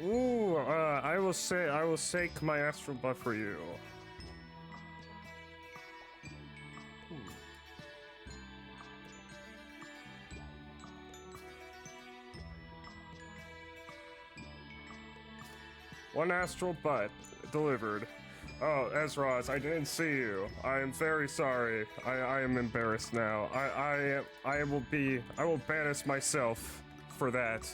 Ooh, I will sake my astral butt for you. One astral butt delivered. Oh, Ezraz, I didn't see you. I am very sorry. I am embarrassed now. I will banish myself for that.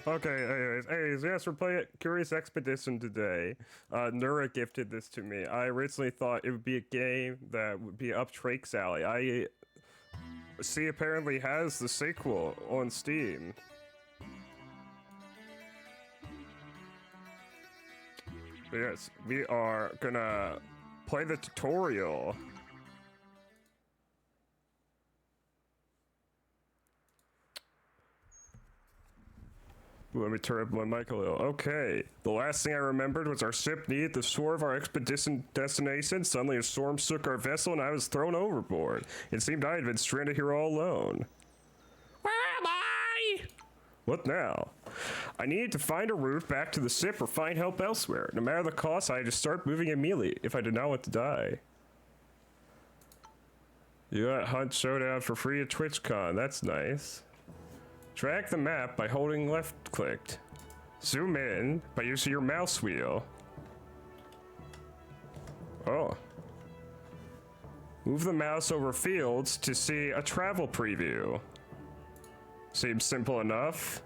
Okay, anyways, yes, we're playing Curious Expedition today. Nura gifted this to me. I originally thought it would be a game that would be up Trake's alley. I see apparently has the sequel on Steam. But yes, we are gonna play the tutorial. Let me turn up my mic a little. Okay. The last thing I remembered was our ship needed the shore of our expedition destination. Suddenly a storm shook our vessel and I was thrown overboard. It seemed I had been stranded here all alone. Where am I? What now? I needed to find a route back to the ship or find help elsewhere. No matter the cost, I had to start moving immediately if I did not want to die. You got Hunt Showdown for free at TwitchCon. That's nice. Drag the map by holding left clicked. Zoom in by using your mouse wheel. Oh. Move the mouse over fields to see a travel preview. Seems simple enough.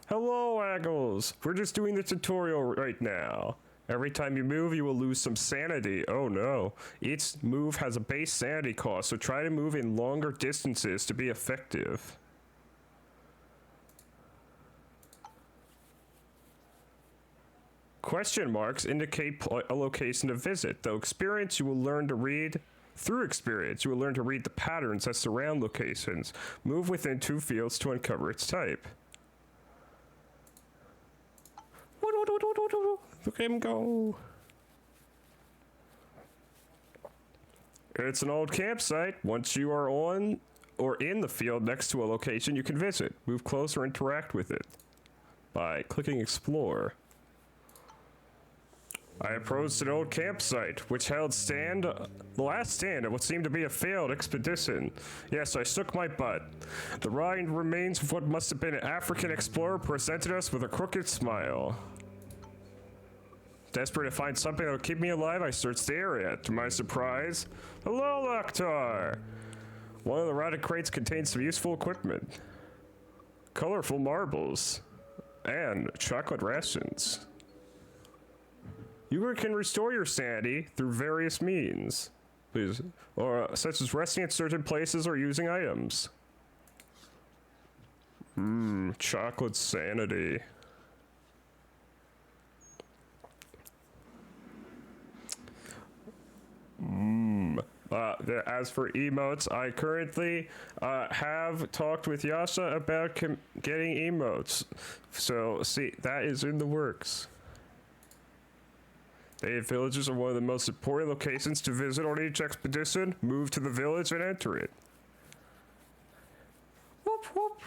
Hello, Aggles. We're just doing the tutorial right now. Every time you move, you will lose some sanity. Oh no. Each move has a base sanity cost, so try to move in longer distances to be effective. Question marks indicate a location to visit. Through experience, you will learn to read the patterns that surround locations. Move within 2 fields to uncover its type. Look at him go. It's an old campsite. Once you are on or in the field next to a location you can visit, move close or interact with it by clicking explore. I approached an old campsite, which held the last stand of what seemed to be a failed expedition. Yes, I shook my butt. The rind remains of what must have been an African explorer presented us with a crooked smile. Desperate to find something that would keep me alive, I searched the area. To my surprise, hello, Laktar! One of the rotted crates contains some useful equipment. Colorful marbles. And chocolate rations. You can restore your sanity through various means. Please. Such as resting at certain places or using items. Chocolate sanity. As for emotes, I currently have talked with Yasha about getting emotes. So, see, that is in the works. Native villages are one of the most important locations to visit on each expedition. Move to the village and enter it. Whoop, whoop.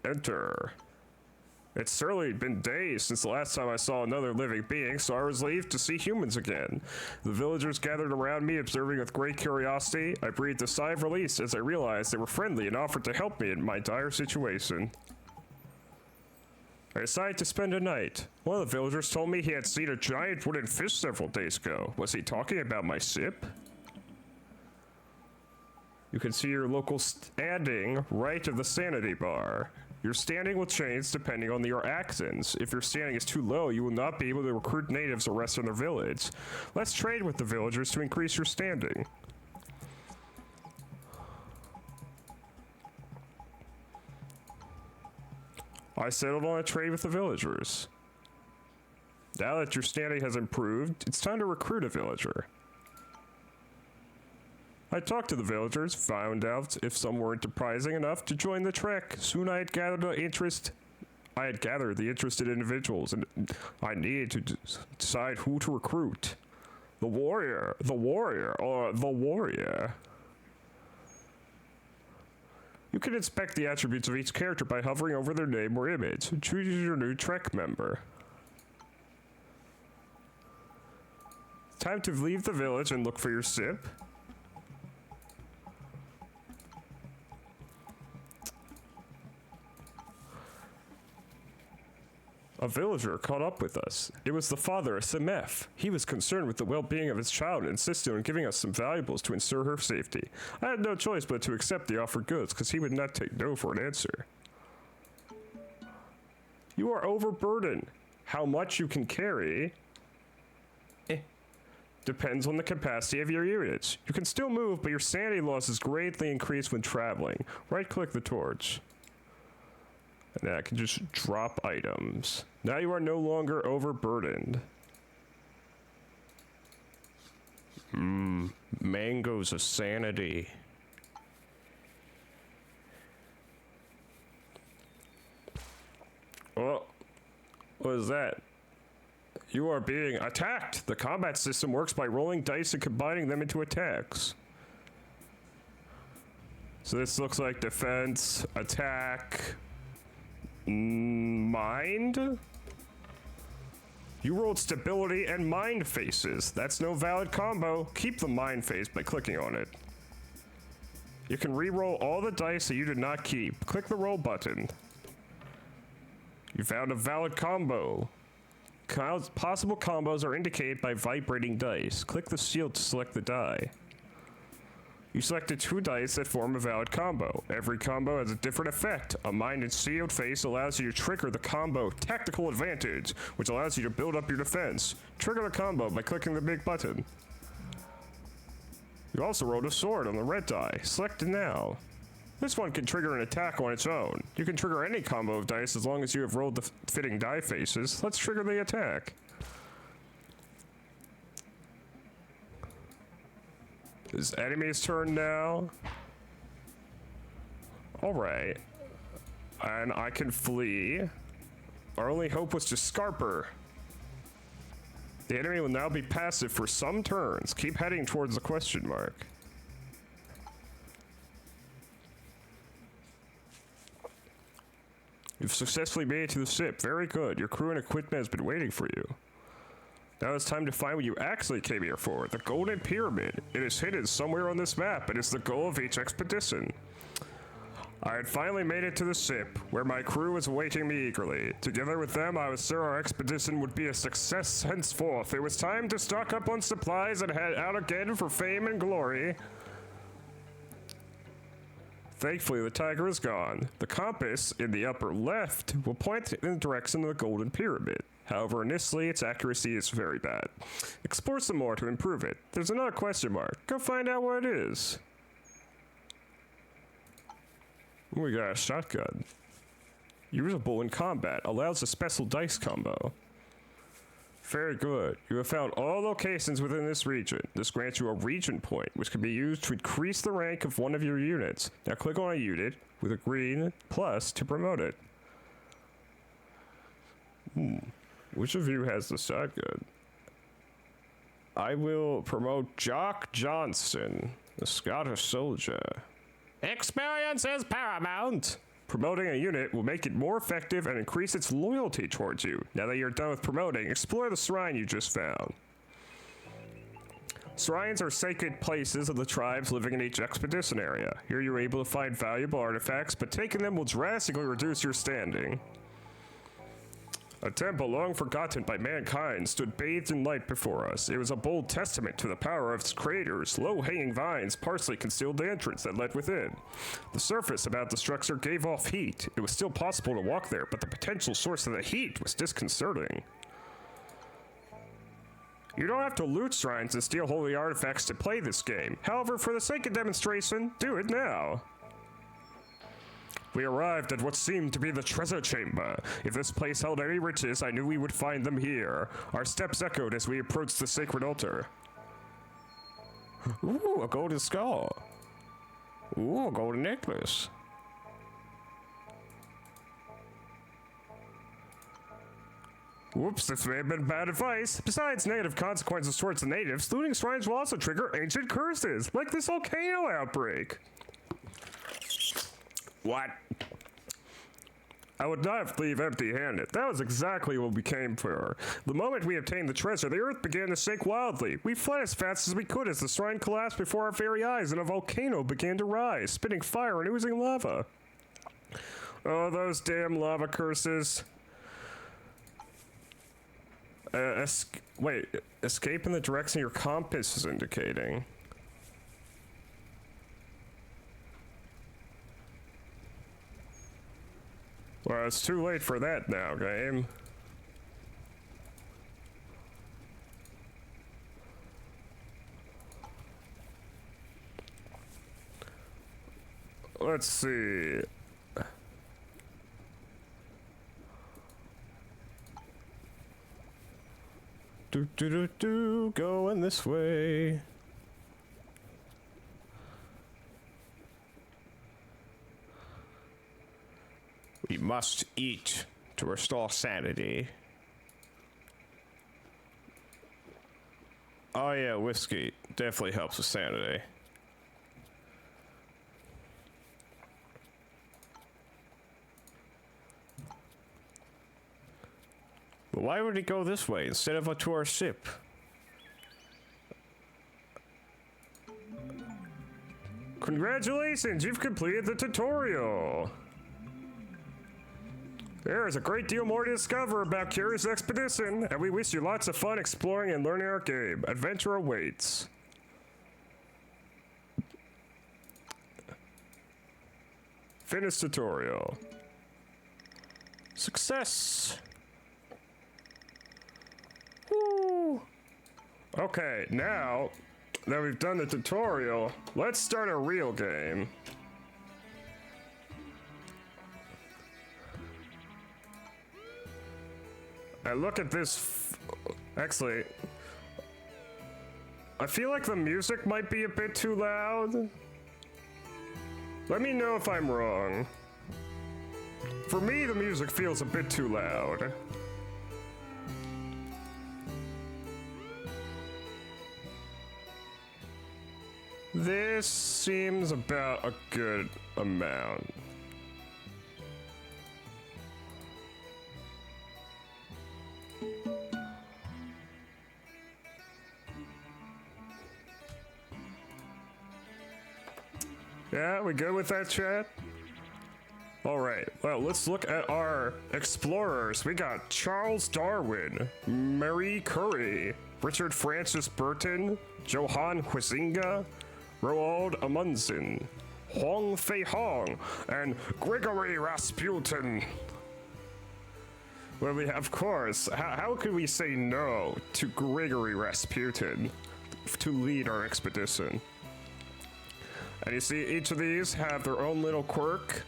Enter. It's certainly been days since the last time I saw another living being, so I was relieved to see humans again. The villagers gathered around me, observing with great curiosity. I breathed a sigh of relief as I realized they were friendly and offered to help me in my dire situation. I decided to spend a night. One of the villagers told me he had seen a giant wooden fish several days ago. Was he talking about my ship? You can see your local standing right of the sanity bar. Your standing will change depending on your actions. If your standing is too low, you will not be able to recruit natives or rest in their village. Let's trade with the villagers to increase your standing. I settled on a trade with the villagers. Now that your standing has improved, it's time to recruit a villager. I talked to the villagers, found out if some were enterprising enough to join the trek. Soon I had gathered the interested individuals, and I needed to decide who to recruit. The warrior, or the warrior. You can inspect the attributes of each character by hovering over their name or image. Choose your new trek member. Time to leave the village and look for your sip. A villager caught up with us. It was the father of Semef. He was concerned with the well-being of his child and insisted on giving us some valuables to ensure her safety. I had no choice but to accept the offered goods, because he would not take no for an answer. You are overburdened. How much you can carry depends on the capacity of your units. You can still move, but your sanity loss is greatly increased when traveling. Right-click the torch. And then I can just drop items. Now you are no longer overburdened. Mangoes of sanity. Oh, what is that? You are being attacked. The combat system works by rolling dice and combining them into attacks. So this looks like defense, attack, mind? You rolled stability and mind faces. That's no valid combo. Keep the mind face by clicking on it. You can re-roll all the dice that you did not keep. Click the roll button. You found a valid combo. Possible combos are indicated by vibrating dice. Click the shield to select the die. You selected 2 dice that form a valid combo. Every combo has a different effect. A mind and sealed face allows you to trigger the combo Tactical Advantage, which allows you to build up your defense. Trigger the combo by clicking the big button. You also rolled a sword on the red die. Select it now. This one can trigger an attack on its own. You can trigger any combo of dice as long as you have rolled the fitting die faces. Let's trigger the attack. It's enemy's turn now. Alright. And I can flee. Our only hope was to Scarper. The enemy will now be passive for some turns. Keep heading towards the question mark. You've successfully made it to the ship. Very good. Your crew and equipment has been waiting for you. Now it's time to find what you actually came here for. The Golden Pyramid. It is hidden somewhere on this map, and it's the goal of each expedition. I had finally made it to the ship, where my crew was awaiting me eagerly. Together with them, I was sure our expedition would be a success henceforth. It was time to stock up on supplies and head out again for fame and glory. Thankfully, the tiger is gone. The compass in the upper left will point in the direction of the Golden Pyramid. However, initially, its accuracy is very bad. Explore some more to improve it. There's another question mark. Go find out what it is. Ooh, we got a shotgun. Usable in combat. Allows a special dice combo. Very good. You have found all locations within this region. This grants you a region point, which can be used to increase the rank of one of your units. Now click on a unit with a green plus to promote it. Which of you has the shotgun? I will promote Jock Johnston, the Scottish soldier. Experience is paramount! Promoting a unit will make it more effective and increase its loyalty towards you. Now that you're done with promoting, explore the shrine you just found. Shrines are sacred places of the tribes living in each expedition area. Here you're able to find valuable artifacts, but taking them will drastically reduce your standing. A temple long forgotten by mankind stood bathed in light before us. It was a bold testament to the power of its creators. Low-hanging vines partially concealed the entrance that led within. The surface about the structure gave off heat. It was still possible to walk there, but the potential source of the heat was disconcerting. You don't have to loot shrines and steal holy artifacts to play this game. However, for the sake of demonstration, do it now. We arrived at what seemed to be the treasure chamber. If this place held any riches, I knew we would find them here. Our steps echoed as we approached the sacred altar. Ooh, a golden skull. Ooh, a golden necklace. Whoops, this may have been bad advice. Besides negative consequences towards the natives, looting shrines will also trigger ancient curses, like this volcano outbreak. What? I would not leave empty-handed. That was exactly what we came for. The moment we obtained the treasure, the earth began to shake wildly. We fled as fast as we could as the shrine collapsed before our very eyes and a volcano began to rise, spitting fire and oozing lava. Oh, those damn lava curses. Wait, escape in the direction your compass is indicating. Well, it's too late for that now, game. Let's see. Going this way. We must eat to restore sanity. Oh yeah, whiskey definitely helps with sanity. But why would he go this way instead of to our ship? Congratulations, you've completed the tutorial. There is a great deal more to discover about Kira's expedition, and we wish you lots of fun exploring and learning our game. Adventure awaits. Finish tutorial. Success! Woo! Okay, now that we've done the tutorial, let's start a real game. And look at this. Actually, I feel like the music might be a bit too loud. Let me know if I'm wrong. For me, the music feels a bit too loud. This seems about a good amount. Yeah, we good with that, chat? Alright, well, let's look at our explorers. We got Charles Darwin, Marie Curie, Richard Francis Burton, Johann Huizinga, Roald Amundsen, Hong Fei Hong, and Grigory Rasputin. Well, of course, how could we say no to Grigory Rasputin to lead our expedition? And you see, each of these have their own little quirk.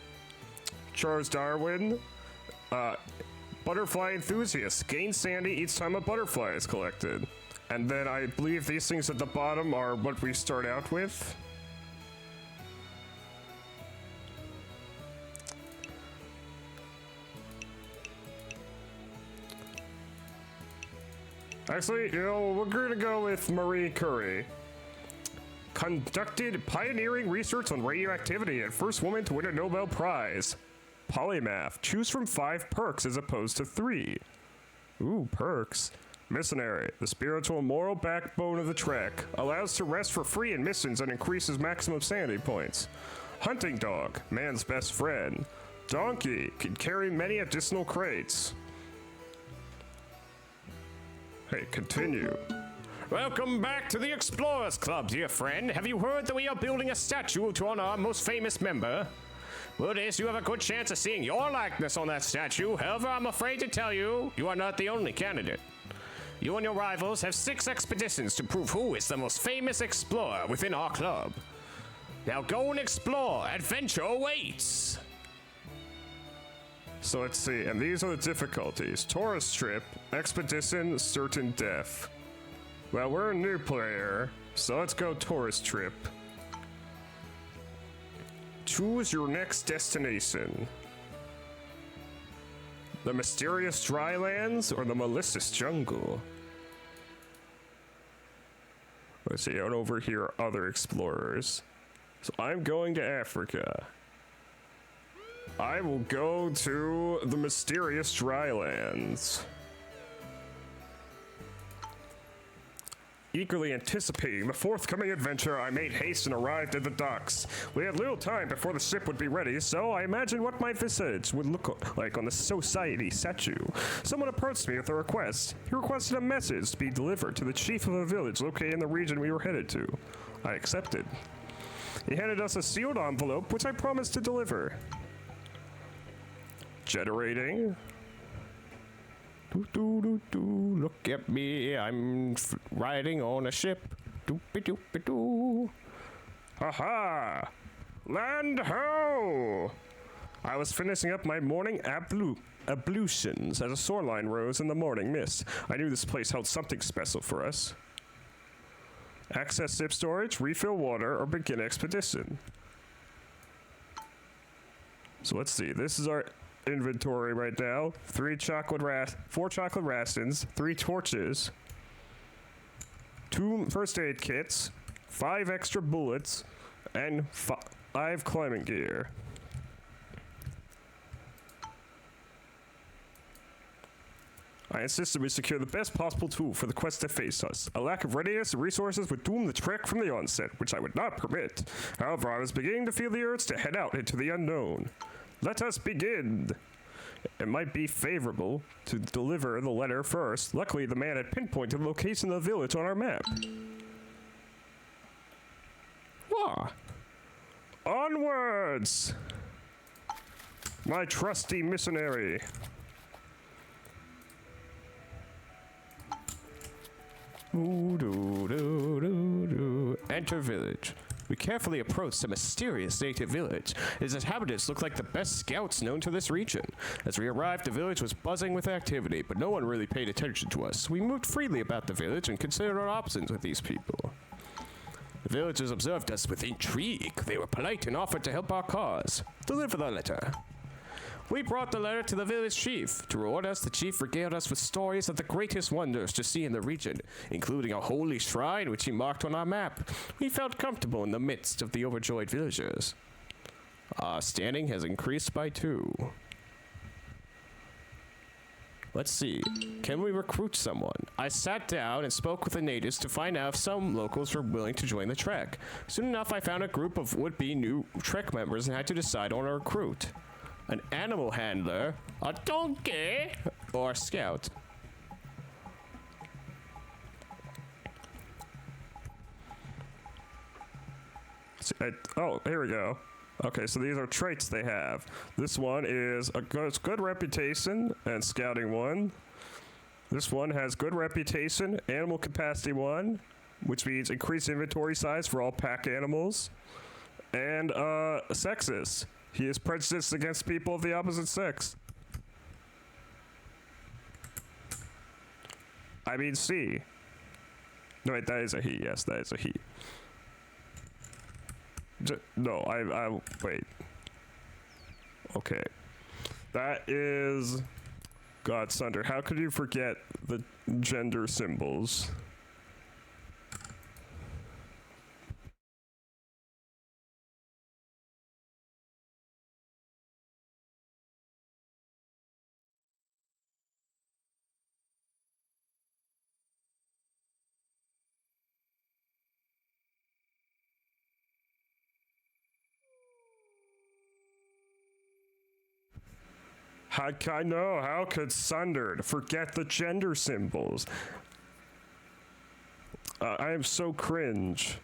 Charles Darwin, butterfly enthusiast. Gain sanity each time a butterfly is collected. And then I believe these things at the bottom are what we start out with. Actually, you know, we're gonna go with Marie Curie. Conducted pioneering research on radioactivity and first woman to win a Nobel Prize. Polymath. Choose from 5 perks as opposed to 3. Ooh, perks. Missionary. The spiritual and moral backbone of the trek. Allows to rest for free in missions and increases maximum sanity points. Hunting dog. Man's best friend. Donkey. Can carry many additional crates. Hey, continue. Welcome back to the Explorers Club, dear friend. Have you heard that we are building a statue to honor our most famous member? Well, it is, you have a good chance of seeing your likeness on that statue. However, I'm afraid to tell you, you are not the only candidate. You and your rivals have 6 expeditions to prove who is the most famous explorer within our club. Now go and explore. Adventure awaits. So let's see, and these are the difficulties. Tourist trip, expedition, certain death. Well, we're a new player, so let's go tourist trip. Choose your next destination. The mysterious drylands or the malicious jungle? Let's see, and over here are other explorers. So I'm going to Africa. I will go to the mysterious drylands. Eagerly anticipating the forthcoming adventure, I made haste and arrived at the docks. We had little time before the ship would be ready, so I imagined what my visage would look like on the society statue. Someone approached me with a request. He requested a message to be delivered to the chief of a village located in the region we were headed to. I accepted. He handed us a sealed envelope, which I promised to deliver. Generating. Look at me, I'm riding on a ship. Doopy-doopy-doo. Haha! Land ho! I was finishing up my morning ablutions as a shoreline rose in the morning mist. I knew this place held something special for us. Access ship storage, refill water, or begin expedition. So let's see, this is our inventory right now. 4 chocolate rations, 3 torches, 2 first aid kits, 5 extra bullets, and 5 climbing gear. I insisted we secure the best possible tool for the quest to face us. A lack of readiness and resources would doom the trek from the onset, which I would not permit. However, I was beginning to feel the urge to head out into the unknown. Let us begin. It might be favorable to deliver the letter first. Luckily, the man had pinpointed the location of the village on our map. Wah! Onwards! My trusty missionary. Enter village. We carefully approached a mysterious native village. Its inhabitants looked like the best scouts known to this region. As we arrived, the village was buzzing with activity, but no one really paid attention to us. We moved freely about the village and considered our options with these people. The villagers observed us with intrigue. They were polite and offered to help our cause. Deliver the letter. We brought the letter to the village chief. To reward us, the chief regaled us with stories of the greatest wonders to see in the region, including a holy shrine which he marked on our map. We felt comfortable in the midst of the overjoyed villagers. Our standing has increased by 2. Let's see. Can we recruit someone? I sat down and spoke with the natives to find out if some locals were willing to join the trek. Soon enough, I found a group of would-be new trek members and had to decide on a recruit. An animal handler, a donkey, or a scout. Oh, here we go. Okay, so these are traits they have. This one is a good reputation and scouting 1. This one has good reputation, animal capacity 1, which means increased inventory size for all pack animals, and sexist. He is prejudiced against people of the opposite sex. I mean C. No, wait, that is a he. Yes, that is a he. No, wait. Okay. That is... God, Sunder, how could you forget the gender symbols? I know, how could Sundered forget the gender symbols? I am so cringe.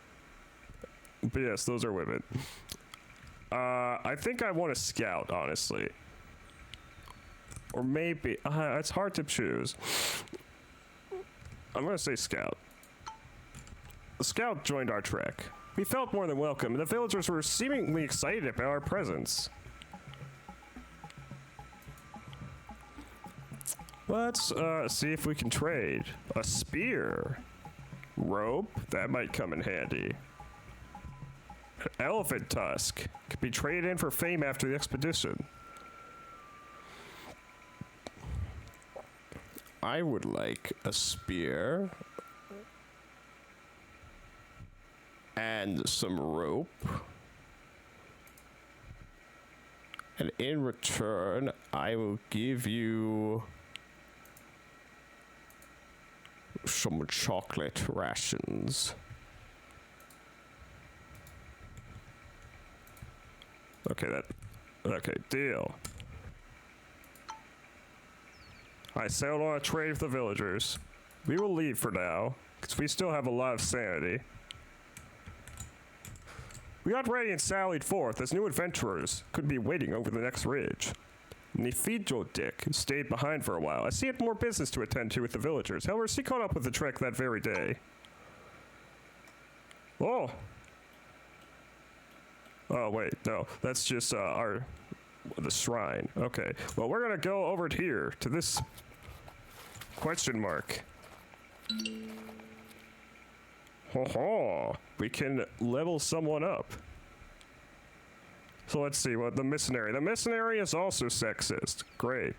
But yes, those are women. I think I want to scout, honestly. Or maybe, it's hard to choose. I'm gonna say scout. The scout joined our trek. We felt more than welcome, and the villagers were seemingly excited about our presence. Let's see if we can trade. A spear. Rope, that might come in handy. Elephant tusk. Could be traded in for fame after the expedition. I would like a spear. And some rope. And in return, I will give you some chocolate rations. Okay, deal. I sailed on a trade with the villagers. We will leave for now, because we still have a lot of sanity. We got ready and sallied forth as new adventurers could be waiting over the next ridge. Nefijo Dick stayed behind for a while. I see had more business to attend to with the villagers. However, she caught up with the trek that very day. Oh! Oh, wait, no. That's just, the shrine. Okay. Well, we're gonna go over here to this question mark. Ho ho! We can level someone up. So let's see what the missionary. The missionary is also sexist. Great.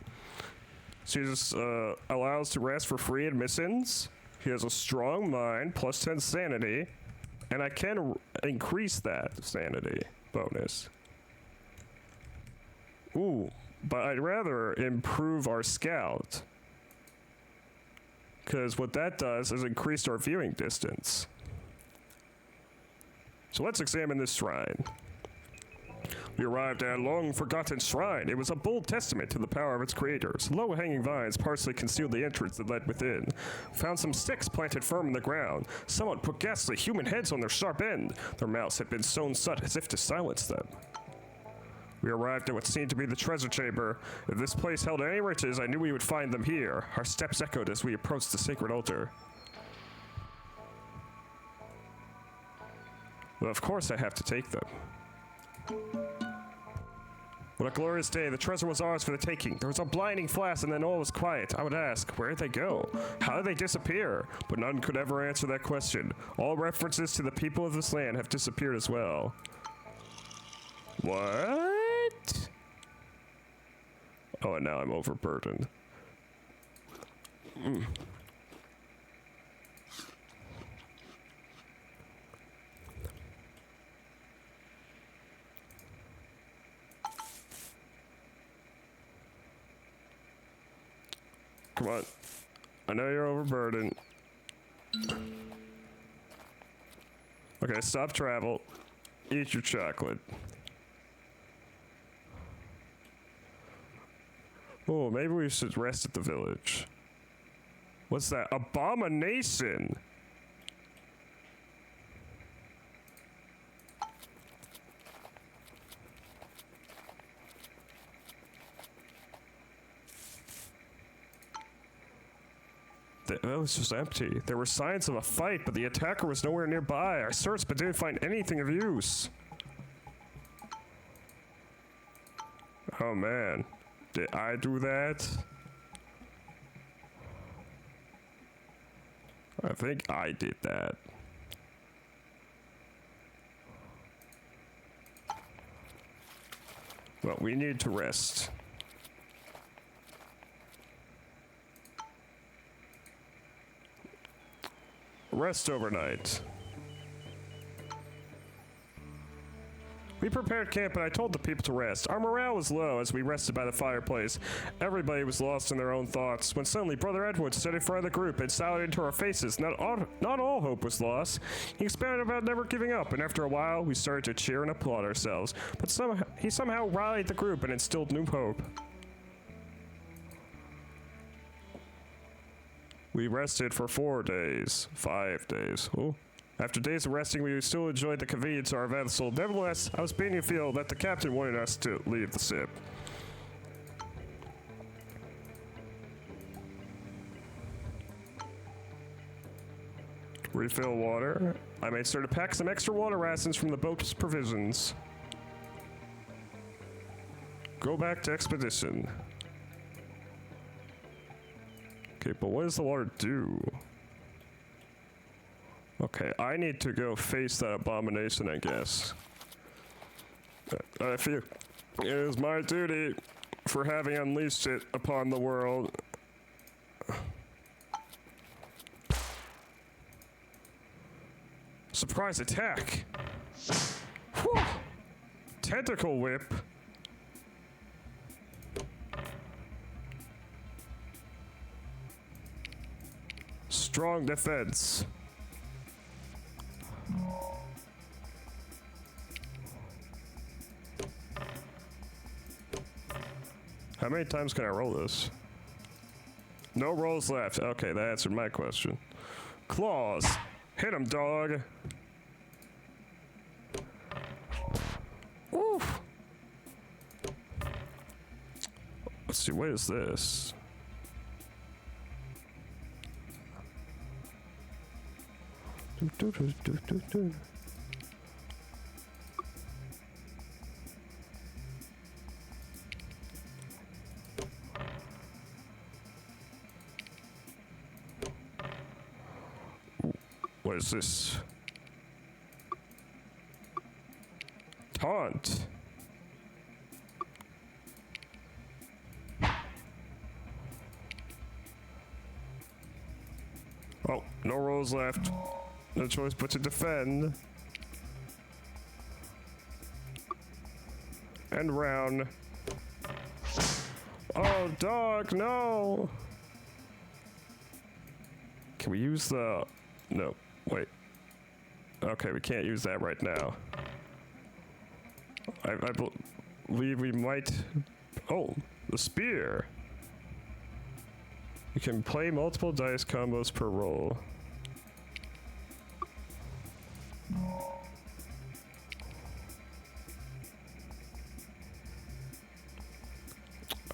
She's allows to rest for free at missions. He has a strong mind, plus 10 sanity, and I can increase that sanity bonus. Ooh, but I'd rather improve our scout, because what that does is increase our viewing distance. So let's examine this shrine. We arrived at a long-forgotten shrine. It was a bold testament to the power of its creators. Low-hanging vines partially concealed the entrance that led within. Found some sticks planted firm in the ground. Someone put ghastly human heads on their sharp end. Their mouths had been sewn shut as if to silence them. We arrived at what seemed to be the treasure chamber. If this place held any riches, I knew we would find them here. Our steps echoed as we approached the sacred altar. Well, of course I have to take them. What a glorious day. The treasure was ours for the taking. There was a blinding flash and then all was quiet. I would ask, where did they go? How did they disappear? But none could ever answer that question. All references to the people of this land have disappeared as well. What? Oh, and now I'm overburdened. Come on. I know you're overburdened. Okay, stop travel. Eat your chocolate. Oh, maybe we should rest at the village. What's that? Abomination! That was just empty. There were signs of a fight, but the attacker was nowhere nearby. I searched but didn't find anything of use. Oh man. Did I do that? I think I did that. Well, we need to rest. Rest overnight. We prepared camp and I told the people to rest. Our morale was low as we rested by the fireplace. Everybody was lost in their own thoughts when suddenly Brother Edward stood in front of the group and shouted into our faces. Not all hope was lost. He expounded about never giving up, and after a while we started to cheer and applaud ourselves. But he somehow rallied the group and instilled new hope. We rested for 4 days. 5 days. Oh. After days of resting, we still enjoyed the convenience of our vessel. Nevertheless, I was beginning to feel that the captain wanted us to leave the ship. Refill water. I made sure to pack some extra water rations from the boat's provisions. Go back to expedition. Okay, but what does the water do? Okay, I need to go face that abomination, I guess. I feel it is my duty for having unleashed it upon the world. Surprise attack! Whew. Tentacle whip. Strong defense. How many times can I roll this? No rolls left. Okay, that answered my question. Claws. Hit him, dog. Oof. Let's see, what is this? What is this? Taunt. Oh, no rolls left. No choice but to defend. And round. Oh, dog, no! Can we use the... No, wait. Okay, we can't use that right now. I believe we might... Oh, the spear! You can play multiple dice combos per roll.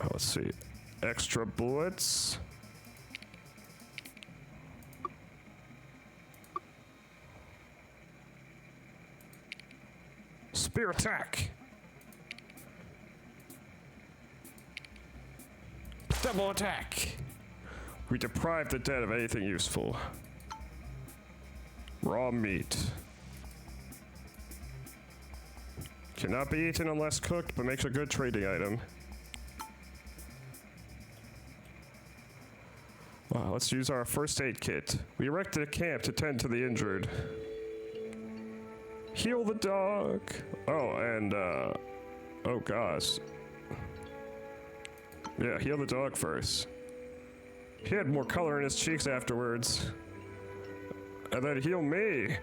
Oh, let's see. Extra bullets. Spear attack. Double attack. We deprive the dead of anything useful. Raw meat. Cannot be eaten unless cooked, but makes a good trading item. Wow, let's use our first aid kit. We erected a camp to tend to the injured. Heal the dog. Oh, and, oh gosh. Yeah, heal the dog first. He had more color in his cheeks afterwards. And then heal me.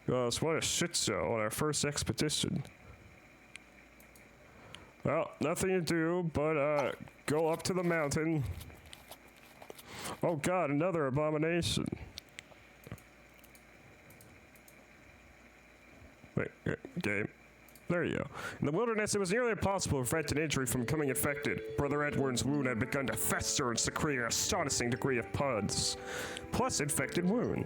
Gosh, what a shit show on our first expedition. Well, nothing to do but, go up to the mountain. Oh god, another abomination. Wait, game. There you go. In the wilderness, it was nearly impossible to prevent an injury from becoming infected. Brother Edward's wound had begun to fester and secrete an astonishing degree of pus. Plus infected wound.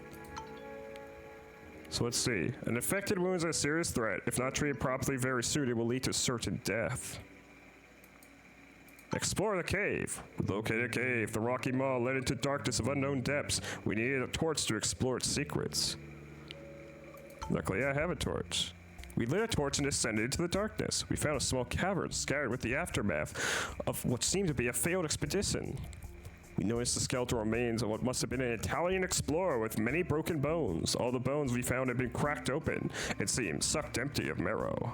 So let's see. An infected wound is a serious threat. If not treated properly very soon, it will lead to certain death. Explore the cave. We located a cave. The rocky maw led into darkness of unknown depths. We needed a torch to explore its secrets. Luckily, I have a torch. We lit a torch and descended into the darkness. We found a small cavern scattered with the aftermath of what seemed to be a failed expedition. We noticed the skeletal remains of what must have been an Italian explorer with many broken bones. All the bones we found had been cracked open, it seemed, sucked empty of marrow.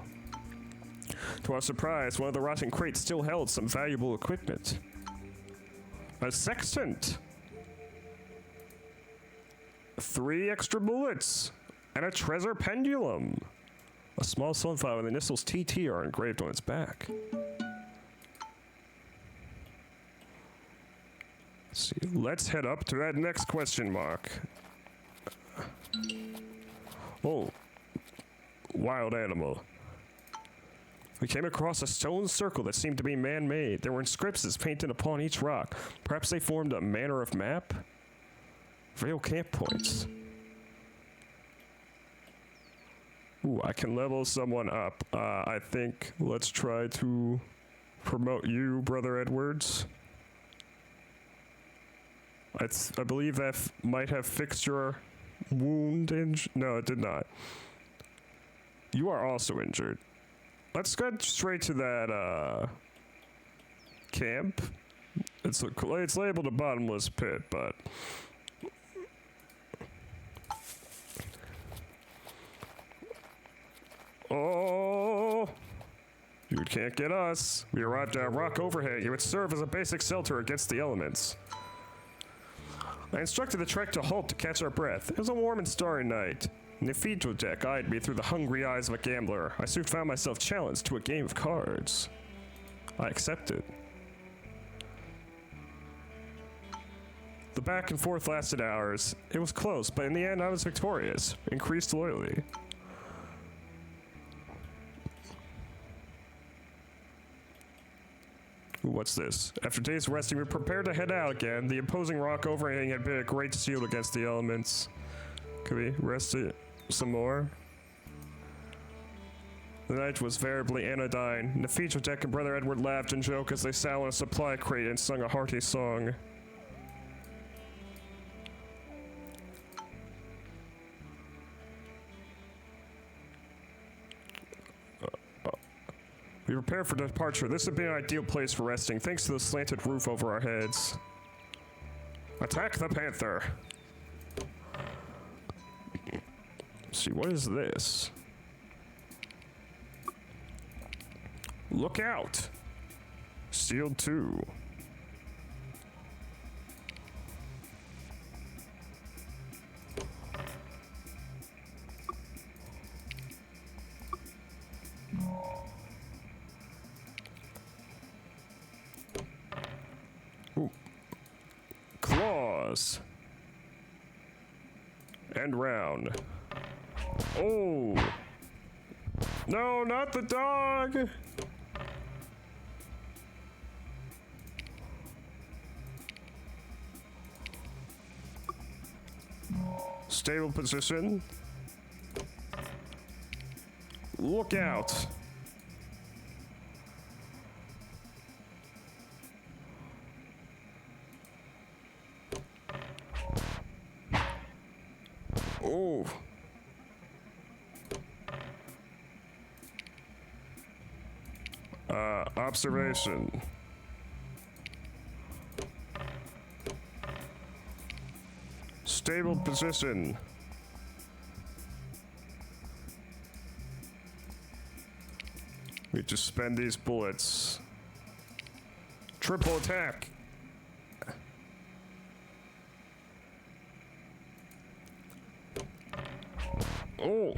To our surprise, one of the rotten crates still held some valuable equipment. A sextant! 3 extra bullets! And a treasure pendulum! A small sunflower with the initials TT are engraved on its back. Let's see. Let's head up to that next question mark. Oh. Wild animal. We came across a stone circle that seemed to be man-made. There were inscriptions painted upon each rock. Perhaps they formed a manner of map? Real camp points. Ooh, I can level someone up. I think let's try to promote you, Brother Edwards. I believe that might have fixed your wound. No, it did not. You are also injured. Let's go straight to that camp. It's labeled a bottomless pit, but oh, you can't get us. We arrived at a rock overhang. It would serve as a basic shelter against the elements. I instructed the trek to halt to catch our breath. It was a warm and starry night. Nefito Deck eyed me through the hungry eyes of a gambler. I soon found myself challenged to a game of cards. I accepted. The back and forth lasted hours. It was close, but in the end I was victorious. Increased loyalty. Ooh, what's this? After days of resting, we prepared to head out again. The imposing rock overhang had been a great shield against the elements. Could we rest it some more? The night was variably anodyne. Nefito Deck and Brother Edward laughed and joked as they sat on a supply crate and sung a hearty song. We prepared for departure. This would be an ideal place for resting, thanks to the slanted roof over our heads. Attack the panther! Let's see, what is this? Look out! Sealed 2. Ooh. Claws. And round. Oh! No, not the dog! Stable position. Look out! Oh! Observation. Stable position. We just spend these bullets. Triple attack. Oh.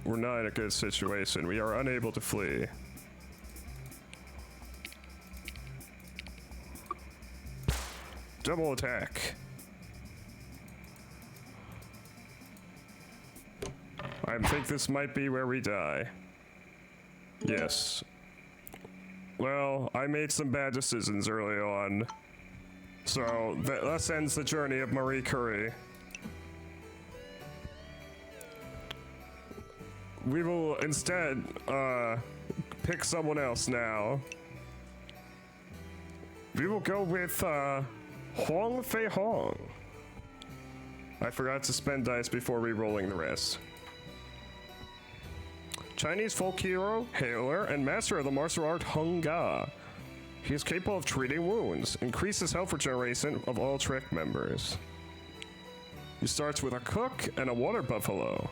We're not in a good situation. We are unable to flee. Double attack. I think this might be where we die. Yes. Well, I made some bad decisions early on. So, thus ends the journey of Marie Curie. We will instead, pick someone else now. We will go with, Hong Fei Hong. I forgot to spend dice before re-rolling the rest. Chinese folk hero, healer, and master of the martial art Hung Ga. He is capable of treating wounds, increases health regeneration of all Trek members. He starts with a cook and a water buffalo.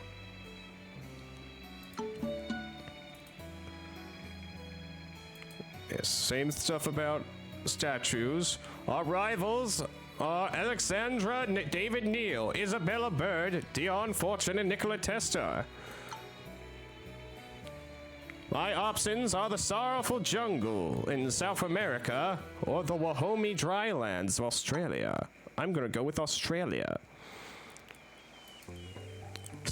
Yes, same stuff about statues. Our rivals are Alexandra David Neal, Isabella Bird, Dion Fortune, and Nikola Tesla. My options are the Sorrowful Jungle in South America or the Wahomie Drylands of Australia. I'm gonna go with Australia.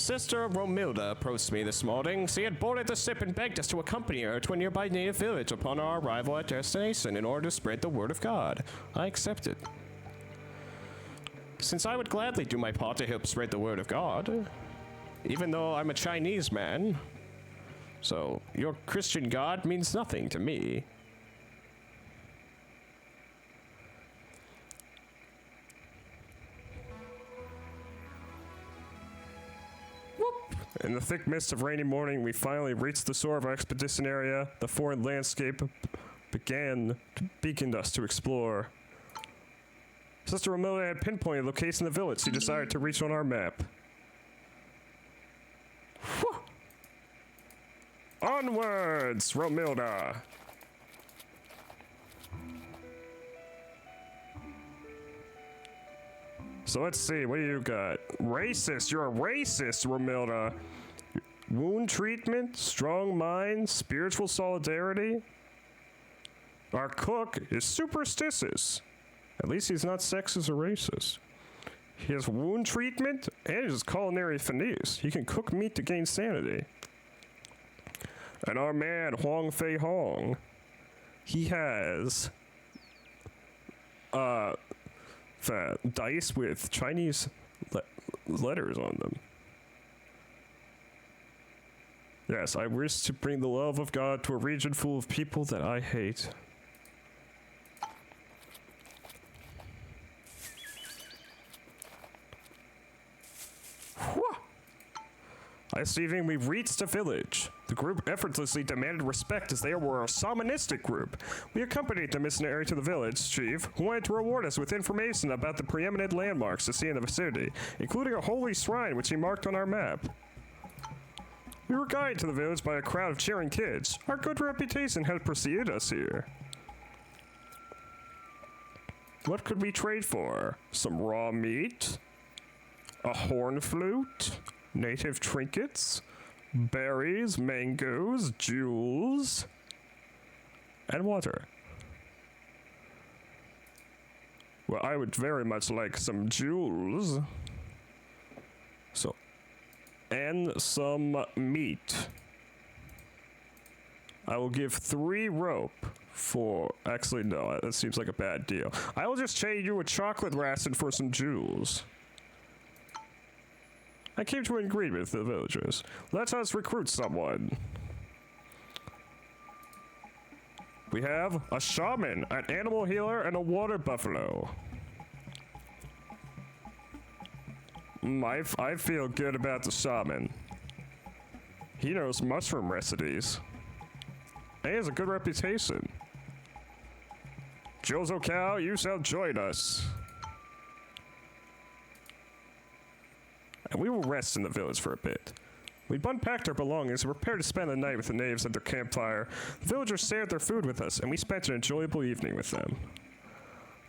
Sister Romilda approached me this morning. She had boarded the ship and begged us to accompany her to a nearby native village upon our arrival at destination in order to spread the word of God. I accepted. Since I would gladly do my part to help spread the word of God, even though I'm a Chinese man, so your Christian God means nothing to me. In the thick mist of rainy morning, we finally reached the shore of our expedition area. The foreign landscape beaconed us to explore. Sister Romilda had pinpointed the location of the village she desired to reach on our map. Whew. Onwards, Romilda! So let's see, what do you got? Racist, you're a racist, Romilda. Wound treatment, strong mind, spiritual solidarity. Our cook is superstitious. At least he's not sexist or racist. He has wound treatment and his culinary finesse. He can cook meat to gain sanity. And our man, Huang Fei Hong, he has dice with Chinese letters on them. Yes, I wish to bring the love of God to a region full of people that I hate. This evening, we reached a village. The group effortlessly demanded respect as they were a shamanistic group. We accompanied the missionary to the village chief, who wanted to reward us with information about the preeminent landmarks to see in the vicinity, including a holy shrine which he marked on our map. We were guided to the village by a crowd of cheering kids. Our good reputation had preceded us here. What could we trade for? Some raw meat? A horn flute? Native trinkets, berries, mangoes, jewels, and water. Well, I would very much like some jewels. So, and some meat. I will give 3 rope for... Actually, no, that seems like a bad deal. I will just trade you a chocolate ration for some jewels. I came to an agreement with the villagers. Let us recruit someone. We have a shaman, an animal healer, and a water buffalo. I feel good about the shaman. He knows mushroom recipes. And he has a good reputation. Jozo Cow, you shall join us. And we will rest in the village for a bit. We'd unpacked our belongings and prepared to spend the night with the natives at their campfire. The villagers shared their food with us, and we spent an enjoyable evening with them.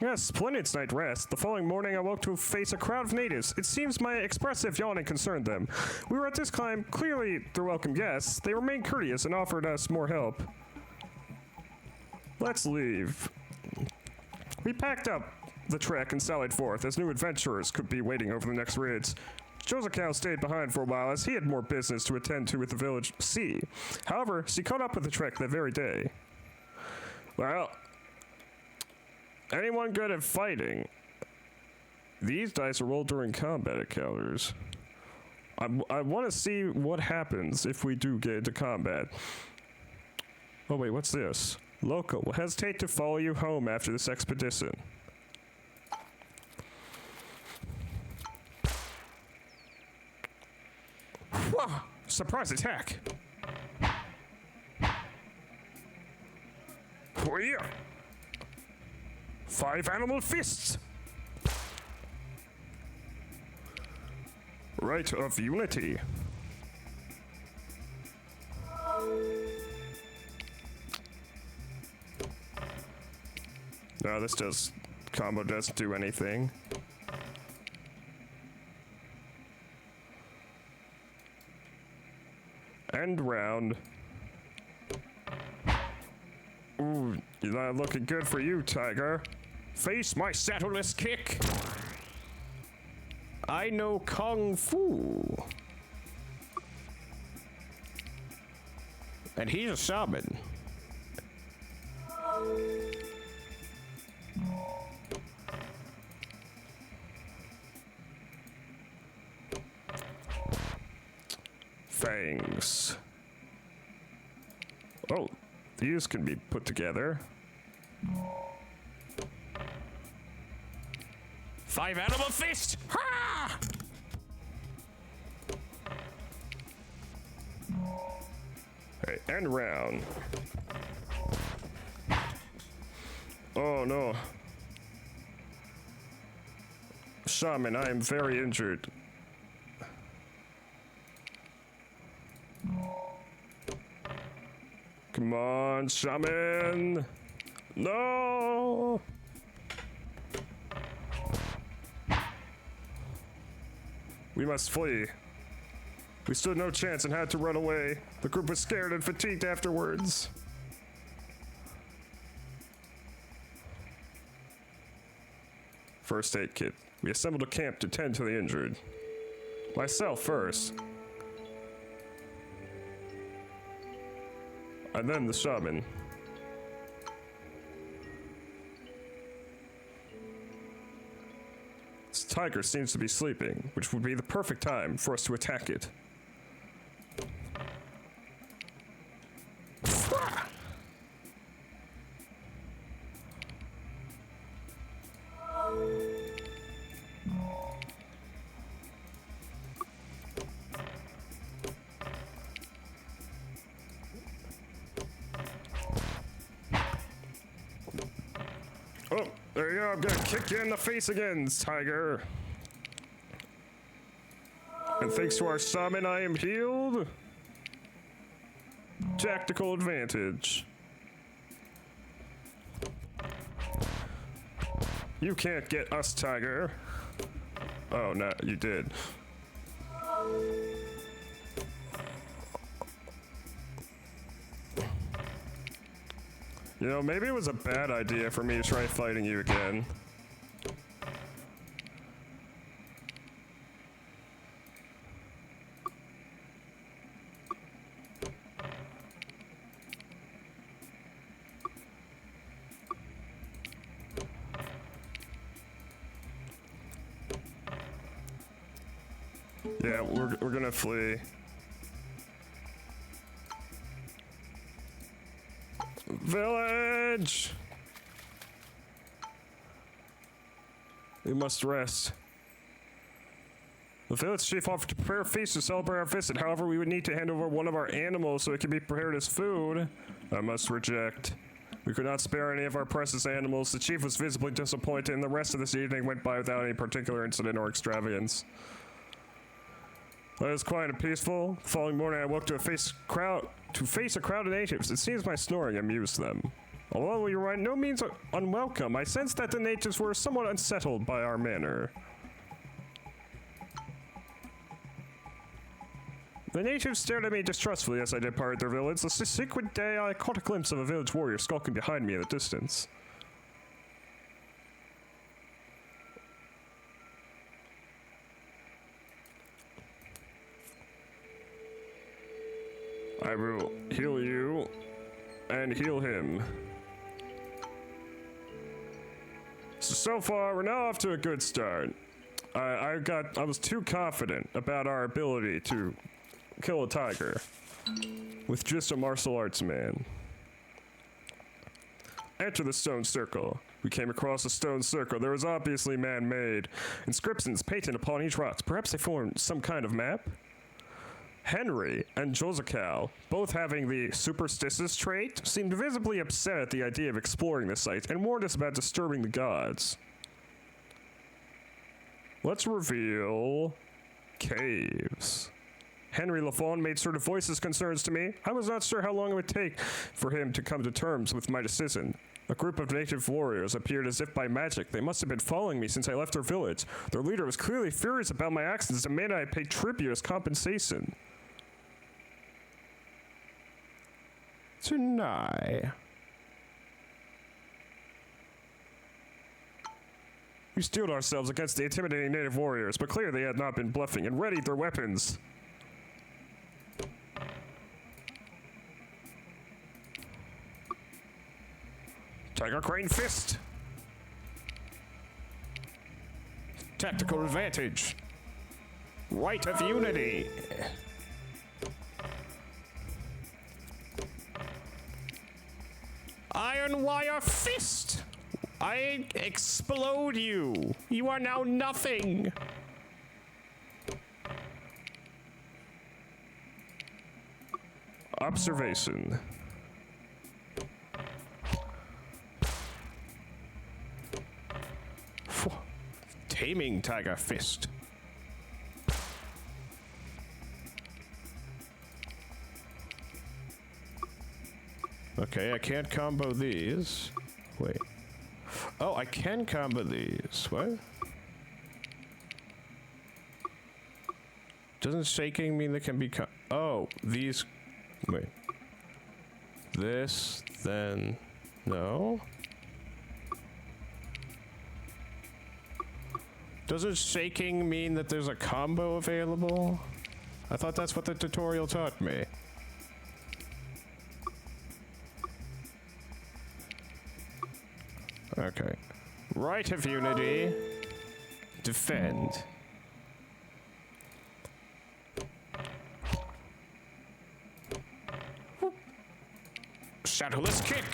Yes, splendid night rest. The following morning, I woke to face a crowd of natives. It seems my expressive yawning concerned them. We were at this time clearly their welcome guests. They remained courteous and offered us more help. Let's leave. We packed up the trek and sallied forth, as new adventurers could be waiting over the next ridge. Jozakow stayed behind for a while, as he had more business to attend to with the village C. However, she caught up with the trek that very day. Well, anyone good at fighting? These dice are rolled during combat encounters. I want to see what happens if we do get into combat. Oh wait, what's this? Local will hesitate to follow you home after this expedition. Whoa! Surprise attack! Here! 5 animal fists! Rite of Unity. No, this does... combo doesn't do anything. End round. Ooh, you're not looking good for you, Tiger. Face my satelless kick. I know Kung Fu. And he's a shaman. Fangs. Oh, these can be put together. 5 animal fist! Ha! Hey, and round. Oh no. Shaman, I am very injured. Come on, Shaman! No! We must flee. We stood no chance and had to run away. The group was scared and fatigued afterwards. First aid kit. We assembled a camp to tend to the injured. Myself first. And then the shaman. This tiger seems to be sleeping, which would be the perfect time for us to attack it. Oh, there you go. I'm gonna kick you in the face again, tiger. And thanks to our shaman, I am healed. Tactical advantage. You can't get us, tiger. Oh, no, you did. You know, maybe it was a bad idea for me to try fighting you again. Yeah, we're gonna flee. Village! We must rest. The village chief offered to prepare a feast to celebrate our visit. However, we would need to hand over one of our animals so it can be prepared as food. I must reject. We could not spare any of our precious animals. The chief was visibly disappointed, and the rest of this evening went by without any particular incident or extravagance. It was quiet and peaceful. The following morning, I woke to face a crowd of natives. It seems my snoring amused them. Although we were by no means unwelcome, I sensed that the natives were somewhat unsettled by our manner. The natives stared at me distrustfully as I departed their village. The subsequent day, I caught a glimpse of a village warrior skulking behind me in the distance. I will heal you and heal him. So far, we're now off to a good start. I was too confident about our ability to kill a tiger with just a martial arts man. Enter the stone circle. We came across a stone circle. There was obviously man-made inscriptions painted upon each rock. Perhaps they formed some kind of map? Henry and Josical, both having the superstitious trait, seemed visibly upset at the idea of exploring the site and warned us about disturbing the gods. Let's reveal caves. Henry Lafon made sure to voice his concerns to me. I was not sure how long it would take for him to come to terms with my decision. A group of native warriors appeared as if by magic. They must have been following me since I left their village. Their leader was clearly furious about my actions and demanded I pay tribute as compensation. Tonight. We steeled ourselves against the intimidating native warriors, but clearly they had not been bluffing and readied their weapons. Tiger Crane Fist. Tactical advantage. Right of unity. Iron wire fist. I explode you. You are now nothing. Observation. Taming tiger fist. Okay, I can't combo these. Wait. Oh, I can combo these. What? Doesn't shaking mean they can be oh, these... Wait. This, then... No? Doesn't shaking mean that there's a combo available? I thought that's what the tutorial taught me. Okay. Right of unity. Defend. Shadowless kick.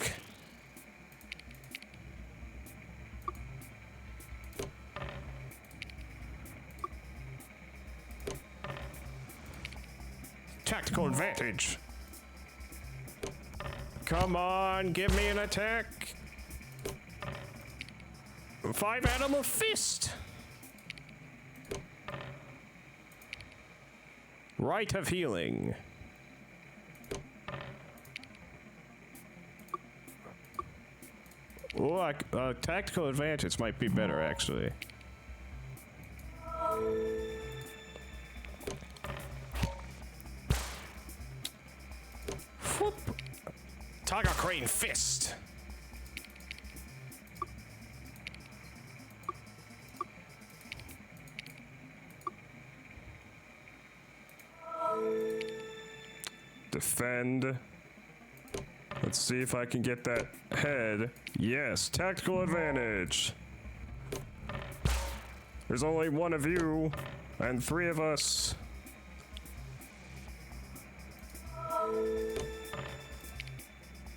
Tactical advantage. Come on, give me an attack. 5 animal fist. Rite of healing. Oh, tactical advantage might be better, actually. Whoop. Tiger Crane Fist. Defend. Let's see if I can get that head. Yes, tactical advantage. There's only one of you, and 3 of us.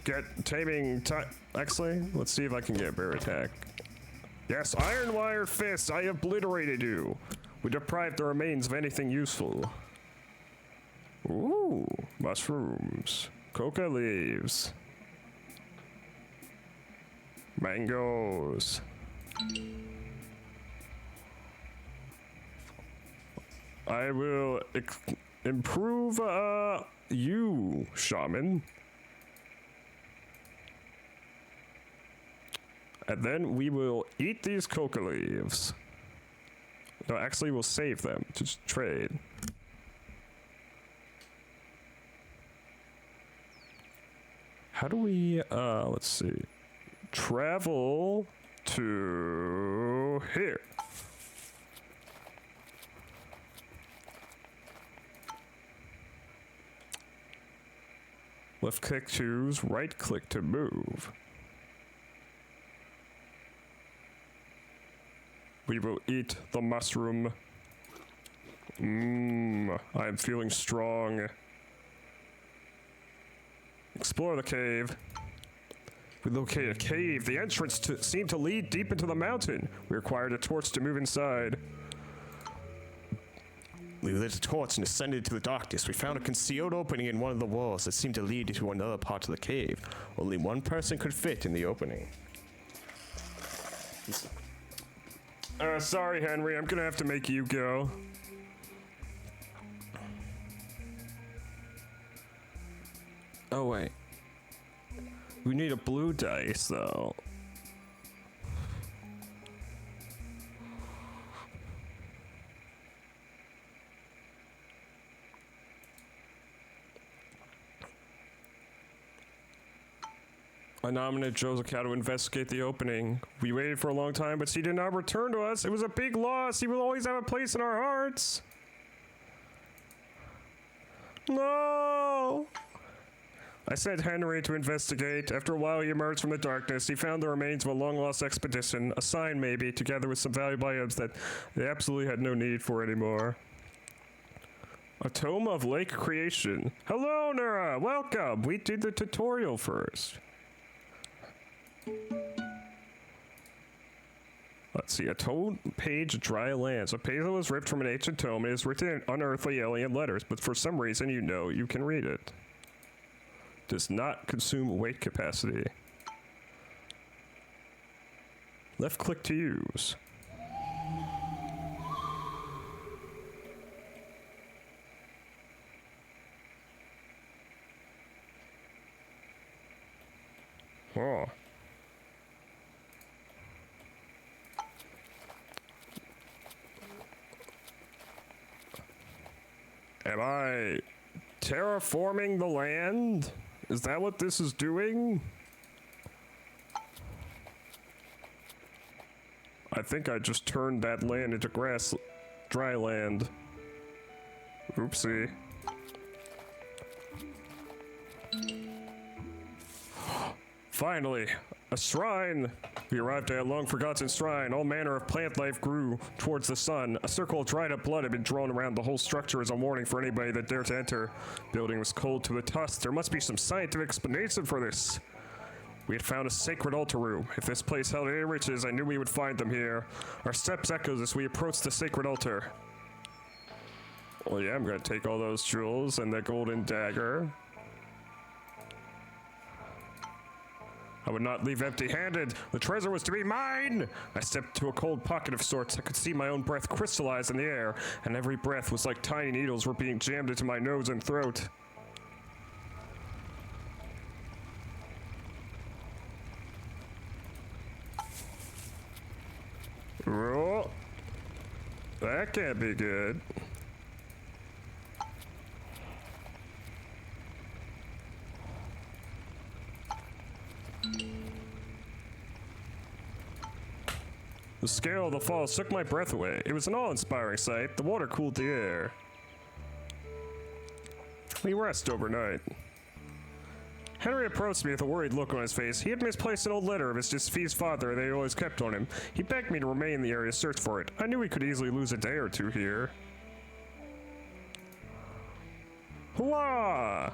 Get taming actually, let's see if I can get bear attack. Yes, Iron Wire Fist, I obliterated you. We deprived the remains of anything useful. Ooh, mushrooms. Coca leaves. Mangoes. I will improve you, shaman. And then we will eat these coca leaves. No, actually we'll save them to trade. How do we, let's see. Travel to here. Left click to choose, right click to move. We will eat the mushroom. I am feeling strong. Explore the cave. We located a cave. The entrance seemed to lead deep into the mountain. We required a torch to move inside. We lit a torch and ascended to the darkness. We found a concealed opening in one of the walls that seemed to lead into another part of the cave. Only one person could fit in the opening. Sorry, Henry. I'm gonna have to make you go. Oh, wait. We need a blue dice, though. I nominated Josica to investigate the opening. We waited for a long time, but she did not return to us. It was a big loss. He will always have a place in our hearts. No! I sent Henry to investigate. After a while, he emerged from the darkness. He found the remains of a long-lost expedition, a sign maybe, together with some valuable items that they absolutely had no need for anymore. A tome of lake creation. Hello, Nura! Welcome! We did the tutorial first. Let's see, a tome page of dry lands. A page that was ripped from an ancient tome. It is written in unearthly alien letters, but for some reason you know you can read it. Does not consume weight capacity. Left click to use. Oh. Am I terraforming the land? Is that what this is doing? I think I just turned that land into dry land. Oopsie. Finally, a shrine! We arrived at a long-forgotten shrine. All manner of plant life grew towards the sun. A circle of dried-up blood had been drawn around the whole structure as a warning for anybody that dared to enter. The building was cold to the touch. There must be some scientific explanation for this. We had found a sacred altar room. If this place held any riches, I knew we would find them here. Our steps echoed as we approached the sacred altar. Well, yeah, I'm gonna take all those jewels and the golden dagger. I would not leave empty-handed. The treasure was to be mine! I stepped to a cold pocket of sorts. I could see my own breath crystallize in the air, and every breath was like tiny needles were being jammed into my nose and throat. Oh, that can't be good. The scale of the falls took my breath away. It was an awe-inspiring sight. The water cooled the air. We rest overnight. Henry approached me with a worried look on his face. He had misplaced an old letter of his deceased father that he always kept on him. He begged me to remain in the area to search for it. I knew we could easily lose a day or two here. Hurrah!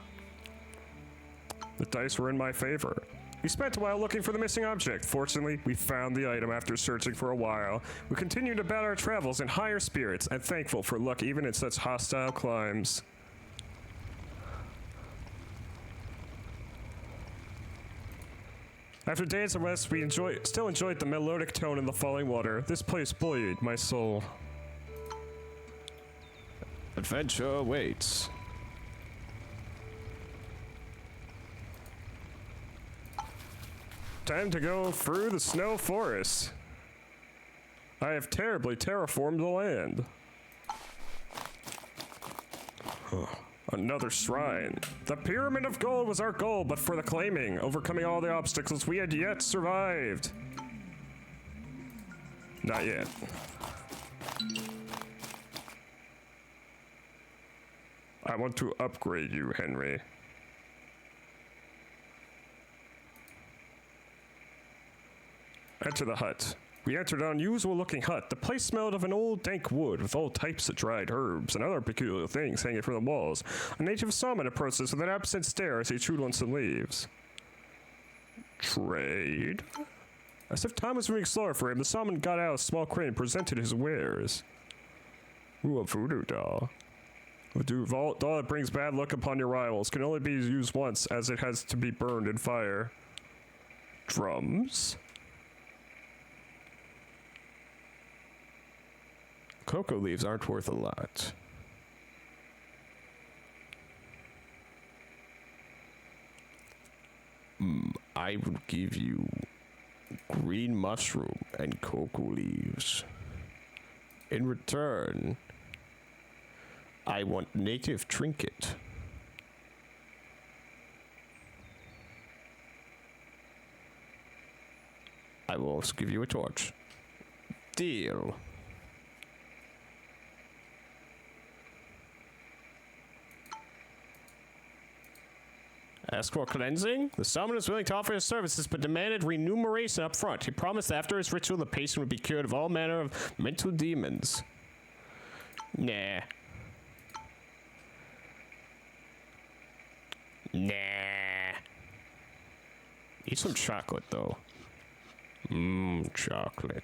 The dice were in my favor. We spent a while looking for the missing object. Fortunately, we found the item after searching for a while. We continued about our travels in higher spirits and thankful for luck even in such hostile climes. After days of rest, we still enjoyed the melodic tone in the falling water. This place buoyed my soul. Adventure awaits. Time to go through the snow forest. I have terribly terraformed the land. Another shrine. The Pyramid of Gold was our goal, but for the claiming, overcoming all the obstacles, we had yet survived. Not yet. I want to upgrade you, Henry. Enter the hut. We entered an unusual-looking hut. The place smelled of an old, dank wood with all types of dried herbs and other peculiar things hanging from the walls. A native shaman approached us with an absent stare as he chewed on some leaves. Trade? As if time was moving slower for him, the shaman got out a small crate and presented his wares. Ooh, a voodoo doll. A doll that brings bad luck upon your rivals. Can only be used once, as it has to be burned in fire. Drums? Cocoa leaves aren't worth a lot. I would give you green mushroom and cocoa leaves. In return, I want native trinket. I will also give you a torch. Deal. Ask for cleansing? The shaman is willing to offer his services, but demanded remuneration up front. He promised that after his ritual, the patient would be cured of all manner of mental demons. Nah. Nah. Eat some chocolate, though. Chocolate.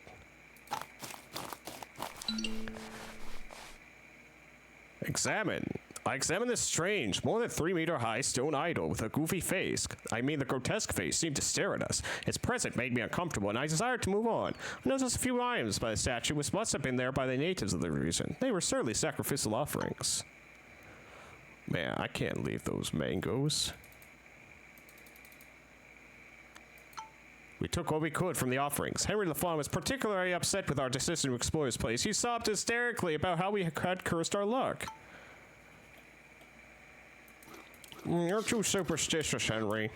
Examine. I examined this strange, more than 3-meter high stone idol with a goofy face. I mean, the grotesque face seemed to stare at us. Its presence made me uncomfortable, and I desired to move on. I noticed a few items by the statue, which must have been there by the natives of the region. They were certainly sacrificial offerings. Man, I can't leave those mangoes. We took what we could from the offerings. Henry LaFawn was particularly upset with our decision to explore his place. He sobbed hysterically about how we had cursed our luck. You're too superstitious, Henry.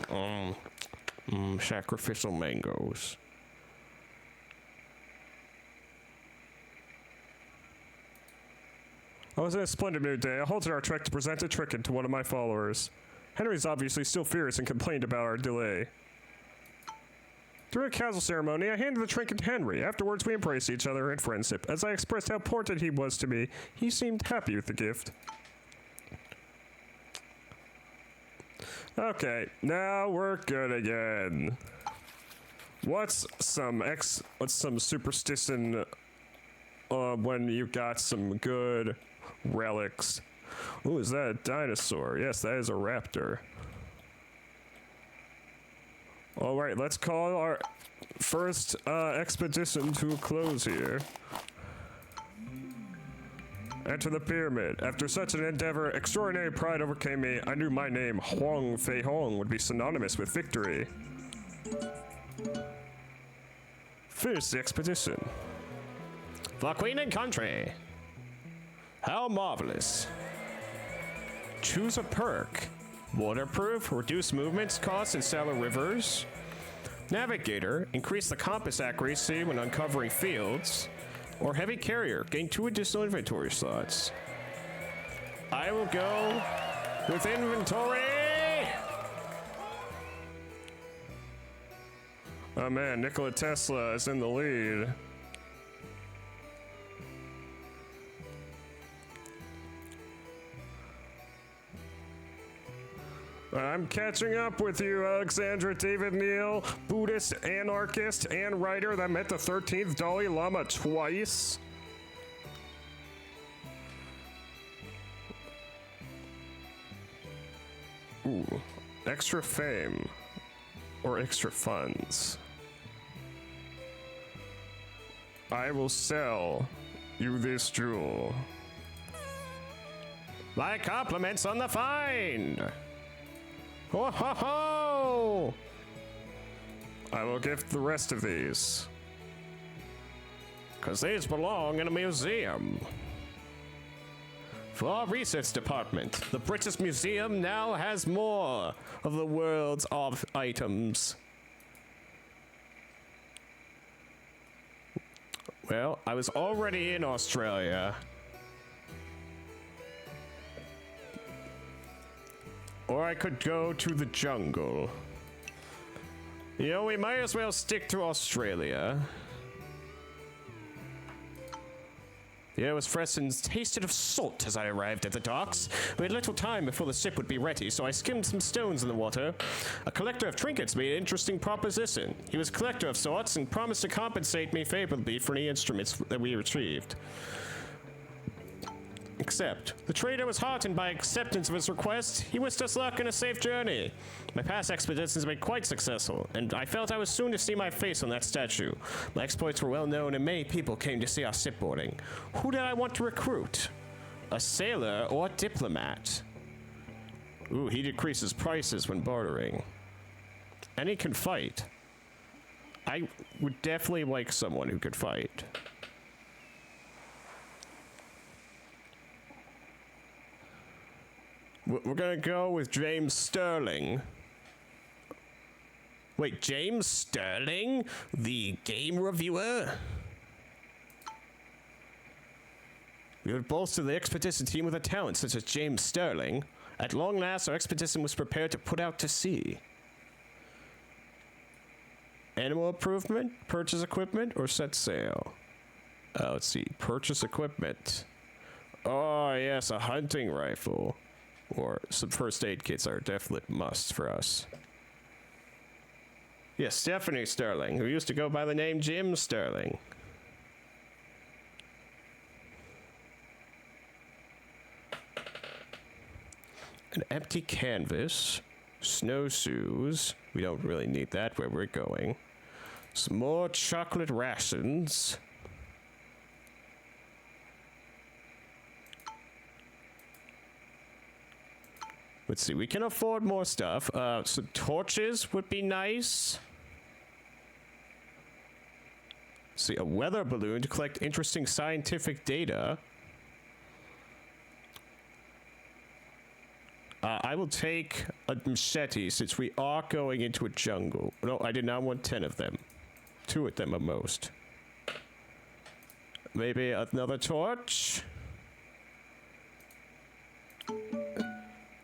Sacrificial mangoes. I was in a splendid mood today. I halted our trek to present a trinket to one of my followers. Henry's obviously still furious and complained about our delay. During a casual ceremony, I handed the trinket to Henry. Afterwards, we embraced each other in friendship. As I expressed how important he was to me, he seemed happy with the gift. Okay, now we're good again. What's some superstition when you got some good relics? Ooh, is that a dinosaur? Yes, that is a raptor. Alright, let's call our first expedition to a close here. Enter the pyramid. After such an endeavor, extraordinary pride overcame me. I knew my name, Huang Fei Hong, would be synonymous with victory. Finish the expedition. For Queen and Country. How marvelous. Choose a perk. Waterproof, reduce movement costs in shallow rivers. Navigator, increase the compass accuracy when uncovering fields. Or heavy carrier, gain 2 additional inventory slots. I will go with inventory! Oh man, Nikola Tesla is in the lead. I'm catching up with you, Alexandra David Neal, Buddhist anarchist and writer that met the 13th Dalai Lama twice. Ooh, extra fame or extra funds. I will sell you this jewel. My compliments on the find! Ho ho ho! I will gift the rest of these. 'Cause these belong in a museum. For our research department, the British Museum now has more of the world's of items. Well, I was already in Australia. Or I could go to the jungle. You know, we might as well stick to Australia. The air was fresh and tasted of salt as I arrived at the docks. We had little time before the ship would be ready, so I skimmed some stones in the water. A collector of trinkets made an interesting proposition. He was a collector of sorts and promised to compensate me favorably for any instruments that we retrieved. Except, the trader was heartened by acceptance of his request. He wished us luck and a safe journey. My past expeditions have been quite successful, and I felt I was soon to see my face on that statue. My exploits were well known, and many people came to see our shipboarding. Who did I want to recruit? A sailor or a diplomat? Ooh, he decreases prices when bartering. And he can fight. I would definitely like someone who could fight. We're gonna go with James Sterling. Wait, James Sterling? The game reviewer? We would bolster the expedition team with a talent such as James Sterling. At long last, our expedition was prepared to put out to sea. Animal improvement, purchase equipment, or set sail? Let's see. Purchase equipment. Oh, yes, a hunting rifle. Or some first aid kits are a definite must for us. Yes, Stephanie Sterling, who used to go by the name Jim Sterling. An empty canvas. Snowshoes. We don't really need that where we're going. Some more chocolate rations. Let's see, we can afford more stuff. Some torches would be nice. Let's see, a weather balloon to collect interesting scientific data. I will take a machete since we are going into a jungle. No, I did not want 10 of them. 2 of them at most. Maybe another torch?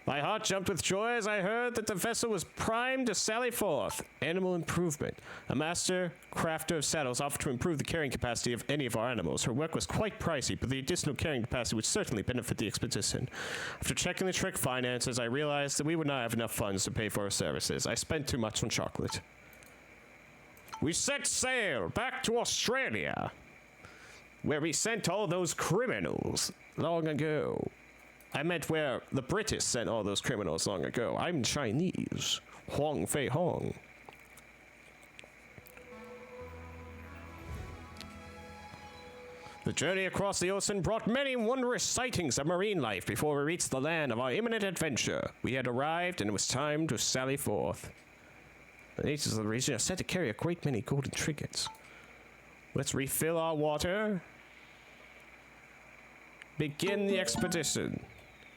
My heart jumped with joy as I heard that the vessel was primed to sally forth. Animal improvement. A master crafter of saddles offered to improve the carrying capacity of any of our animals. Her work was quite pricey, but the additional carrying capacity would certainly benefit the expedition. After checking the trick finances, I realized that we would not have enough funds to pay for our services. I spent too much on chocolate. We set sail back to Australia, where we sent all those criminals long ago. I meant where the British sent all those criminals long ago. I'm Chinese. Huang Fei Hong. The journey across the ocean brought many wondrous sightings of marine life before we reached the land of our imminent adventure. We had arrived, and it was time to sally forth. The natives of the region are said to carry a great many golden trinkets. Let's refill our water. Begin the expedition.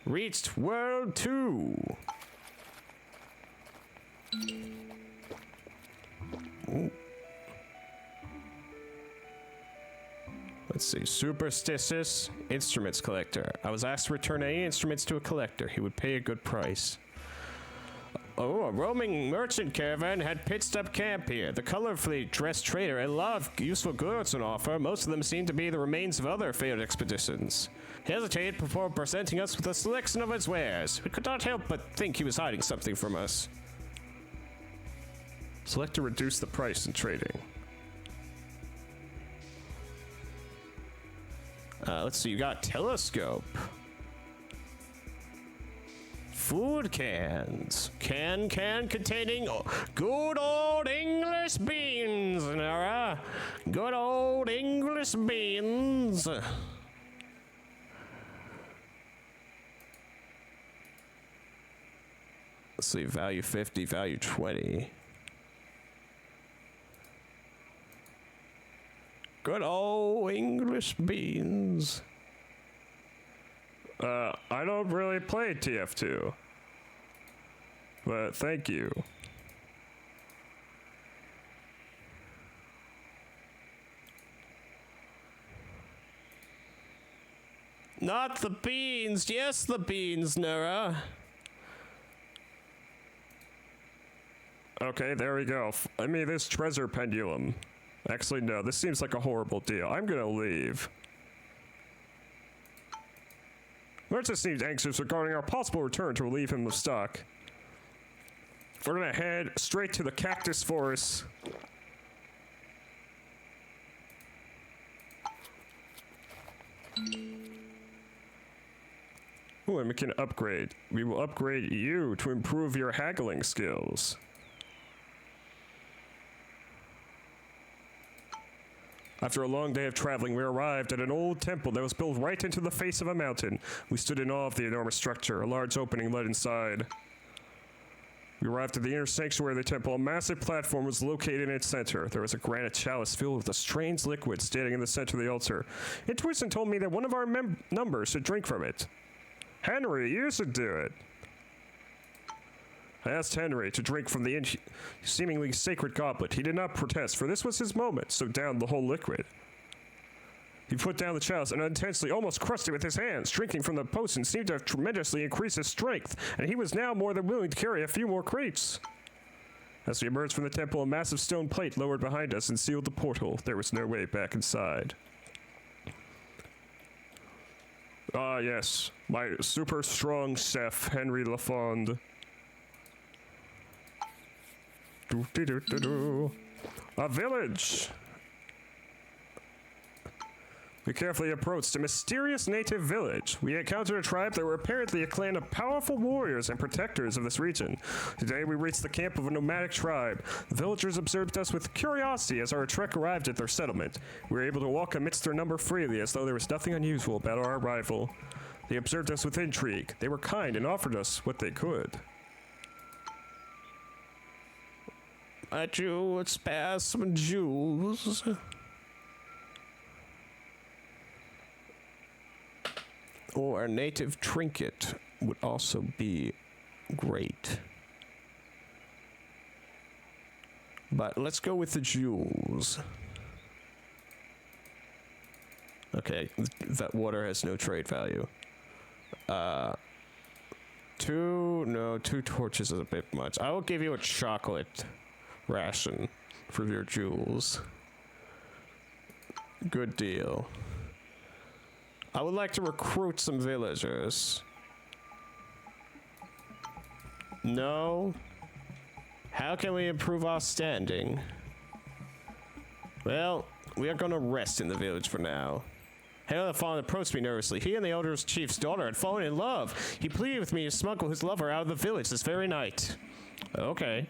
Reached World 2. Ooh. Let's see. Superstitious instruments collector. I was asked to return any instruments to a collector. He would pay a good price. Oh, a roaming merchant caravan had pitched up camp here. The colorfully dressed trader had a lot of useful goods on offer. Most of them seemed to be the remains of other failed expeditions. He hesitated before presenting us with a selection of his wares. We could not help but think he was hiding something from us. Select to reduce the price in trading. Let's see, you got telescope. Food cans. Can containing good old English beans, Nara. Good old English beans. Let's see, value 50, value 20. Good old English beans. I don't really play TF2. But thank you. Not the beans. Yes, the beans, Nora. Okay, there we go. I mean, this treasure pendulum. Actually, no, this seems like a horrible deal. I'm gonna leave. Merchant seems anxious regarding our possible return to relieve him of stock. We're gonna head straight to the cactus forest. Ooh, and we can upgrade. We will upgrade you to improve your haggling skills. After a long day of traveling, we arrived at an old temple that was built right into the face of a mountain. We stood in awe of the enormous structure. A large opening led inside. We arrived at the inner sanctuary of the temple. A massive platform was located in its center. There was a granite chalice filled with a strange liquid standing in the center of the altar. Intuition told me that one of our numbers should drink from it. Henry, you should do it. I asked Henry to drink from the seemingly sacred goblet. He did not protest, for this was his moment, so downed the whole liquid. He put down the chalice and intensely almost crushed it with his hands. Drinking from the potion seemed to have tremendously increased his strength, and he was now more than willing to carry a few more crates. As we emerged from the temple, a massive stone plate lowered behind us and sealed the portal. There was no way back inside. Ah, yes. My super strong chef, Henry Lafond. A village! We carefully approached a mysterious native village. We encountered a tribe that were apparently a clan of powerful warriors and protectors of this region. Today we reached the camp of a nomadic tribe. The villagers observed us with curiosity as our trek arrived at their settlement. We were able to walk amidst their number freely as though there was nothing unusual about our arrival. They observed us with intrigue. They were kind and offered us what they could. A Jew would spare some Jews. Or a native trinket would also be great. But let's go with the jewels. Okay, that water has no trade value. Two torches is a bit much. I will give you a chocolate ration for your jewels. Good deal. I would like to recruit some villagers. No? How can we improve our standing? Well, we are gonna rest in the village for now. Henry Lafond approached me nervously. He and the elder chief's daughter had fallen in love. He pleaded with me to smuggle his lover out of the village this very night. Okay.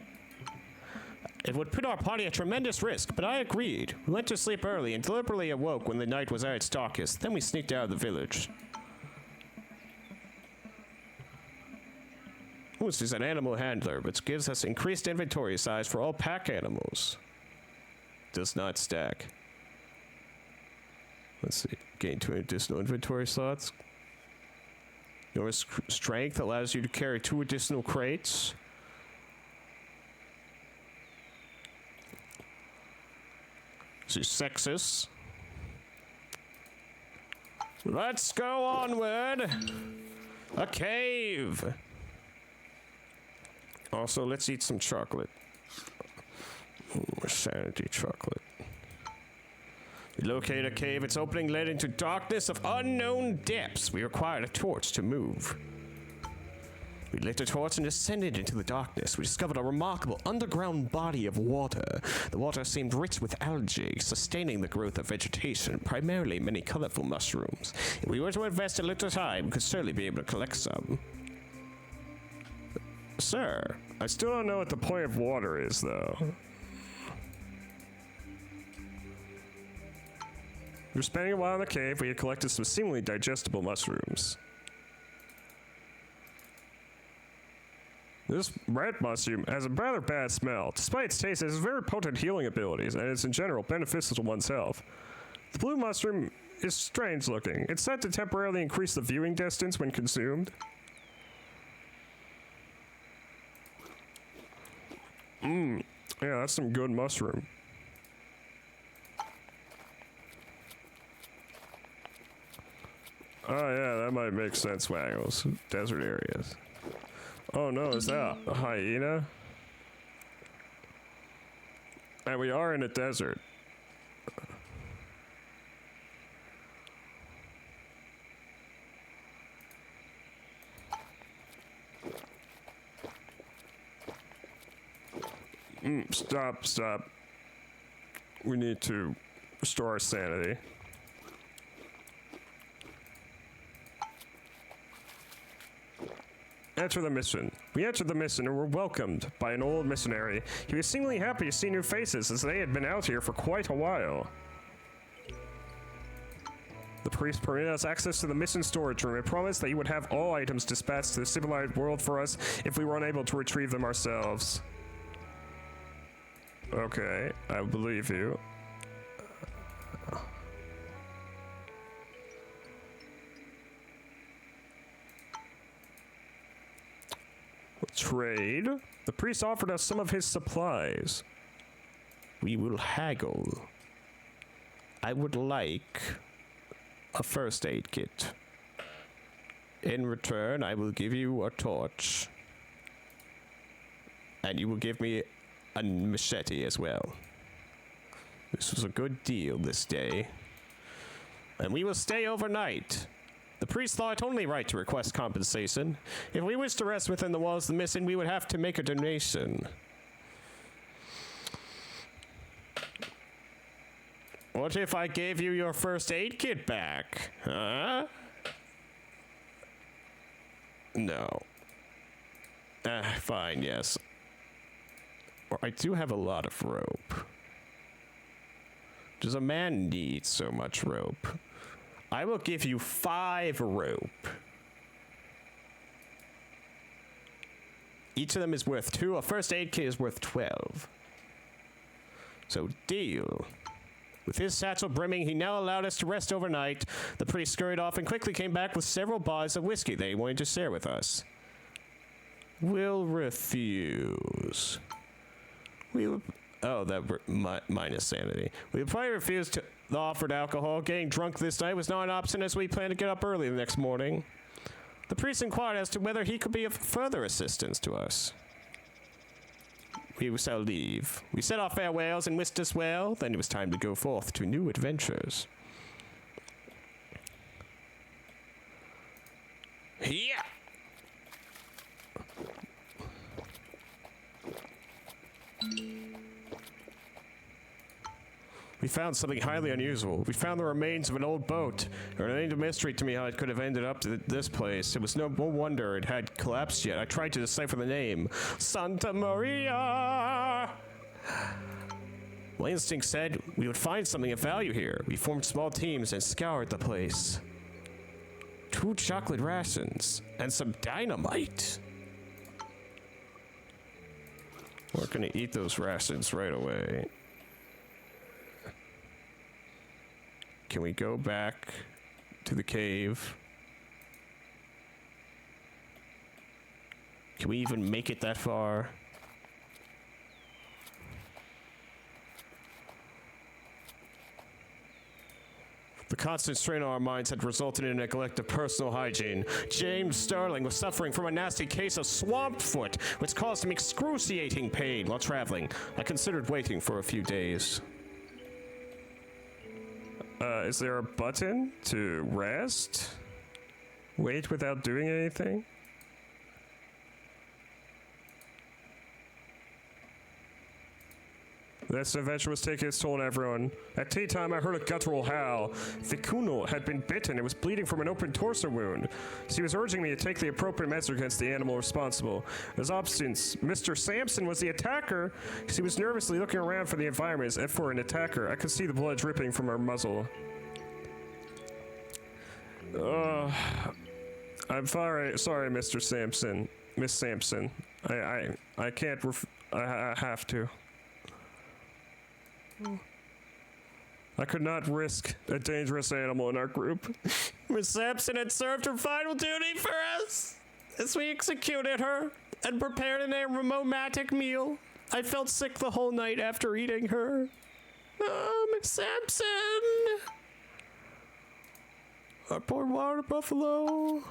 It would put our party at tremendous risk, but I agreed. We went to sleep early and deliberately awoke when the night was at its darkest. Then we sneaked out of the village. This is an animal handler, which gives us increased inventory size for all pack animals. Does not stack. Let's see. Gain 2 additional inventory slots. Your strength allows you to carry 2 additional crates. This is sexist. Let's go onward. A cave. Also, let's eat some chocolate. Sanity chocolate. We located a cave. Its opening led into darkness of unknown depths. We required a torch to move. We lit a torch and descended into the darkness. We discovered a remarkable underground body of water. The water seemed rich with algae, sustaining the growth of vegetation, primarily many colorful mushrooms. If we were to invest a little time, we could certainly be able to collect some. Sir, I still don't know what the point of water is, though. We were spending a while in the cave. We had collected some seemingly digestible mushrooms. This red mushroom has a rather bad smell. Despite its taste, it has very potent healing abilities, and is in general beneficial to one's health. The blue mushroom is strange looking. It's said to temporarily increase the viewing distance when consumed. Yeah, that's some good mushroom. Oh yeah, that might make sense, Waggles. Desert areas. Oh no, is that a hyena? And we are in a desert. Stop. We need to restore our sanity. Enter the mission. We entered the mission and were welcomed by an old missionary. He was seemingly happy to see new faces as they had been out here for quite a while. The priest permitted us access to the mission storage room and promised that he would have all items dispatched to the civilized world for us if we were unable to retrieve them ourselves. Okay, I believe you. Trade. The priest offered us some of his supplies. we will haggle. I would like a first aid kit. In return, I will give you a torch. And you will give me a machete as well. This was a good deal this day. And we will stay overnight. The priest thought it only right to request compensation. If we wish to rest within the walls of the mission, we would have to make a donation. What if I gave you your first aid kit back? Huh? No. Fine, yes. Or I do have a lot of rope. Does a man need so much rope? I will give you 5 rope. Each of them is worth 2. A first aid kit is worth 12. So, deal. With his satchel brimming, he now allowed us to rest overnight. The priest scurried off and quickly came back with several bottles of whiskey that he wanted to share with us. We'll refuse. We will... Oh, that minus sanity. We probably refused to the offered alcohol. Getting drunk this night was not an option as we planned to get up early the next morning. The priest inquired as to whether he could be of further assistance to us. We shall leave. We said our farewells and wished us well. Then it was time to go forth to new adventures. Yeah! We found something highly unusual. We found the remains of an old boat. It remained a mystery to me how it could have ended up to this place. It was no wonder it had collapsed yet. I tried to decipher the name. Santa Maria! My instinct said we would find something of value here. We formed small teams and scoured the place. 2 chocolate rations and some dynamite. We're gonna eat those rations right away. Can we go back to the cave? Can we even make it that far? The constant strain on our minds had resulted in a neglect of personal hygiene. James Sterling was suffering from a nasty case of swamp foot, which caused him excruciating pain while traveling. I considered waiting for a few days. Is there a button to rest? Wait without doing anything? This adventure was taking its toll on everyone. At tea time, I heard a guttural howl. Vicunal had been bitten and was bleeding from an open torso wound. She was urging me to take the appropriate measure against the animal responsible. As obstinance, Mr. Sampson was the attacker. She was nervously looking around for the environment as if for an attacker. I could see the blood dripping from her muzzle. I'm sorry, Mr. Sampson. Miss Sampson. I can't I have to. I could not risk a dangerous animal in our group. Miss Sampson had served her final duty for us as we executed her and prepared an aromatic meal. I felt sick the whole night after eating her. Oh, Miss Sampson! Our poor water buffalo.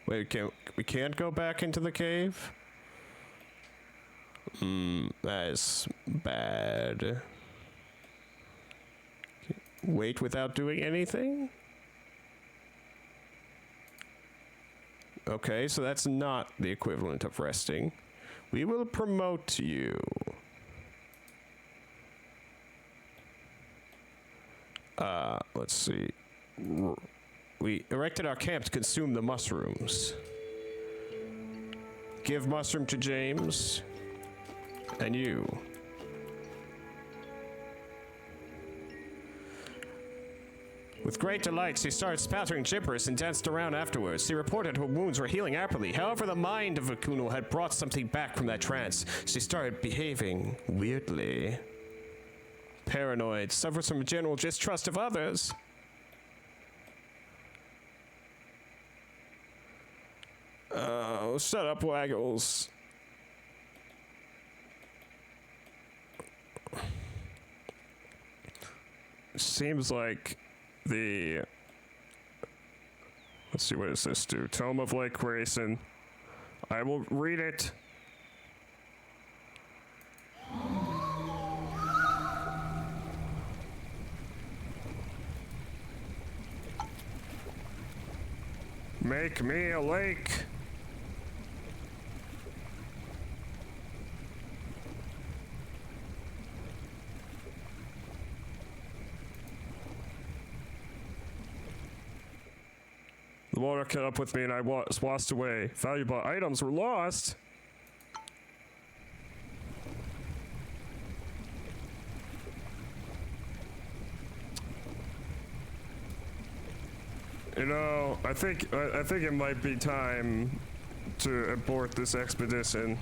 Wait, we can't go back into the cave? That is bad. Wait without doing anything? Okay, so that's not the equivalent of resting. We will promote you. Let's see. We erected our camp to consume the mushrooms. Give mushroom to James. And you. With great delight, she started spattering gibberish and danced around afterwards. She reported her wounds were healing rapidly. However, the mind of Akuno had brought something back from that trance. She started behaving weirdly. paranoid, suffers from general distrust of others. Oh, shut up, Waggles. Seems like the... Let's see, what does this do? Tome of Lake Grayson. I will read it. Make me a lake. The water caught up with me and I was washed away. Valuable items were lost. You know, I think it might be time to abort this expedition.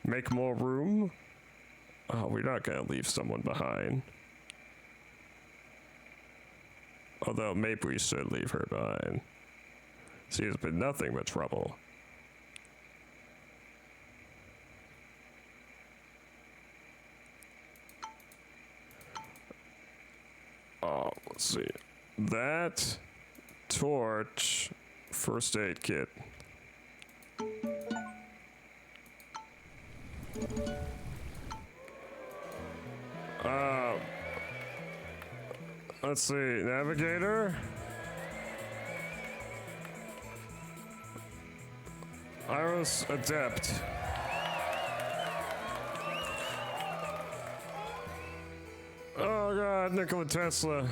Make more room? Oh, we're not gonna leave someone behind. Although maybe we should leave her behind. She has been nothing but trouble. Oh, let's see. That torch, first aid kit. Let's see, navigator. Iris adept. Oh god, Nikola Tesla.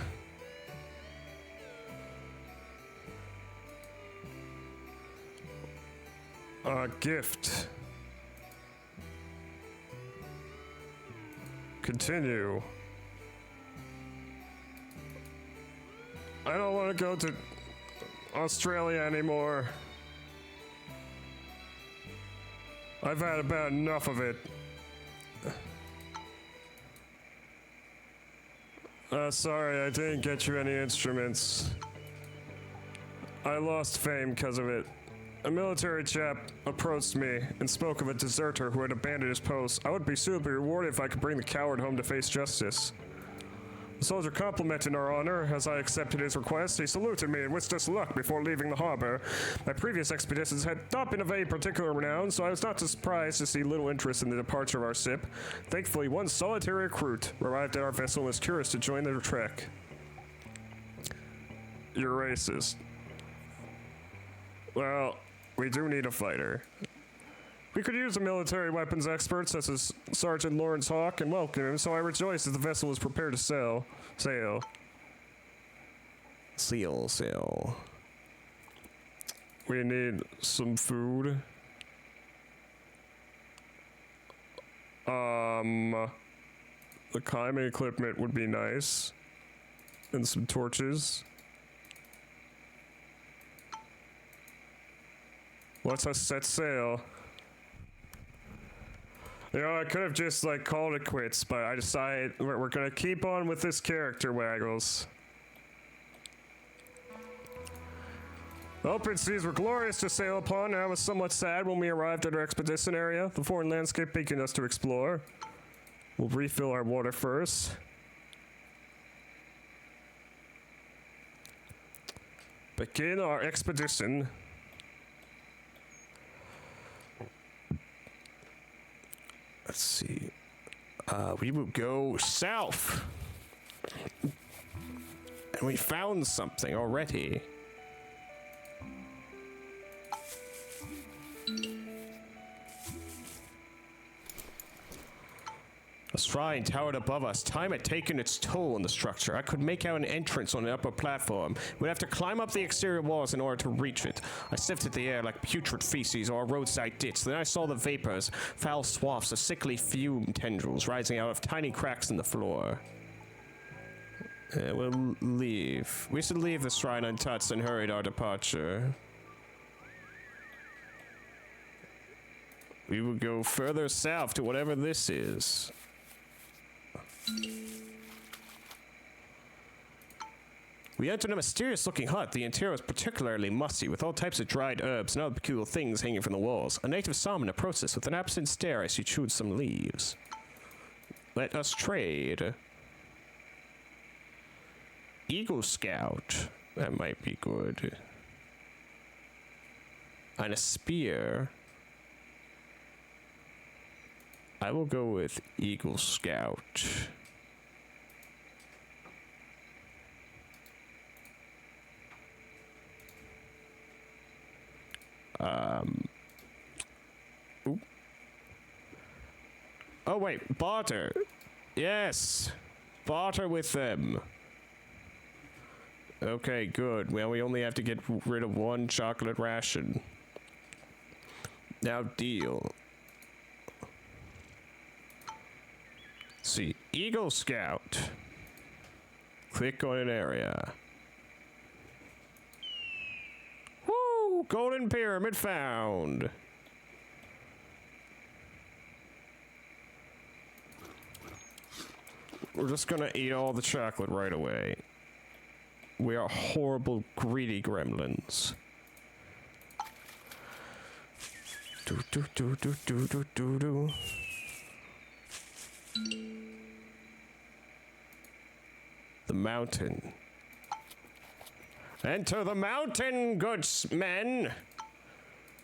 Gift. Continue. I don't want to go to Australia anymore. I've had about enough of it. Sorry, I didn't get you any instruments. I lost fame because of it. A military chap approached me and spoke of a deserter who had abandoned his post. I would be suitably rewarded if I could bring the coward home to face justice. The soldier complimented our honor. As I accepted his request, he saluted me and wished us luck before leaving the harbor. My previous expeditions had not been of any particular renown, so I was not surprised to see little interest in the departure of our ship. Thankfully, one solitary recruit arrived at our vessel and was curious to join their trek. You're racist. Well, we do need a fighter. We could use a military weapons expert such as Sergeant Lawrence Hawk and welcome him, so I rejoice that the vessel is prepared to sail. Sail. We need some food. The climbing equipment would be nice. And some torches. Let us set sail. You know, I could have just, like, called it quits, but I decided we're gonna keep on with this character, Waggles. The open seas were glorious to sail upon, and I was somewhat sad when we arrived at our expedition area. The foreign landscape beacon us to explore. We'll refill our water first. Begin our expedition. Let's see. We will go south. And we found something already. A shrine towered above us. Time had taken its toll on the structure. I could make out an entrance on the upper platform. We'd have to climb up the exterior walls in order to reach it. I sifted the air like putrid feces or a roadside ditch. Then I saw the vapors, foul swathes of sickly fume tendrils rising out of tiny cracks in the floor. We'll leave. We should leave the shrine untouched and hurried our departure. We will go further south to whatever this is. We entered a mysterious-looking hut. The interior was particularly musty, with all types of dried herbs and other peculiar things hanging from the walls. A native shaman approached us with an absent stare as she chewed some leaves. Let us trade. Eagle Scout. That might be good. And a spear. I will go with Eagle Scout. Oop. Oh wait, barter. Yes, barter with them. Okay, good. Well, we only have to get rid of one chocolate ration. Now deal. See, Eagle Scout. Click on an area. Woo! Golden Pyramid found. We're just gonna eat all the chocolate right away. We are horrible, greedy gremlins. Do do do do do do do do. The mountain. Enter the mountain, good men.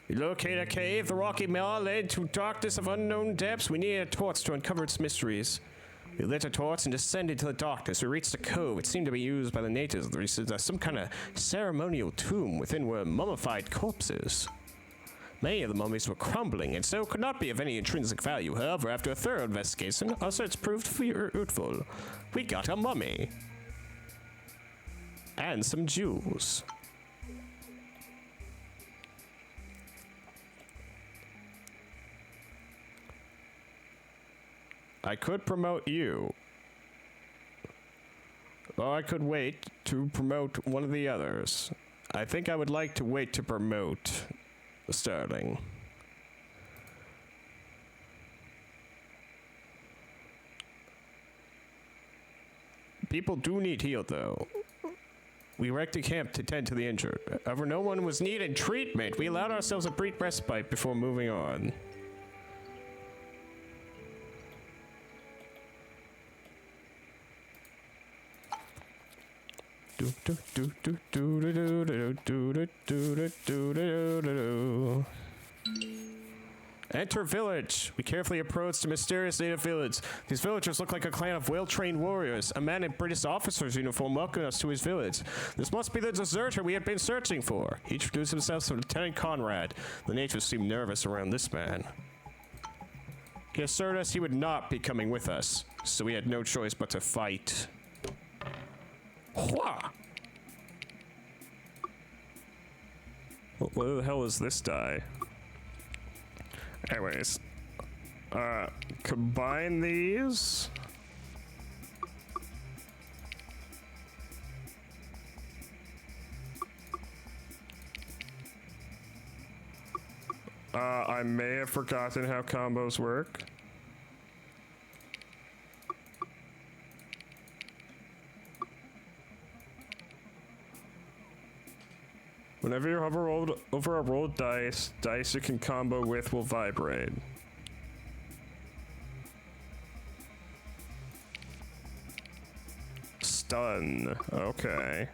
We locate a cave. The rocky mall led to darkness of unknown depths. We need a torch to uncover its mysteries. We lit a torch and descended to the darkness. We reached a cove. It seemed to be used by the natives as some kind of ceremonial tomb. Within were mummified corpses. Many of the mummies were crumbling, and so could not be of any intrinsic value. However, after a thorough investigation, our search proved fruitful. We got a mummy. And some jewels. I could promote you. Or I could wait to promote one of the others. I think I would like to wait to promote Sterling. People do need healed, though. We erected camp to tend to the injured. However, no one was needed treatment. We allowed ourselves a brief respite before moving on. Do do do do do do do do do do do do do. Enter village. We carefully approached a mysterious native village. These villagers look like a clan of well-trained warriors. A man in British officer's uniform welcomed us to his village. This must be the deserter we had been searching for. He introduced himself as Lieutenant Conrad. The natives seemed nervous around this man. He assured us he would not be coming with us, so we had no choice but to fight. Hua! What the hell is this die? Anyways, combine these. I may have forgotten how combos work. Whenever you hover over a rolled dice you can combo with will vibrate. Stun. Okay.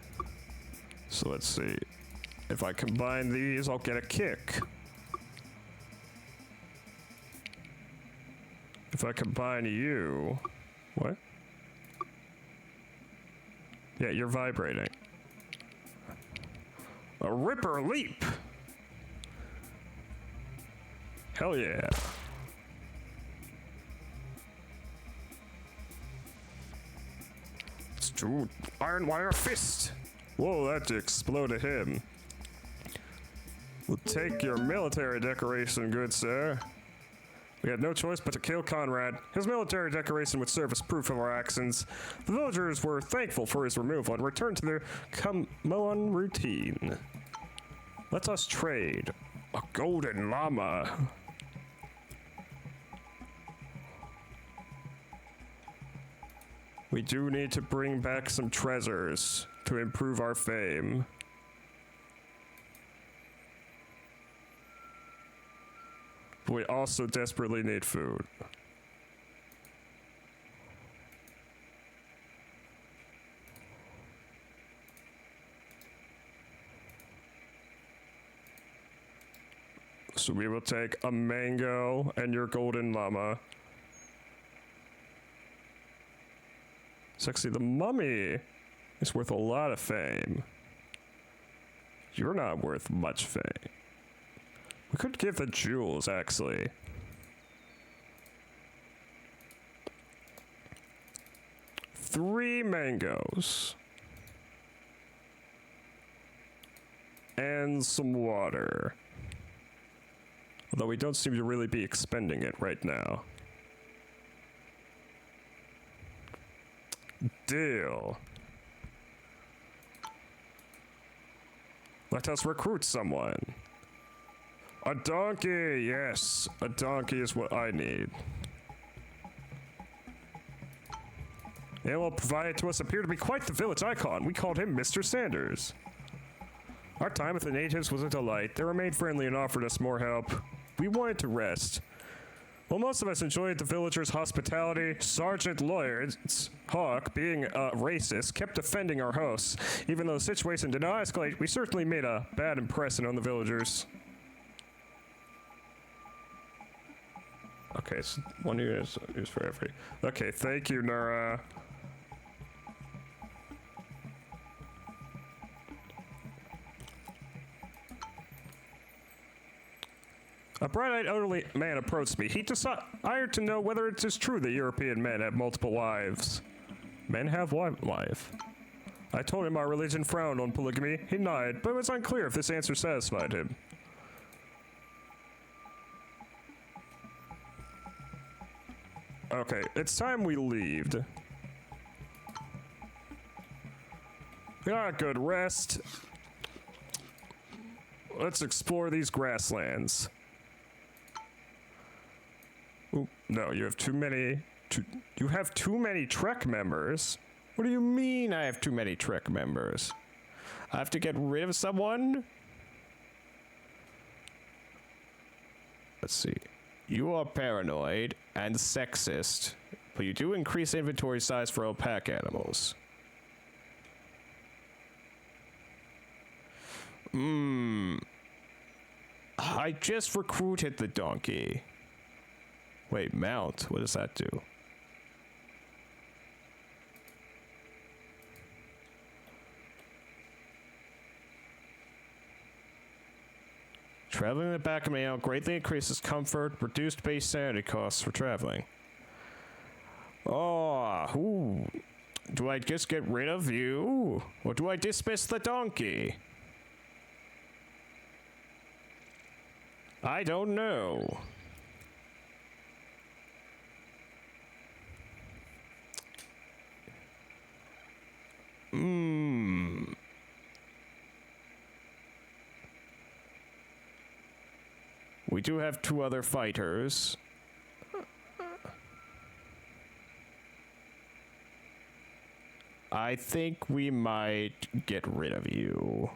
So let's see. If I combine these, I'll get a kick. If I combine you... What? Yeah, you're vibrating. A Ripper Leap! Hell yeah. to Iron Wire Fist. Whoa, that exploded him. We'll take your military decoration, good sir. We had no choice but to kill Conrad. His military decoration would serve as proof of our actions. The villagers were thankful for his removal and returned to their Kamoan routine. Let us trade. A golden llama. We do need to bring back some treasures to improve our fame. But we also desperately need food. So we will take a mango and your golden llama. Sexy the mummy is worth a lot of fame. You're not worth much fame. We could give the jewels, actually. Three mangoes. And some water. Although we don't seem to really be expending it right now. Deal. Let us recruit someone. A donkey, yes. A donkey is what I need. Animal provided to us appeared to be quite the village icon. We called him Mr. Sanders. Our time with the natives was a delight. They remained friendly and offered us more help. We wanted to rest. While most of us enjoyed the villagers' hospitality, Sergeant Lawrence Hawk, being a racist, kept defending our hosts. Even though the situation did not escalate, we certainly made a bad impression on the villagers. Okay, so one is for every. Okay, thank you, Nora. A bright-eyed elderly man approached me. He desired to know whether it is true that European men have multiple wives. Men have wife. I told him our religion frowned on polygamy. He nodded, but it was unclear if this answer satisfied him. Okay, it's time we leave. We got a good rest. Let's explore these grasslands. Ooh, no, you have too many. You have too many Trek members. What do you mean I have too many Trek members? I have to get rid of someone? Let's see. You are paranoid and sexist, but you do increase inventory size for alpaca animals. I just recruited the donkey. Wait, mount? What does that do? Traveling in the back of my animal greatly increases comfort, reduced base sanity costs for traveling. Oh, do I just get rid of you? Or do I dismiss the donkey? I don't know. We do have two other fighters. I think we might get rid of you.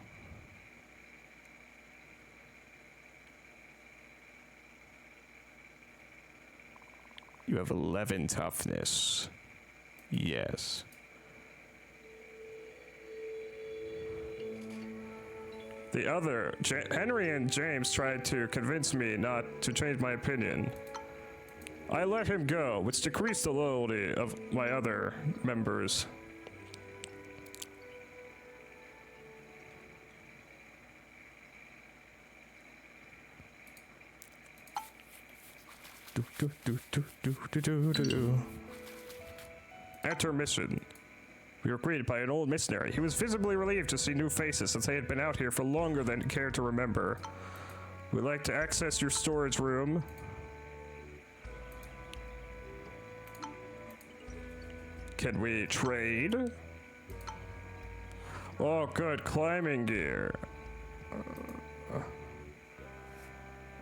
You have 11 toughness. Yes. The other, Henry and James tried to convince me not to change my opinion. I let him go, which decreased the loyalty of my other members. Enter mission. We were greeted by an old missionary. He was visibly relieved to see new faces since they had been out here for longer than he cared to remember. We'd like to access your storage room. Can we trade? Oh, good. Climbing gear.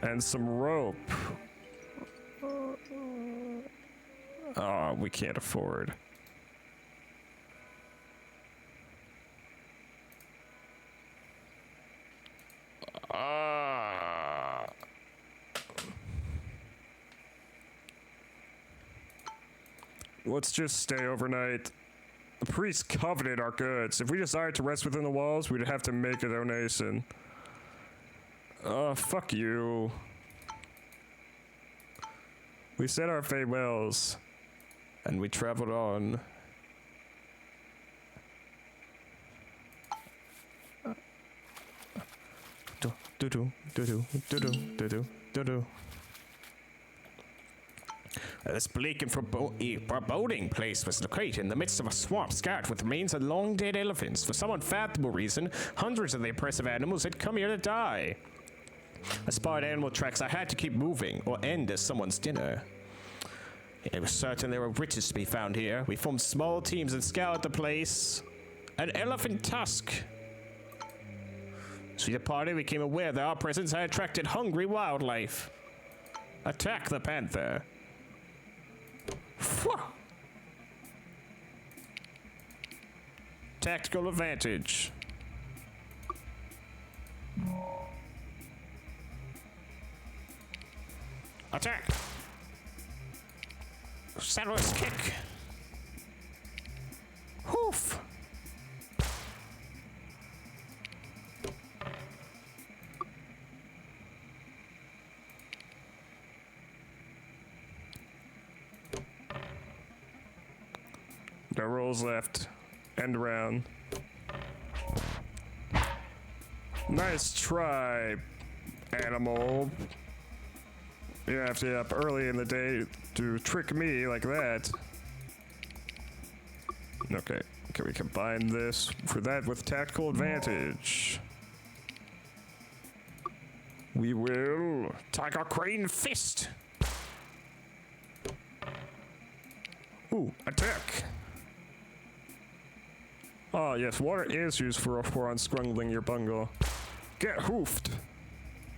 And some rope. Oh, we can't afford. Let's just stay overnight. The priest coveted our goods. If we desired to rest within the walls, we'd have to make a donation. Fuck you. We said our farewells, and we traveled on. This bleak and foreboding place was located in the midst of a swamp scattered with remains of long-dead elephants. For some unfathomable reason, hundreds of the oppressive animals had come here to die. I spotted animal tracks. I had to keep moving or end as someone's dinner. It was certain there were riches to be found here. We formed small teams and scoured the place. An elephant tusk. As we departed, we became aware that our presence had attracted hungry wildlife. Attack the panther. Phew. Tactical advantage. Attack. Saddler's kick. Hoof. No rolls left. End round. Nice try, animal. You have to be up early in the day to trick me like that. Okay, can we combine this for that with tactical advantage? We will. Tiger Crane Fist. Ooh, attack. Oh, yes, water is used for unscrungling your bungle. Get hoofed.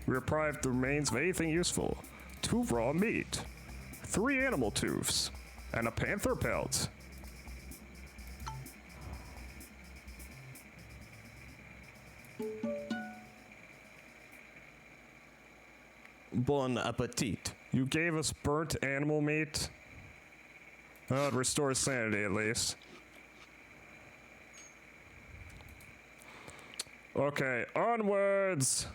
We deprived the remains of anything useful. 2 raw meat, 3 animal tooths, and a panther pelt. Bon appetit. You gave us burnt animal meat? Oh, it restores sanity at least. Okay, onwards!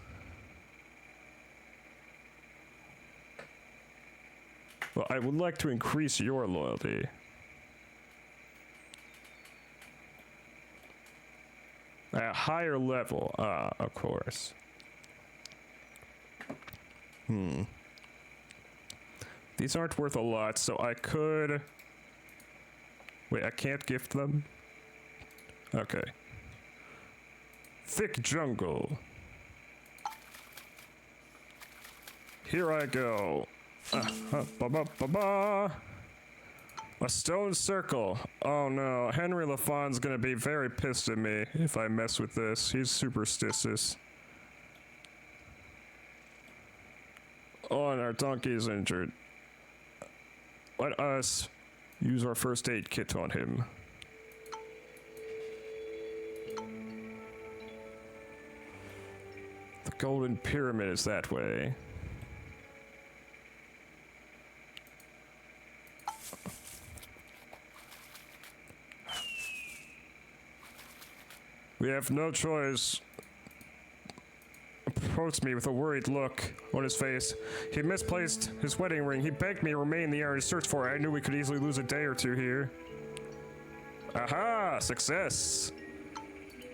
Well, I would like to increase your loyalty. At a higher level. Ah, of course. These aren't worth a lot, so I could... Wait, I can't gift them? Okay. Thick jungle. Here I go. A stone circle. Oh no, Henry LaFawn's gonna be very pissed at me if I mess with this. He's superstitious. Oh, and our donkey is injured. Let us use our first aid kit on him. The Golden Pyramid is that way. We have no choice. Approached me with a worried look on his face. He misplaced his wedding ring. He begged me to remain in the area to search for it. I knew we could easily lose a day or two here. Aha! Success!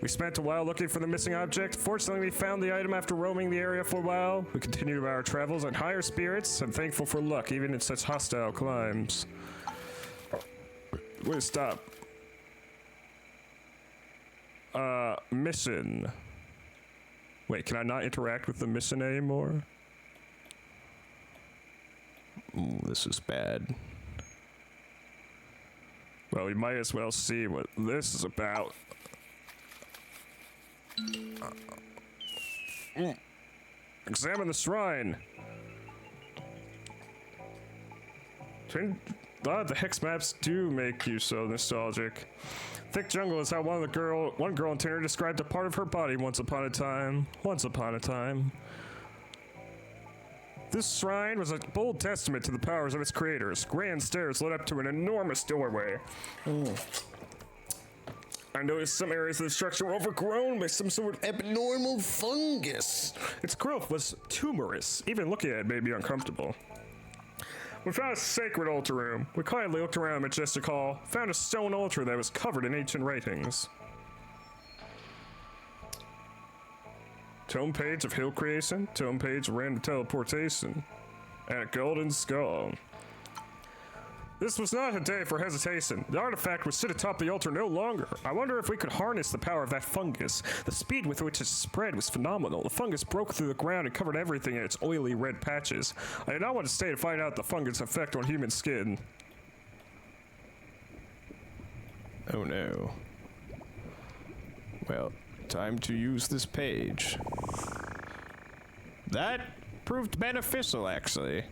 We spent a while looking for the missing object. Fortunately, we found the item after roaming the area for a while. We continued our travels in higher spirits. I'm thankful for luck, even in such hostile climes. Wait, stop. Mission. Wait, can I not interact with the mission anymore? Ooh, this is bad. Well, we might as well see what this is about. Examine the shrine. The hex maps do make you so nostalgic. Thick jungle is how one girl in Tanner described a part of her body once upon a time. Once upon a time. This shrine was a bold testament to the powers of its creators. Grand stairs led up to an enormous doorway. I noticed some areas of the structure were overgrown by some sort of abnormal fungus. Its growth was tumorous. Even looking at it made me uncomfortable. We found a sacred altar room. We quietly looked around Majestic Hall, found a stone altar that was covered in ancient writings. Tome page of hill creation, tome page of random teleportation, and a golden skull. This was not a day for hesitation. The artifact would sit atop the altar no longer. I wonder if we could harness the power of that fungus. The speed with which it spread was phenomenal. The fungus broke through the ground and covered everything in its oily red patches. I did not want to stay to find out the fungus' effect on human skin. Oh no. Well, time to use this page. That proved beneficial, actually.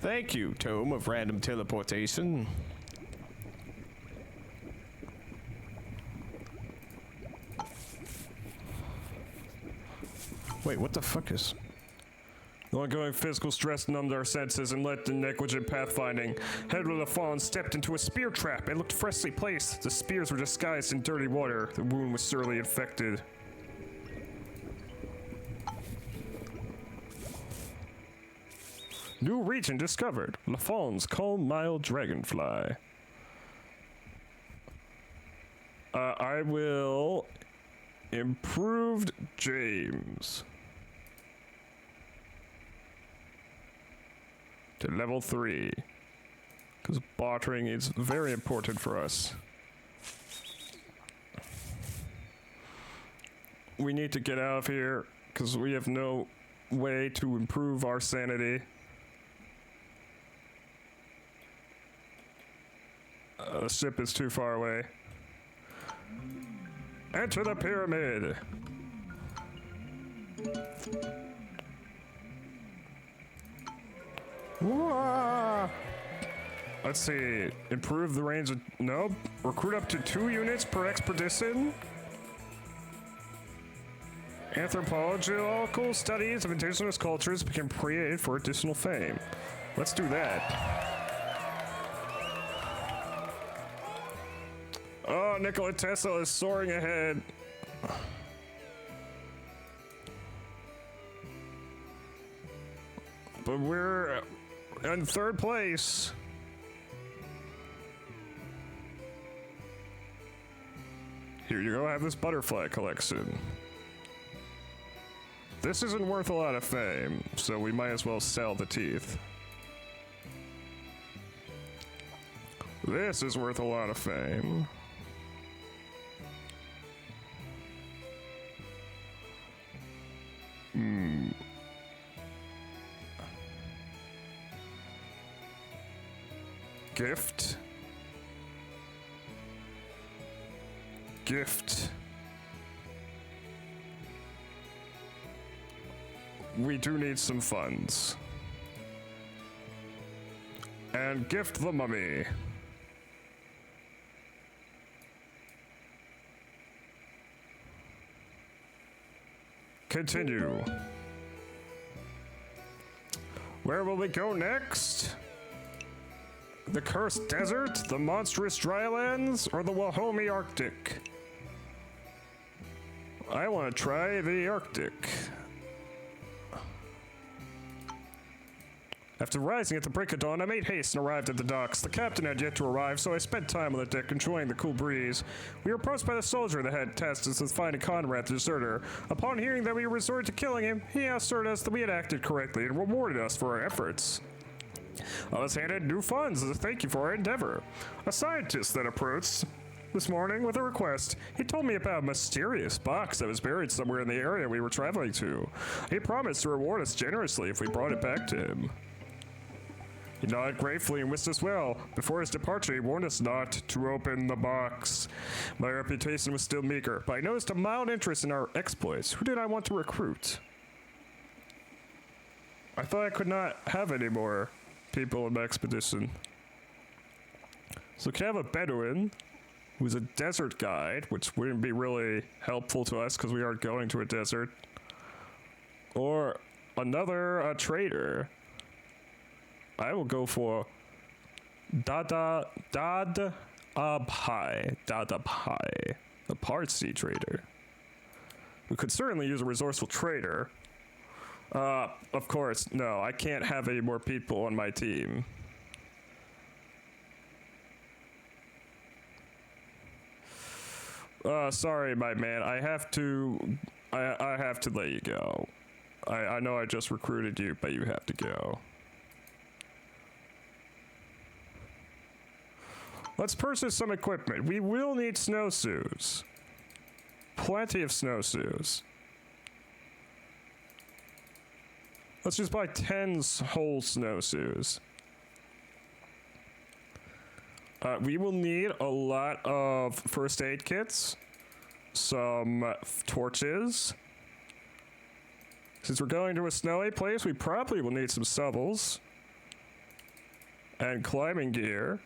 Thank you, Tome of Random Teleportation. Wait, what the fuck is... The ongoing physical stress numbed our senses and led to negligent pathfinding. Head of the Fallen stepped into a spear trap. It looked freshly placed. The spears were disguised in dirty water. The wound was surely infected. New region discovered. Lafon's calm, mild dragonfly. I will... Improved James. To level 3. Because bartering is very important for us. We need to get out of here, because we have no way to improve our sanity. The ship is too far away. Enter the pyramid! Whoa. Let's see. Improve the range of... Nope. Recruit up to 2 units per expedition. Anthropological studies of indigenous cultures become created for additional fame. Let's do that. Oh, Nikola Tesla is soaring ahead. But we're in 3rd place. Here you go, have this butterfly collection. This isn't worth a lot of fame, so we might as well sell the teeth. This is worth a lot of fame. Gift. Gift. We do need some funds. And gift the mummy. Continue. Where will we go next? The Cursed Desert, the Monstrous Drylands, or the Wahomey Arctic? I want to try the Arctic. After rising at the break of dawn, I made haste and arrived at the docks. The captain had yet to arrive, so I spent time on the deck enjoying the cool breeze. We were approached by the soldier that had tasked us with finding Conrad the deserter. Upon hearing that we resorted to killing him, he assured us that we had acted correctly and rewarded us for our efforts. I was handed new funds as a thank you for our endeavor. A scientist then approached this morning with a request. He told me about a mysterious box that was buried somewhere in the area we were traveling to. He promised to reward us generously if we brought it back to him. He nodded gratefully and wished us well. Before his departure, he warned us not to open the box. My reputation was still meager, but I noticed a mild interest in our exploits. Who did I want to recruit? I thought I could not have any more people in the expedition. So can I have a Bedouin, who's a desert guide, which wouldn't be really helpful to us because we aren't going to a desert. Or another trader. I will go for Dadabhai, the Parsi trader. We could certainly use a resourceful trader. Of course, no, I can't have any more people on my team. Sorry, my man. I have to let you go. I know I just recruited you, but you have to go. Let's purchase some equipment. We will need snowshoes. Plenty of snowshoes. Let's just buy 10 whole snowshoes. We will need a lot of first aid kits, some torches. Since we're going to a snowy place, we probably will need some shovels and climbing gear.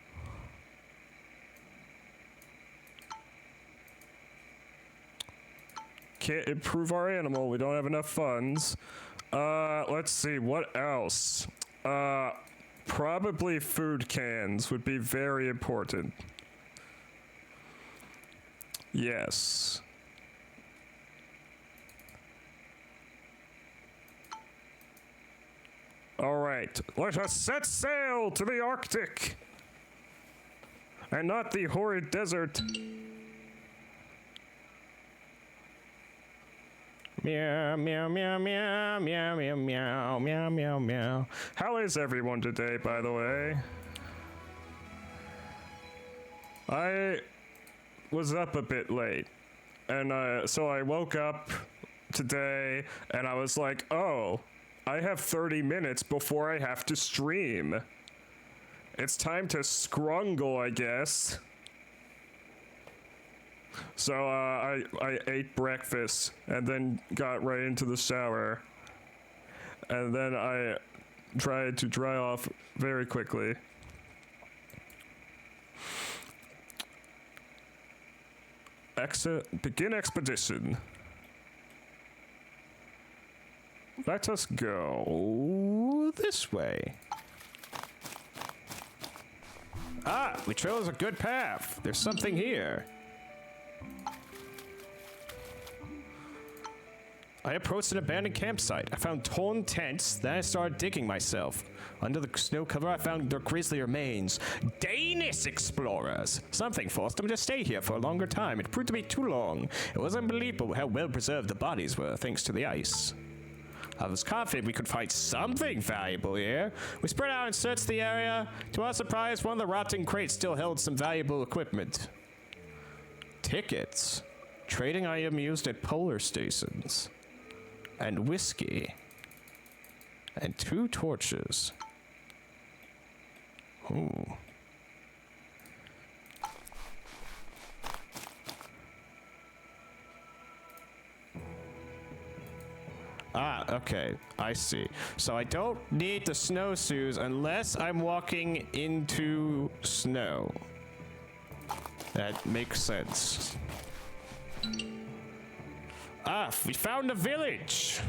Can't improve our animal. We don't have enough funds. Let's see, what else? Probably food cans would be very important. Yes. All right, let us set sail to the Arctic. And not the horrid desert. Meow, meow, meow, meow, meow, meow, meow, meow, meow, meow. How is everyone today, by the way? I was up a bit late, and so I woke up today, and I was like, oh, I have 30 minutes before I have to stream. It's time to scrungle, I guess. So I ate breakfast and then got right into the shower. And then I tried to dry off very quickly. Begin expedition. Let us go this way. Ah, we chose a good path. There's something here. I approached an abandoned campsite. I found torn tents, then I started digging myself. Under the snow cover, I found their grisly remains. Danish explorers! Something forced them to stay here for a longer time. It proved to be too long. It was unbelievable how well preserved the bodies were, thanks to the ice. I was confident we could find something valuable here. We spread out and searched the area. To our surprise, one of the rotting crates still held some valuable equipment. Tickets. Trading item used at polar stations. And whiskey. And 2 torches. Ooh. Ah, okay. I see. So I don't need the snowshoes unless I'm walking into snow. That makes sense. Ah, we found a village!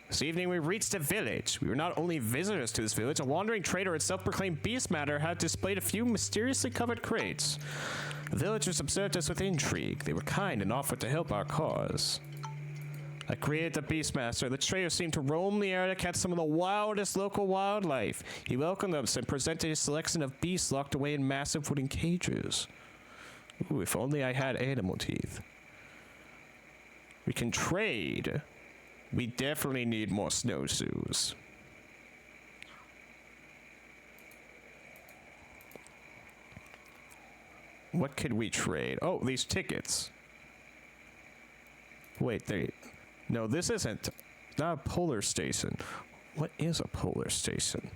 This evening we reached a village. We were not only visitors to this village, a wandering trader and self-proclaimed beast matter had displayed a few mysteriously covered crates. The villagers observed us with intrigue. They were kind and offered to help our cause. I created the Beastmaster. The trader seemed to roam the area to catch some of the wildest local wildlife. He welcomed us and presented his selection of beasts locked away in massive wooden cages. Ooh, if only I had animal teeth. We can trade We definitely need more snowshoes. What could we trade? Oh, these tickets. Wait, no, this isn't. Not a polar station. What is a polar station?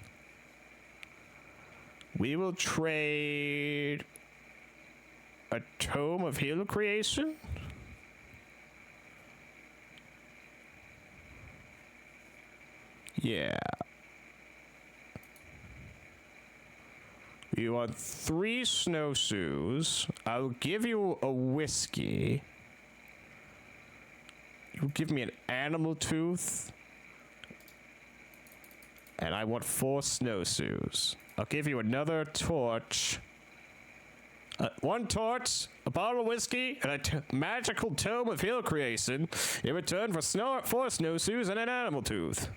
We will trade a tome of hill creation? Yeah. You want 3 snowshoes. I'll give you a whiskey. You give me an animal tooth. And I want 4 snowshoes. I'll give you another torch. 1 torch, a bottle of whiskey, and a magical tome of hill creation in return for 4 snowshoes and an animal tooth.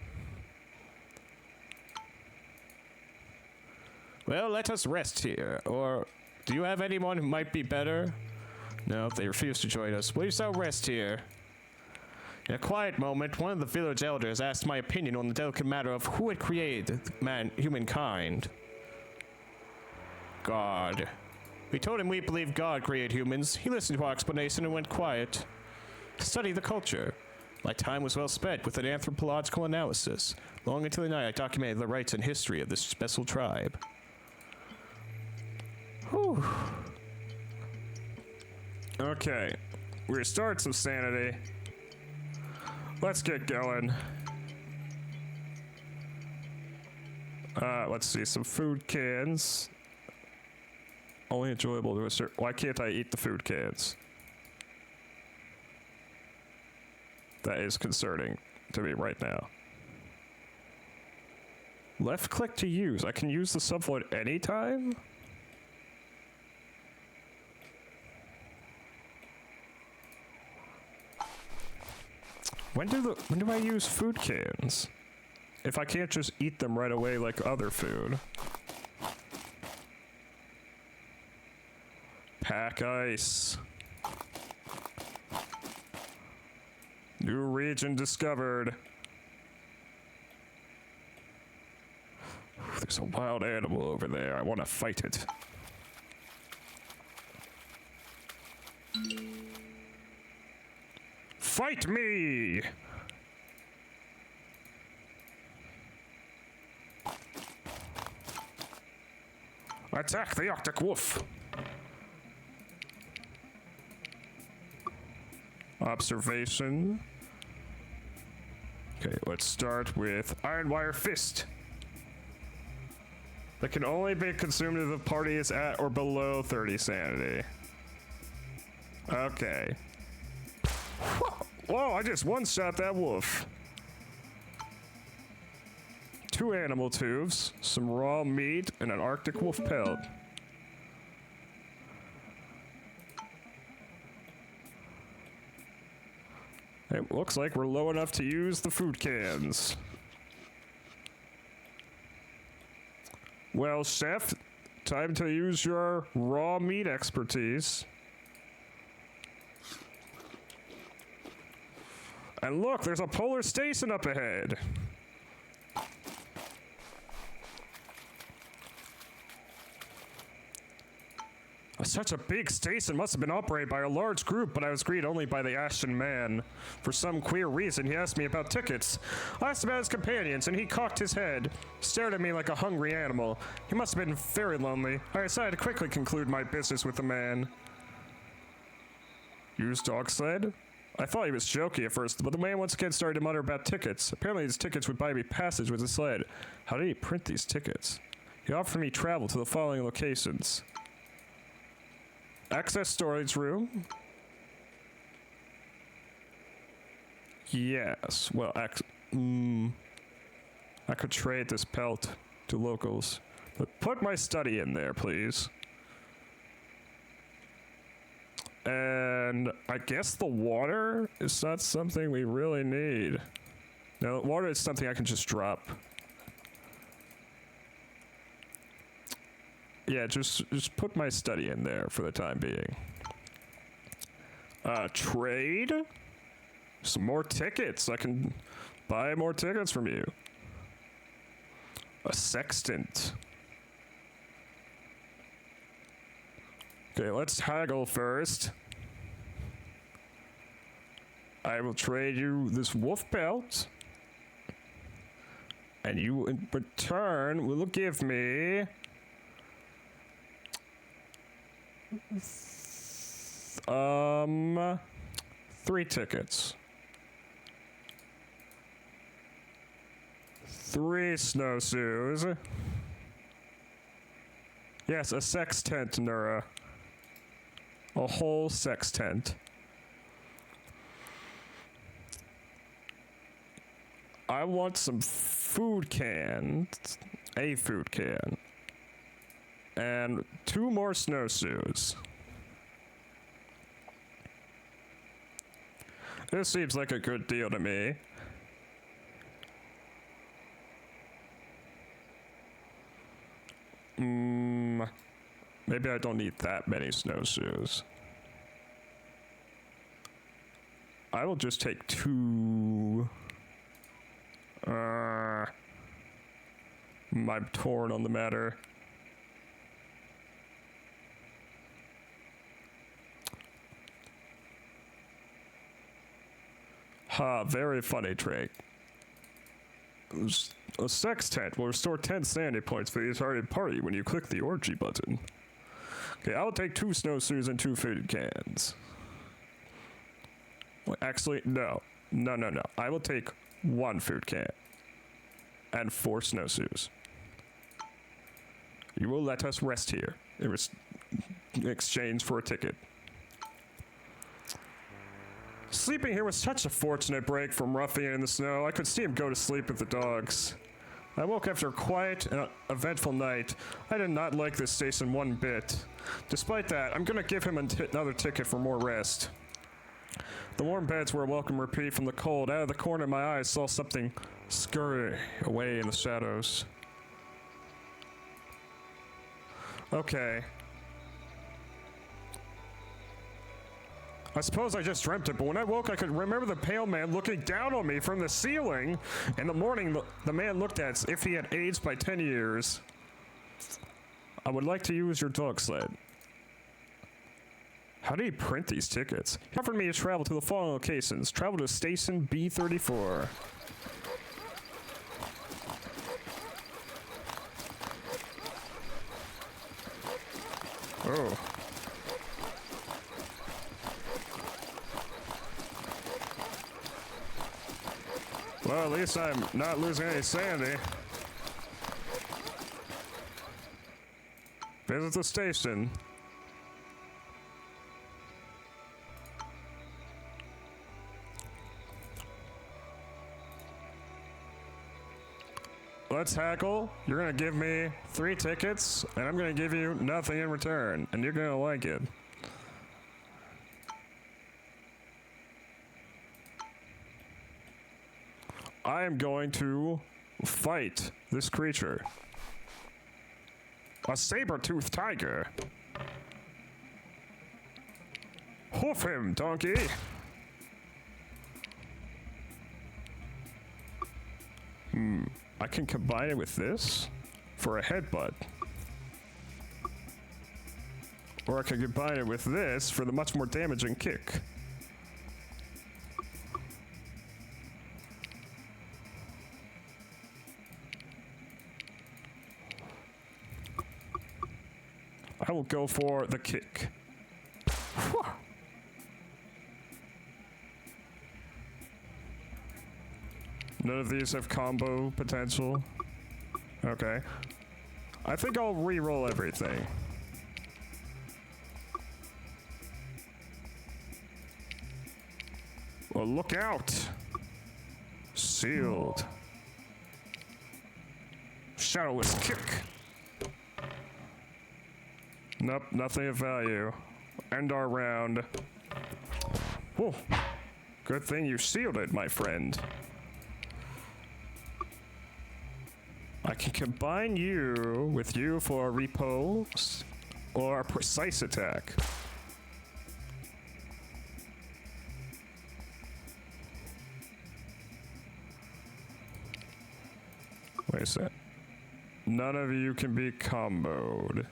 Well, let us rest here. Or, do you have anyone who might be better? No, they refuse to join us. We shall rest here. In a quiet moment, one of the village elders asked my opinion on the delicate matter of who had created humankind. God. We told him we believed God created humans. He listened to our explanation and went quiet. To study the culture. My time was well spent with an anthropological analysis. Long into the night, I documented the rites and history of this special tribe. Whew. Okay, we're restored some sanity. Let's get going. Let's see, some food cans. Only enjoyable to a certain... Why can't I eat the food cans? That is concerning to me right now. Left click to use. I can use the subvoid anytime? When do I use food cans? If I can't just eat them right away like other food. Pack ice. New region discovered. Ooh, there's a wild animal over there. I want to fight it. Fight me! Attack the Arctic wolf! Observation. Okay, let's start with Iron Wire Fist. That can only be consumed if the party is at or below 30 sanity. Okay. Whoa, I just one-shot that wolf. 2 animal tubes, some raw meat, and an Arctic wolf pelt. It looks like we're low enough to use the food cans. Well, chef, time to use your raw meat expertise. And look, there's a polar station up ahead. Such a big station must have been operated by a large group, but I was greeted only by the Ashen Man. For some queer reason, he asked me about tickets. I asked about his companions, and he cocked his head, stared at me like a hungry animal. He must have been very lonely. I decided to quickly conclude my business with the man. Used dog sled? I thought he was joking at first, but the man once again started to mutter about tickets. Apparently these tickets would buy me passage with the sled. How did he print these tickets? He offered me travel to the following locations. Access storage room. Yes. Well, I could trade this pelt to locals. But put my study in there, please. And I guess the water is not something we really need. No, water is something I can just drop. Yeah, just put my study in there for the time being. Trade? Some more tickets. I can buy more tickets from you. A sextant. Okay, let's haggle first. I will trade you this wolf belt. And you, in return, will give me... 3 tickets. 3 snowshoes. Yes, a sextant, Nura. A whole sextant. I want some food cans. A food can. And 2 more snowshoes. This seems like a good deal to me. Maybe I don't need that many snowshoes. I will just take 2. I'm torn on the matter. Ha, very funny trick. A sextant will restore 10 sanity points for the entire party when you click the orgy button. Okay, I'll take 2 snowshoes and 2 food cans. Well, actually, no. No. I will take 1 food can. And 4 snowshoes. You will let us rest here in exchange for a ticket. Sleeping here was such a fortunate break from roughing in the snow. I could see him go to sleep with the dogs. I woke after a quiet and eventful night. I did not like this station one bit. Despite that, I'm gonna give him another ticket for more rest. The warm beds were a welcome reprieve from the cold. Out of the corner of my eye, I saw something scurry away in the shadows. Okay. I suppose I just dreamt it, but when I woke, I could remember the pale man looking down on me from the ceiling. In the morning, the man looked as if he had aged by 10 years. I would like to use your dog sled. How do you print these tickets? He offered me to travel to the following locations. Travel to Station B34. Oh. Well, at least I'm not losing any sanity. Visit the station. Let's hackle. You're gonna give me 3 tickets, and I'm gonna give you nothing in return, and you're gonna like it. I am going to fight this creature. A saber-toothed tiger. Hoof him, donkey! I can combine it with this for a headbutt. Or I can combine it with this for the much more damaging kick. I will go for the kick. Whew. None of these have combo potential. Okay. I think I'll re-roll everything. Well, look out! Sealed. Shadowless kick. Nope, nothing of value. End our round. Whoa. Good thing you sealed it, my friend. I can combine you with you for a repose or a precise attack. Wait a sec. None of you can be comboed.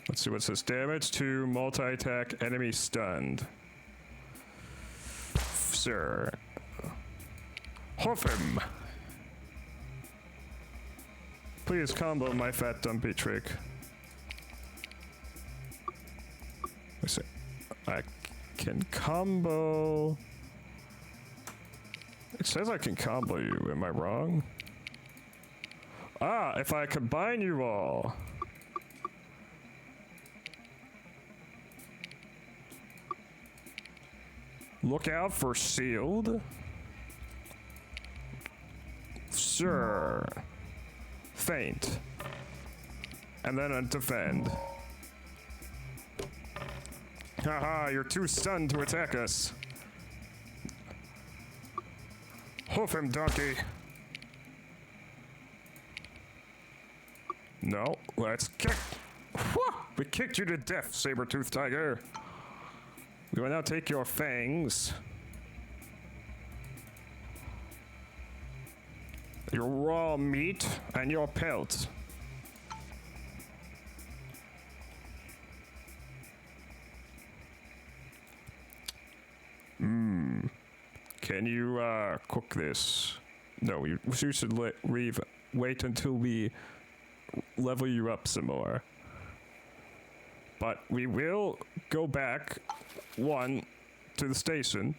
Let's see what's this. Damage to multi-attack enemy stunned. Sir. Hoof him! Please combo my fat dumpy trick. Let's see. I can combo... It says I can combo you, am I wrong? Ah, if I combine you all. Look out for shield. Sure. Feint. And then defend. Haha, you're too stunned to attack us. Hoof him, donkey. No, let's kick. Whew! We kicked you to death, saber-toothed tiger. We will now take your fangs. Your raw meat and your pelt. Can you cook this? No, you should wait until we level you up some more. But we will go back, one, to the station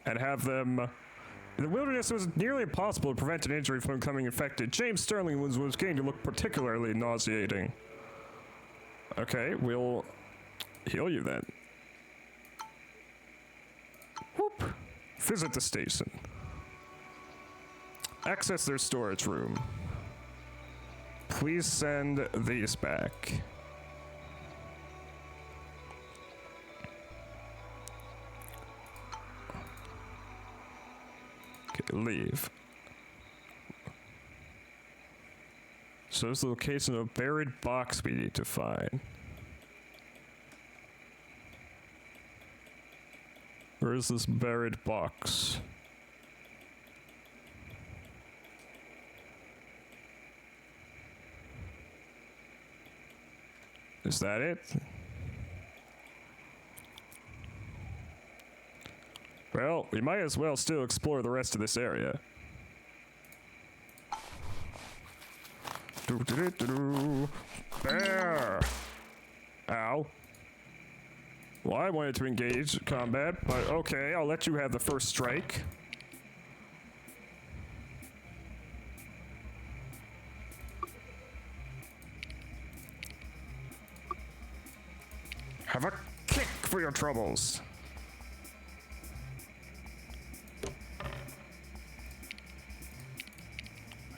and have them... In the wilderness, it was nearly impossible to prevent an injury from becoming infected. James Sterling was getting to look particularly nauseating. Okay, we'll heal you then. Whoop! Visit the station. Access their storage room. Please send these back. Okay, leave. So there's the location of a buried box we need to find. Where is this buried box? Is that it? Well, we might as well still explore the rest of this area. Bear! Ow. Well, I wanted to engage combat, but okay, I'll let you have the first strike. Have a kick for your troubles.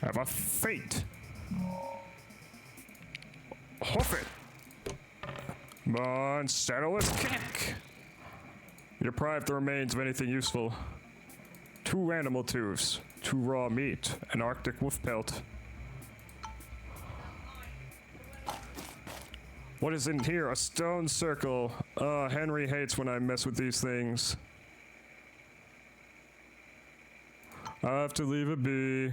Have a feint. Hoof it. Come on, settle his kick. You deprived the remains of anything useful. 2 animal tooths, 2 raw meat, an Arctic wolf pelt. What is in here? A stone circle. Henry hates when I mess with these things. I'll have to leave it be.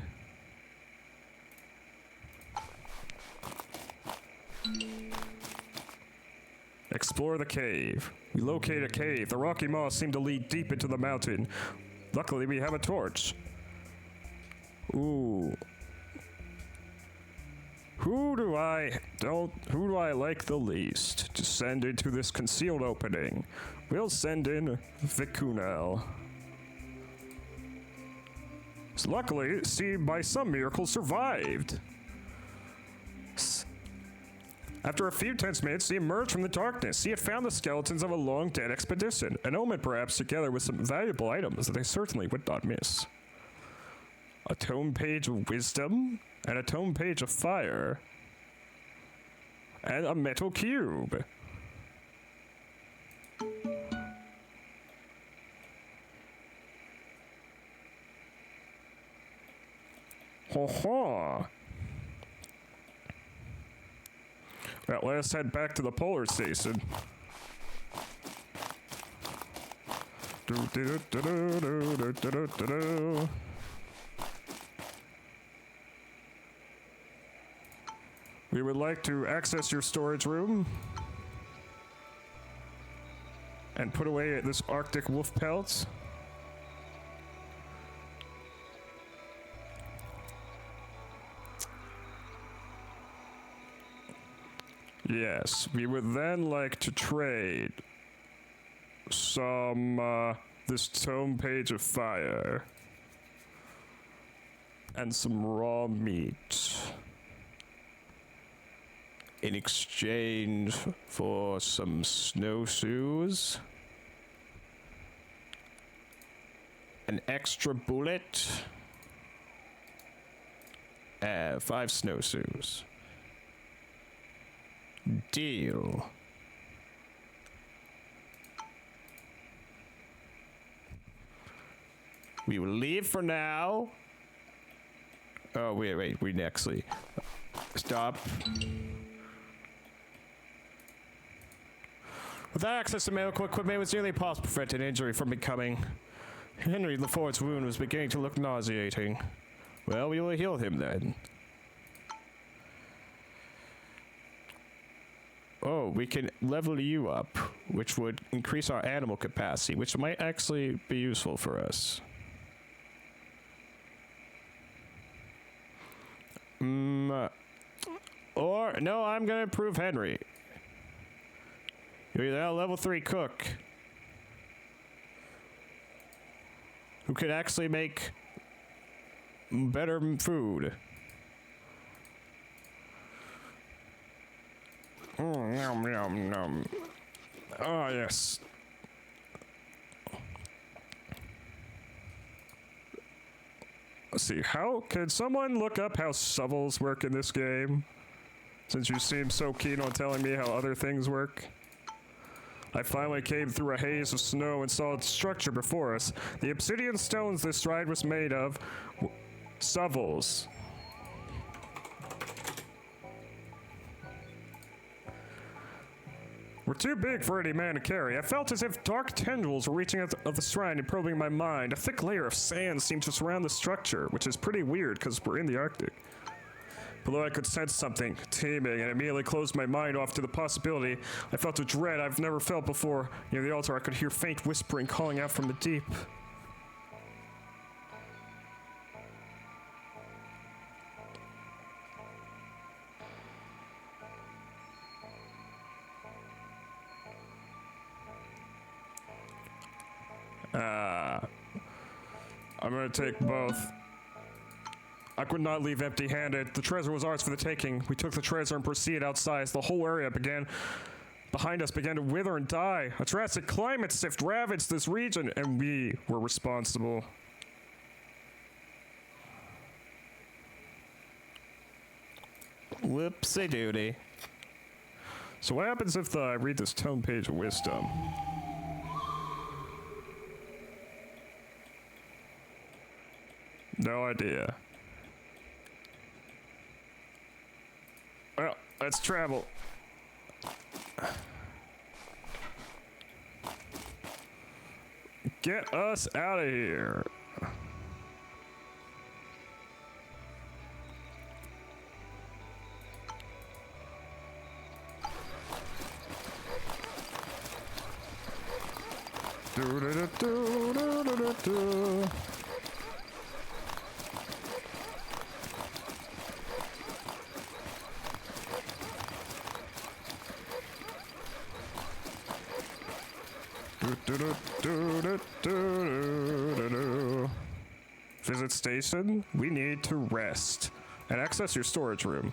Explore the cave. We locate a cave. The rocky moss seemed to lead deep into the mountain. Luckily, we have a torch. Ooh. Who do I like the least to send into this concealed opening? We'll send in Vicunel. So luckily, she by some miracle survived. After a few tense minutes, he emerged from the darkness. He had found the skeletons of a long-dead expedition, an omen perhaps together with some valuable items that they certainly would not miss. A tome page of wisdom, and a tome page of fire, and a metal cube. Ho ho! Well, let's head back to the polar station. We would like to access your storage room and put away this Arctic wolf pelt. Yes, we would then like to trade some, this tome page of fire and some raw meat in exchange for some snowshoes, an extra bullet, 5 snowshoes. Deal. We will leave for now. Oh, wait, we actually... Stop. Without access to medical equipment, it was nearly impossible to prevent an injury from becoming. Henry Lafort's wound was beginning to look nauseating. Well, we will heal him then. Oh, we can level you up, which would increase our animal capacity, which might actually be useful for us. Or, no, I'm gonna improve Henry. You're now a level 3 cook who could actually make better food. Yum, yum, yum. Ah, yes. Let's see, how can someone look up how shovels work in this game? Since you seem so keen on telling me how other things work. I finally came through a haze of snow and saw its structure before us. The obsidian stones this ride was made of shovels. Were too big for any man to carry. I felt as if dark tendrils were reaching out of the shrine and probing my mind. A thick layer of sand seemed to surround the structure, which is pretty weird because we're in the Arctic. Below I could sense something teeming and immediately closed my mind off to the possibility. I felt a dread I've never felt before. Near the altar I could hear faint whispering calling out from the deep. I'm gonna take both. I could not leave empty-handed. The treasure was ours for the taking. We took the treasure and proceeded outside. The whole area behind us began to wither and die. A drastic climate shift ravaged this region, and we were responsible. Whoopsie-doody. So what happens if I read this tome page of wisdom? No idea. Well, let's travel. Get us out of here. Do-do-do-do-do-do-do-do. Visit station. We need to rest and access your storage room.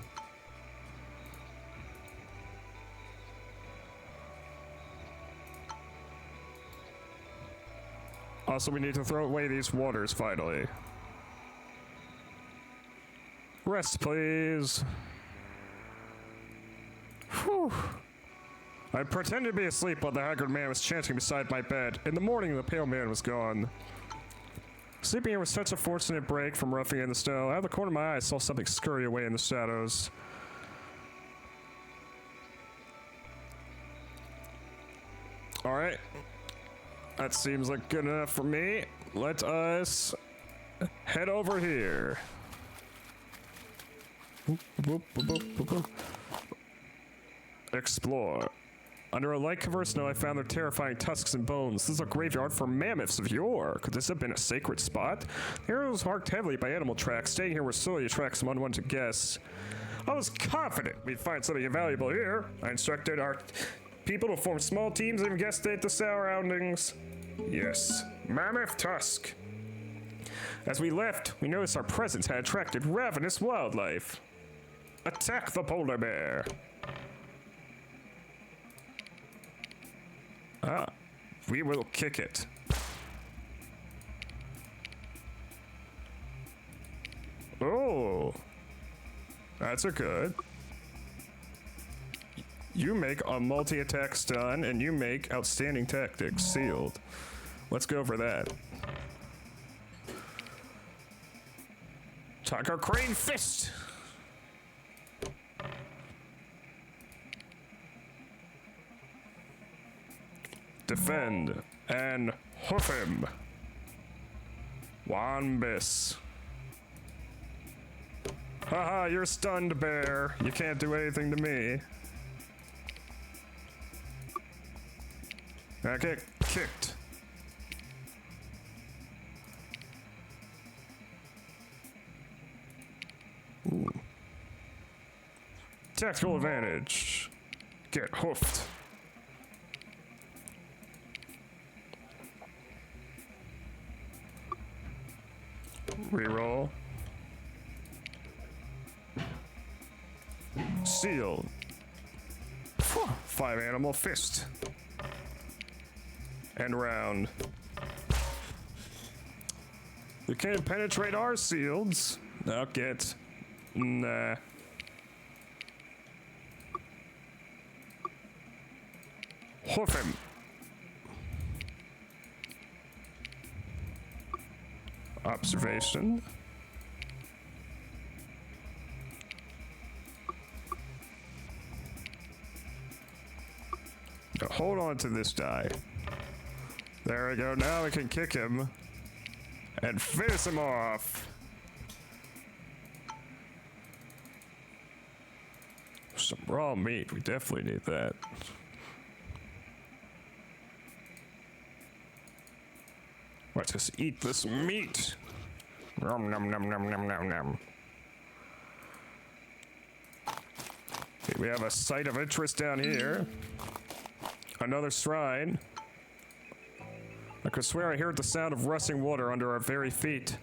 Also, we need to throw away these waters finally. Rest, please. Whew. I pretended to be asleep while the haggard man was chanting beside my bed. In the morning, the pale man was gone. Sleeping here was such a fortunate break from roughing in the snow. Out of the corner of my eye, I saw something scurry away in the shadows. Alright. That seems like good enough for me. Let us head over here. Explore. Under a light cover of snow, I found their terrifying tusks and bones. This is a graveyard for mammoths of yore. Could this have been a sacred spot? The area was marked heavily by animal tracks. Staying here was solely attract some unwanted guests. I was confident we'd find something valuable here. I instructed our people to form small teams and investigate the surroundings. Yes, mammoth tusk. As we left, we noticed our presence had attracted ravenous wildlife. Attack the polar bear. Ah, we will kick it. Oh, that's a good. You make a multi-attack stun, and you make outstanding tactics sealed. Let's go for that. Tiger Crane Fist! Defend and hoof him. Wanbis. Haha, you're stunned, bear. You can't do anything to me. I get kicked. Ooh. Tactical advantage. Get hoofed. Reroll. Seal. 5 animal fist. And round. You can't penetrate our shields. I'll get. Nah. Hoof him. Observation. Now hold on to this die. There we go. Now we can kick him and finish him off. Some raw meat. We definitely need that. Let's just eat this meat. Nom nom nom nom nom nom nom. Okay, we have a site of interest down here. Another shrine. I could swear I heard the sound of rushing water under our very feet.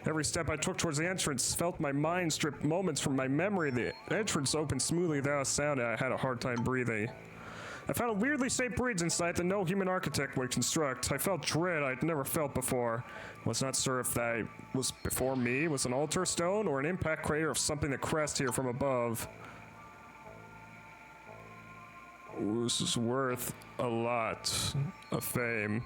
Every step I took towards the entrance felt my mind strip moments from my memory. The entrance opened smoothly without a sound, and I had a hard time breathing. I found a weirdly shaped bridge inside that no human architect would construct. I felt dread I'd never felt before. I was not sure if that was before me, was an altar stone, or an impact crater of something that crashed here from above. Ooh, this is worth a lot of fame.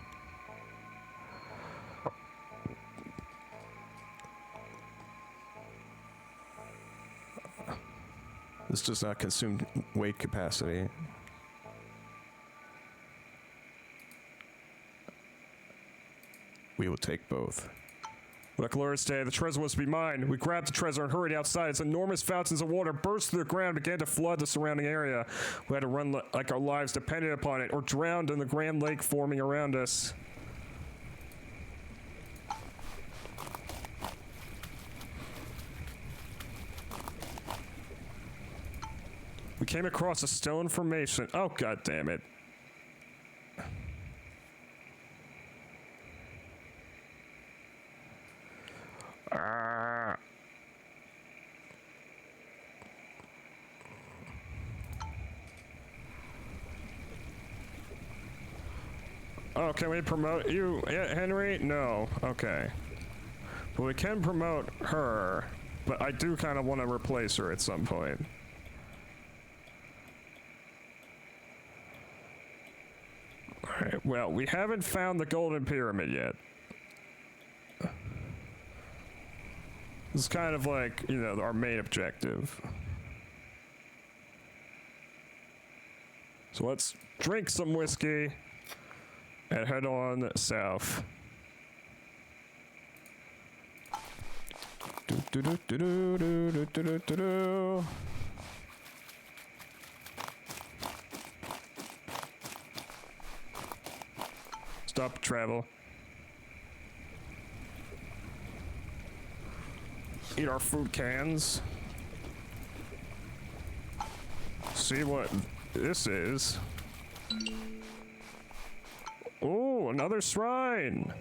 This does not consume weight capacity. We will take both. What a glorious day. The treasure was to be mine. We grabbed the treasure and hurried outside as enormous fountains of water burst through the ground and began to flood the surrounding area. We had to run like our lives depended upon it, or drowned in the grand lake forming around us. We came across a stone formation. Oh, god damn it. Oh, can we promote you, Henry? No. Okay. But we can promote her, but I do kind of want to replace her at some point. Alright, well, we haven't found the Golden Pyramid yet. This is kind of like, you know, our main objective. So let's drink some whiskey. and head on south. Stop travel. Eat our food cans. See what this is. Oh, another shrine.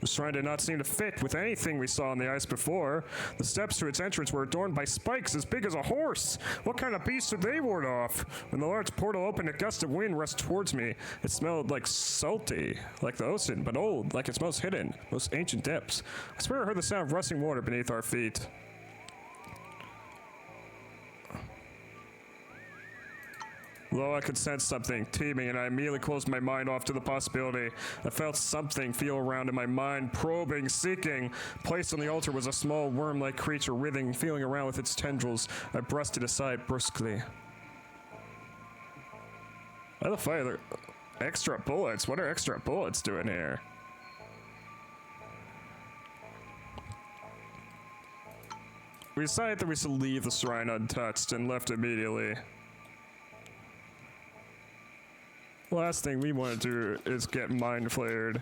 The shrine did not seem to fit with anything we saw on the ice before. The steps to its entrance were adorned by spikes as big as a horse. What kind of beast did they ward off? When the large portal opened, a gust of wind rushed towards me. It smelled like salty, like the ocean, but old, like its most hidden, most ancient depths. I swear I heard the sound of rushing water beneath our feet. Though I could sense something teeming, and I immediately closed my mind off to the possibility. I felt something feel around in my mind, probing, seeking. Placed on the altar was a small worm-like creature writhing, feeling around with its tendrils. I brushed it aside brusquely. Why the fire? Extra bullets? What are extra bullets doing here? We decided that we should leave the shrine untouched and left immediately. Last thing we want to do is get mind flared.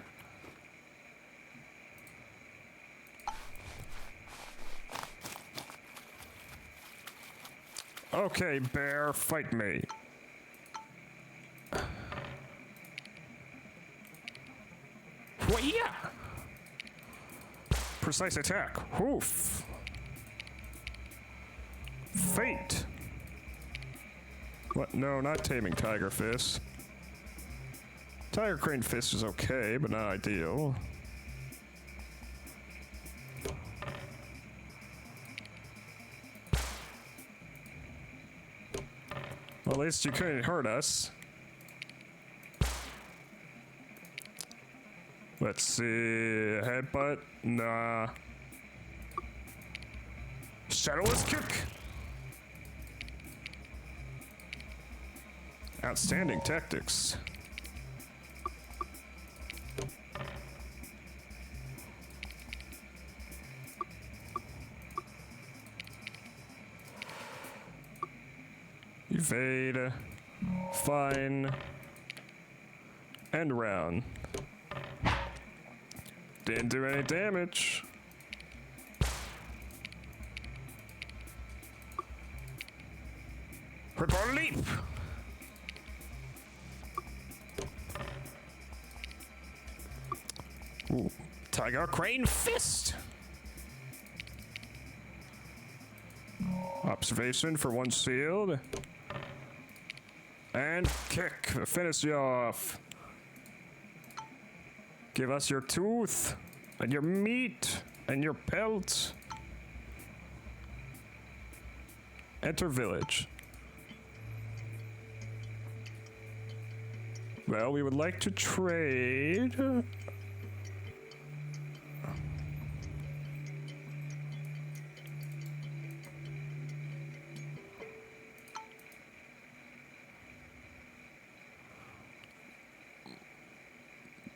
Okay, bear, fight me. What? Yeah. Precise attack. Hoof. Fate. What? No, not taming tiger fist. Tiger crane fist is okay, but not ideal. Well, at least you couldn't hurt us. Let's see. Headbutt? Nah. Shadowless kick! Outstanding tactics. Evade. Fine. End round. Didn't do any damage. Critical leap. Ooh. Tiger crane fist. Observation for one shield. And kick. Finish you off. Give us your tooth. And your meat. And your pelt. Enter village. Well, we would like to trade.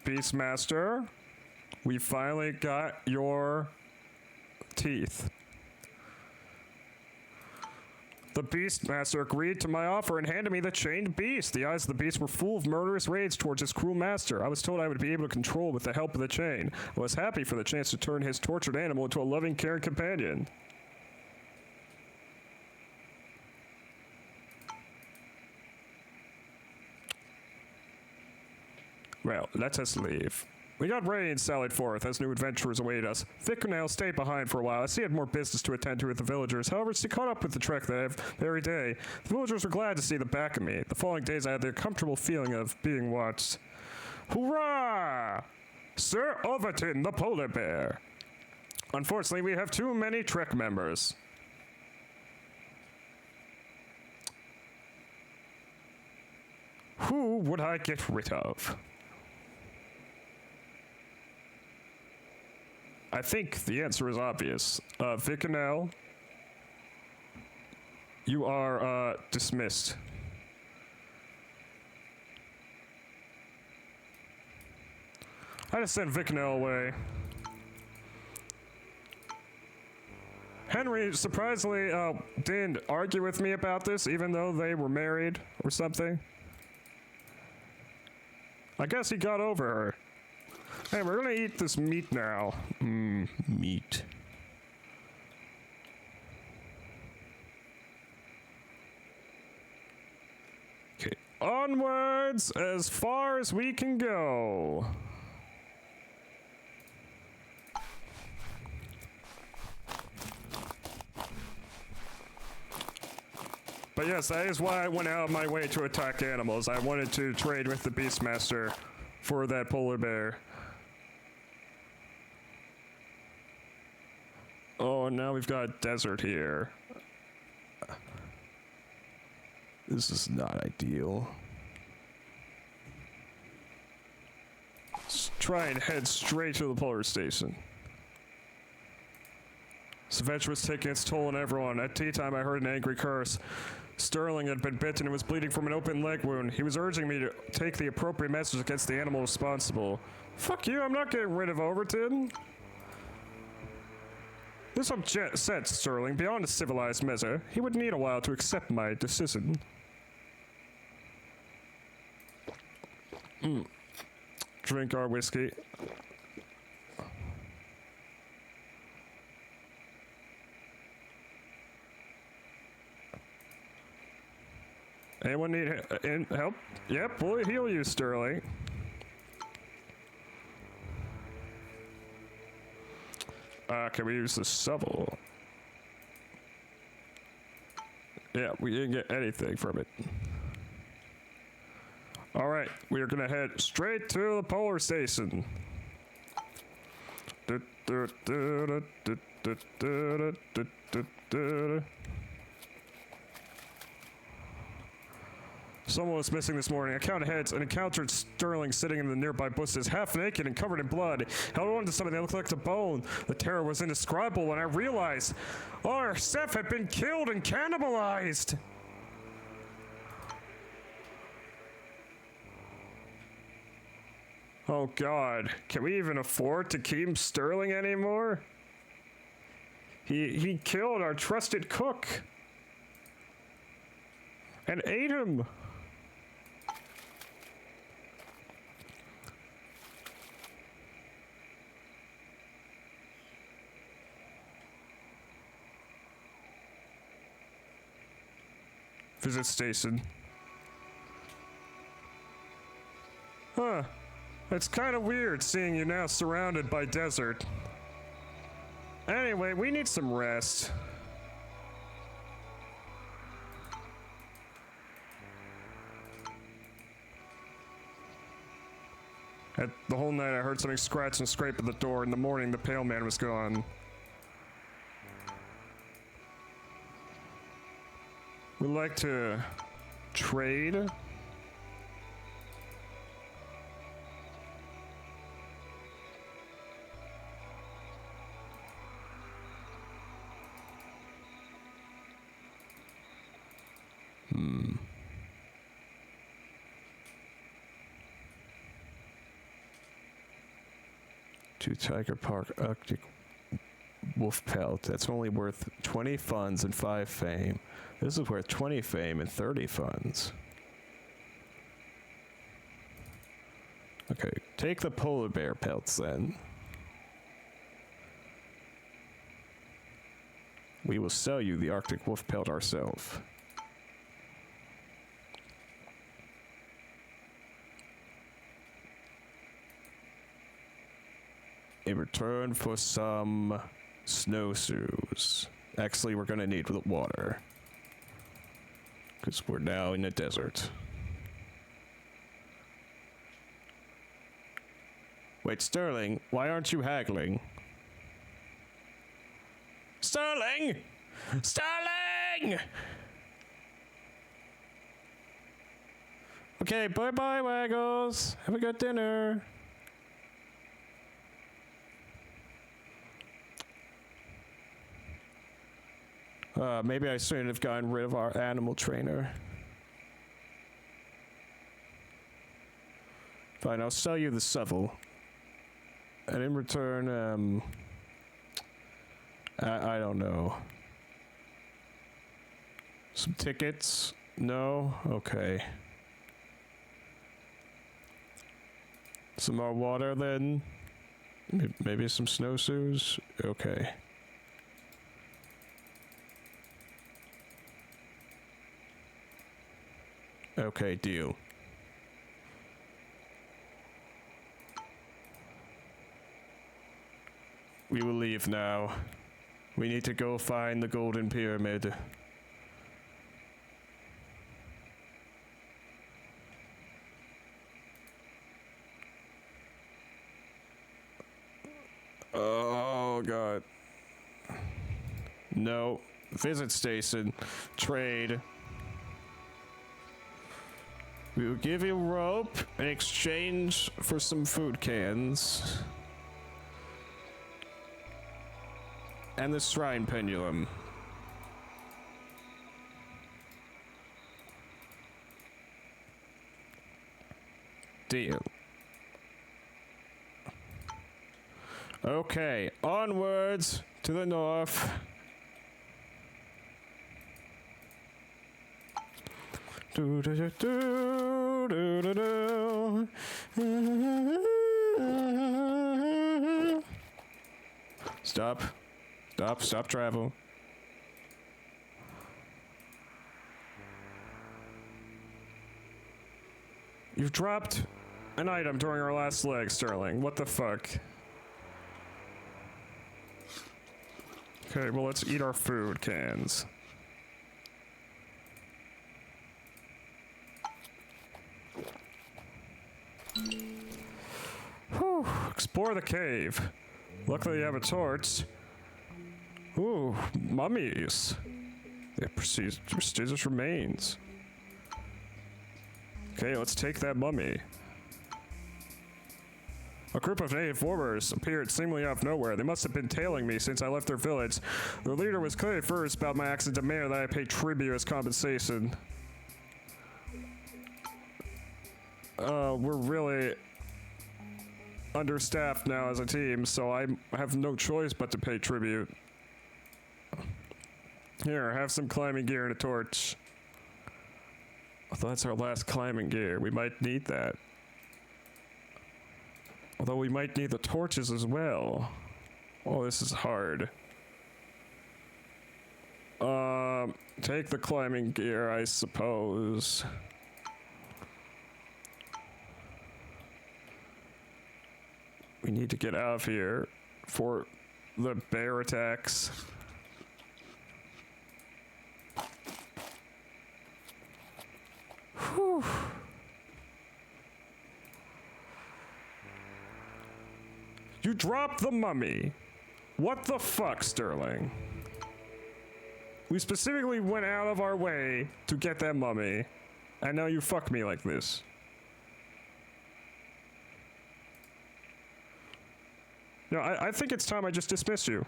Beastmaster, we finally got your teeth. The Beastmaster agreed to my offer and handed me the chained beast. The eyes of the beast were full of murderous rage towards his cruel master. I was told I would be able to control with the help of the chain. I was happy for the chance to turn his tortured animal into a loving, caring companion. Well, let us leave. We got ready and sallied forth as new adventurers await us. Vicunel stayed behind for a while as he had more business to attend to with the villagers. However, she caught up with the trek that very day. The villagers were glad to see the back of me. The following days I had the comfortable feeling of being watched. Hurrah! Sir Overton, the polar bear. Unfortunately, we have too many trek members. Who would I get rid of? I think the answer is obvious. Vicunel, you are dismissed. I just sent Vicnell away. Henry surprisingly didn't argue with me about this, even though they were married or something. I guess he got over her. Hey, we're gonna eat this meat now. Meat. Okay, onwards as far as we can go. But yes, that is why I went out of my way to attack animals. I wanted to trade with the Beastmaster for that polar bear. Oh, and now we've got a desert here. This is not ideal. Let's try and head straight to the polar station. This adventure was taking its toll on everyone. At tea time, I heard an angry curse. Sterling had been bitten and was bleeding from an open leg wound. He was urging me to take the appropriate measures against the animal responsible. Fuck you, I'm not getting rid of Overton. This upset Sterling beyond a civilized measure. He would need a while to accept my decision. Drink our whiskey. Anyone need help? Yep, we'll heal you, Sterling. Can we use the shovel? Yeah, we didn't get anything from it. Alright, we are gonna head straight to the polar station. Someone was missing this morning. I counted heads and encountered Sterling sitting in the nearby bushes, half naked and covered in blood. Held on to something that looked like a bone. The terror was indescribable when I realized our Seth had been killed and cannibalized. Oh God, can we even afford to keep Sterling anymore? He killed our trusted cook and ate him. Visit station. Huh. It's kind of weird seeing you now surrounded by desert. Anyway, we need some rest. The whole night I heard something scratch and scrape at the door. In the morning, the pale man was gone. We'd like to trade. To Tiger Park Arctic Wolf Pelt. That's only worth 20 funds and 5 fame. This is worth 20 fame and 30 funds. Okay, take the polar bear pelts then. We will sell you the Arctic wolf pelt ourselves. In return for some snowshoes. Actually, we're gonna need water. Because we're now in the desert. Wait, Sterling, why aren't you haggling? Sterling! Sterling! Okay, bye-bye, Waggles. Have a good dinner. Maybe I shouldn't have gotten rid of our animal trainer. Fine, I'll sell you the shovel. And in return, I don't know. Some tickets? No? Okay. Some more water then? Maybe some snowshoes? Okay. Okay, deal. We will leave now. We need to go find the Golden Pyramid. Oh, God. No. Visit station. Trade. We will give you rope in exchange for some food cans. And the shrine pendulum. Deal. Okay, onwards to the north. Do, do, do, do, do, do, do. Stop. Stop travel. You've dropped an item during our last leg, Sterling. What the fuck? Okay, well, let's eat our food cans. Whew. Explore the cave. Luckily, you have a torch. Ooh, mummies. They prestigious remains. Okay, let's take that mummy. A group of native warriors appeared seemingly out of nowhere. They must have been tailing me since I left their village. Their leader was clearly furious about my acts and demanded that I pay tribute as compensation. We're really understaffed now as a team, so I have no choice but to pay tribute. Here, have some climbing gear and a torch. Although that's our last climbing gear, we might need that. Although we might need the torches as well. Oh, this is hard. Take the climbing gear, I suppose. We need to get out of here for the bear attacks. Whew. You dropped the mummy. What the fuck, Sterling? We specifically went out of our way to get that mummy, and now you fuck me like this. No, I think it's time I just dismiss you.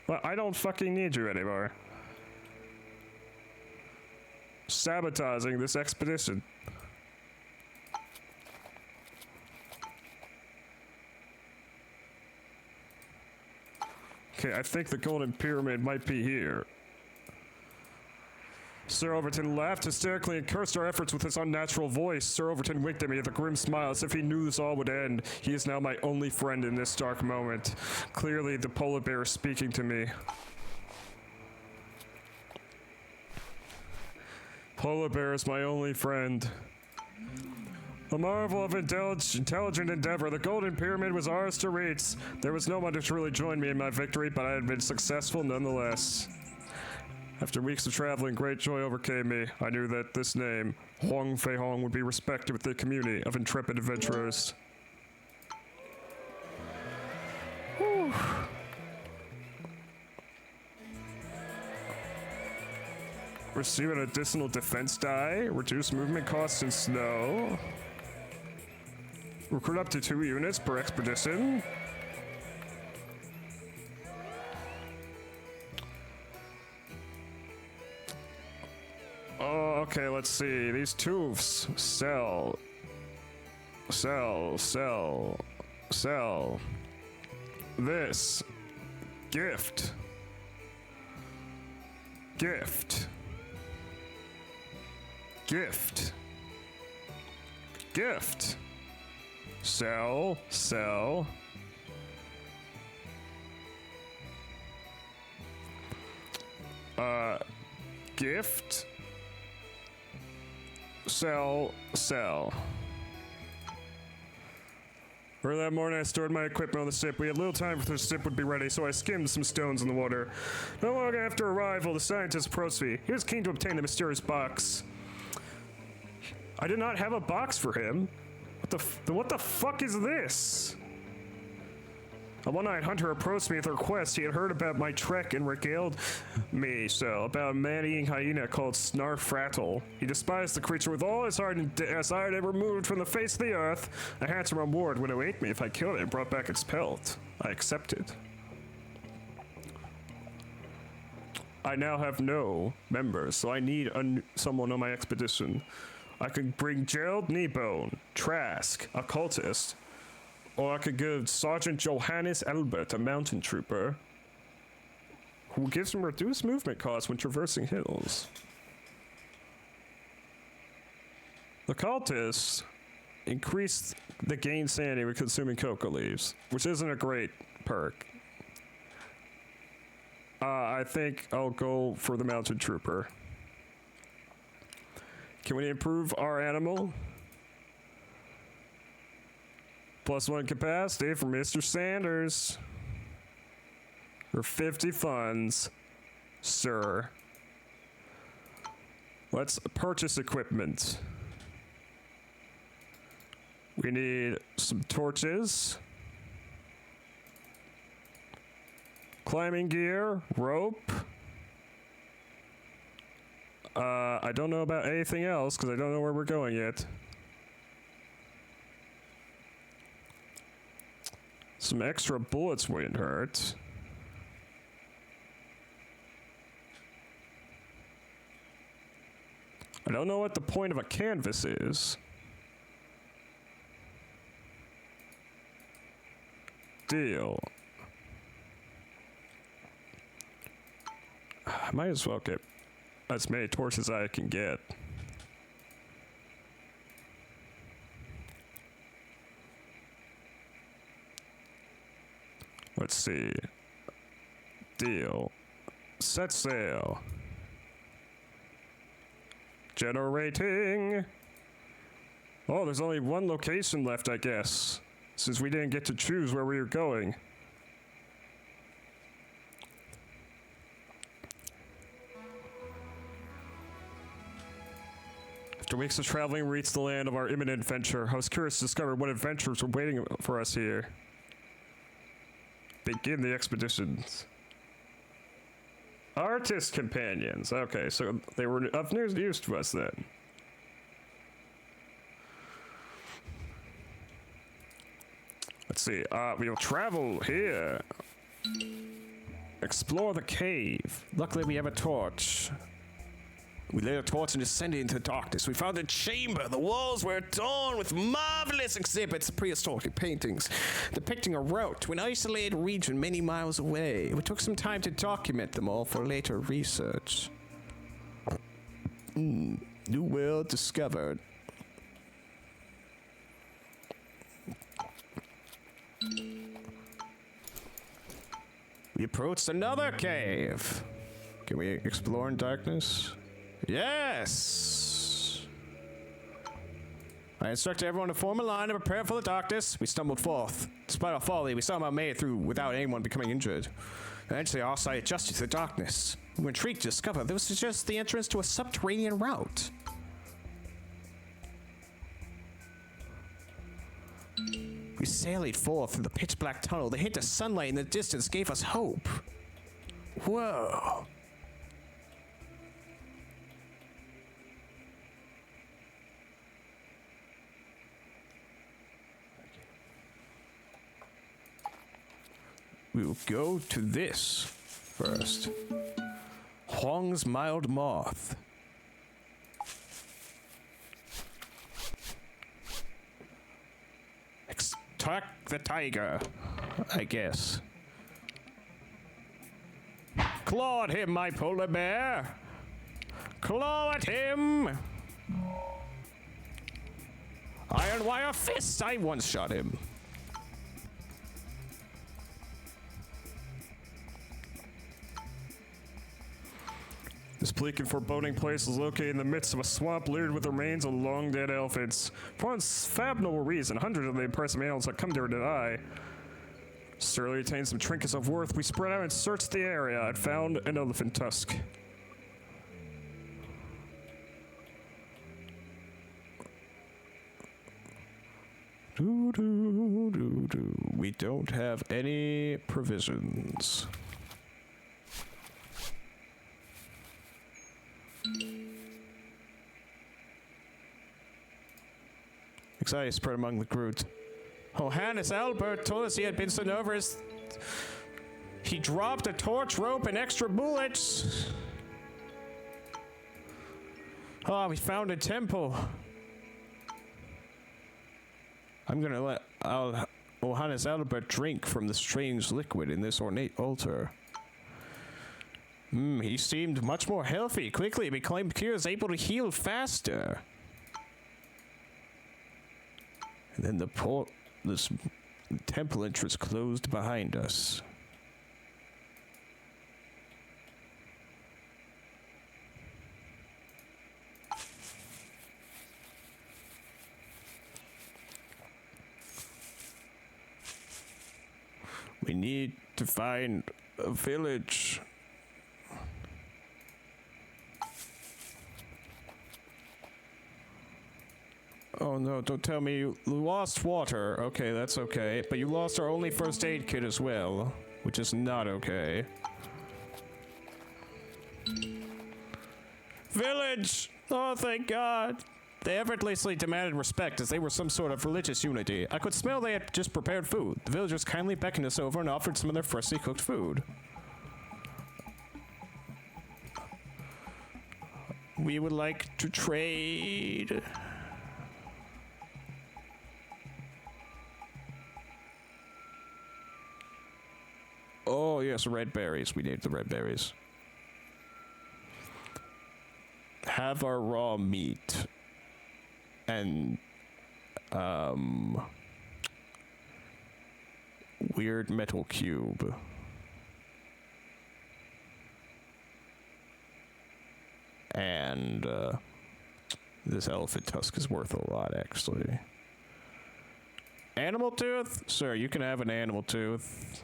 Well, I don't fucking need you anymore. Sabotaging this expedition. Okay, I think the Golden Pyramid might be here. Sir Overton laughed hysterically and cursed our efforts with his unnatural voice. Sir Overton winked at me with a grim smile as if he knew this all would end. He is now my only friend in this dark moment. Clearly, the polar bear is speaking to me. Polar bear is my only friend. A marvel of intelligent endeavor, the Golden Pyramid was ours to reach. There was no one to truly join me in my victory, but I had been successful nonetheless. After weeks of traveling, great joy overcame me. I knew that this name, Huang Fei Hong, would be respected with the community of intrepid adventurers. Whew. Receive an additional defense die, reduce movement costs in snow. Recruit up to 2 units per expedition. Oh, okay, let's see. These tubes sell. Sell, sell, sell. This. Gift. Gift. Gift. Gift. Sell, sell. Gift. Sell, sell. Early that morning, I stored my equipment on the ship. We had little time before the ship would be ready, so I skimmed some stones in the water. Not long after arrival, the scientist approached me. He was keen to obtain the mysterious box. I did not have a box for him. What the fuck is this? A one-eyed hunter approached me with a request. He had heard about my trek and regaled me about a man-eating hyena called Snarfrattle. He despised the creature with all his heart and desired it removed from the face of the earth. A handsome reward would await me if I killed it and brought back its pelt. I accepted. I now have no members, so I need someone on my expedition. I could bring Gerald Kneebone, Trask, a cultist, or I could give Sergeant Johannes Albert, a mountain trooper, who gives him reduced movement costs when traversing hills. The cultists increase the gain sanity with consuming cocoa leaves, which isn't a great perk. I think I'll go for the mountain trooper. Can we improve our animal? +1 capacity for Mr. Sanders. For 50 funds, sir. Let's purchase equipment. We need some torches. Climbing gear, rope. I don't know about anything else because I don't know where we're going yet. Some extra bullets wouldn't hurt. I don't know what the point of a canvas is. Deal. I might as well get as many torches as I can get. Let's see. Deal. Set sail. Generating. Oh, there's only one location left, I guess, since we didn't get to choose where we were going. After weeks of traveling, we reached the land of our imminent adventure. I was curious to discover what adventures were waiting for us here. Begin the expeditions. Artist companions. Okay, so they were of use to us then. Let's see. We'll travel here. Explore the cave. Luckily, we have a torch. We lit a torch and descended into the darkness. We found a chamber. The walls were adorned with marvelous exhibits of prehistoric paintings depicting a route to an isolated region many miles away. We took some time to document them all for later research. New world discovered. We approached another cave. Can we explore in darkness? Yes! I instructed everyone to form a line and prepare for the darkness. We stumbled forth. Despite our folly, we somehow made it through without anyone becoming injured. Eventually, our sight adjusted to the darkness. We were intrigued to discover this was just the entrance to a subterranean route. We sallied forth through the pitch-black tunnel. The hint of sunlight in the distance gave us hope. Whoa. We'll go to this first. Huang's mild moth. attack the tiger, I guess. Claw at him, my polar bear! Claw at him! Iron wire fist! I once shot him. This bleak and foreboding place is located in the midst of a swamp littered with the remains of long-dead elephants. For one fathomable reason, hundreds of the impressive animals have come here to die. Surely obtained some trinkets of worth, we spread out and searched the area and found an elephant tusk. We don't have any provisions. Anxiety spread among the group. Johannes Albert told us he had been sent over as... He dropped a torch rope and extra bullets. We found a temple. I'm gonna let Johannes Albert drink from the strange liquid in this ornate altar. He seemed much more healthy. Quickly became cures, able to heal faster. And then this temple entrance closed behind us. We need to find a village. Oh no, don't tell me you lost water. Okay, that's okay. But you lost our only first aid kit as well, which is not okay. Village! Oh, thank God. They effortlessly demanded respect as they were some sort of religious unity. I could smell they had just prepared food. The villagers kindly beckoned us over and offered some of their freshly cooked food. We would like to trade. Oh, yes, red berries. We need the red berries. Have our raw meat. And, weird metal cube. And, this elephant tusk is worth a lot, actually. Animal tooth? Sir, you can have an animal tooth.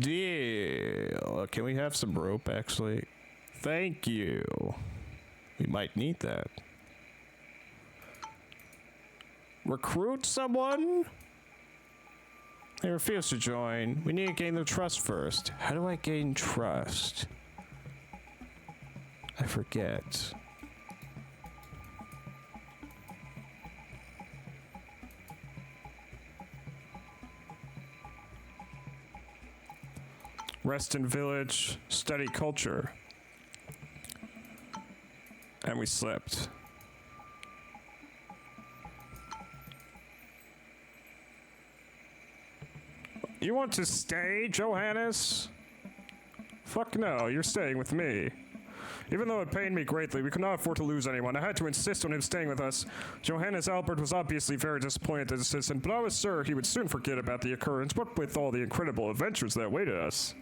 Deal. Can we have some rope, actually? Thank you. We might need that. Recruit someone? They refuse to join. We need to gain their trust first. How do I gain trust? I forget. Rest in village, study culture. And we slept. You want to stay, Johannes? Fuck no, you're staying with me. Even though it pained me greatly, we could not afford to lose anyone. I had to insist on him staying with us. Johannes Albert was obviously very disappointed at his assistant, but I was sure he would soon forget about the occurrence, what with all the incredible adventures that awaited us.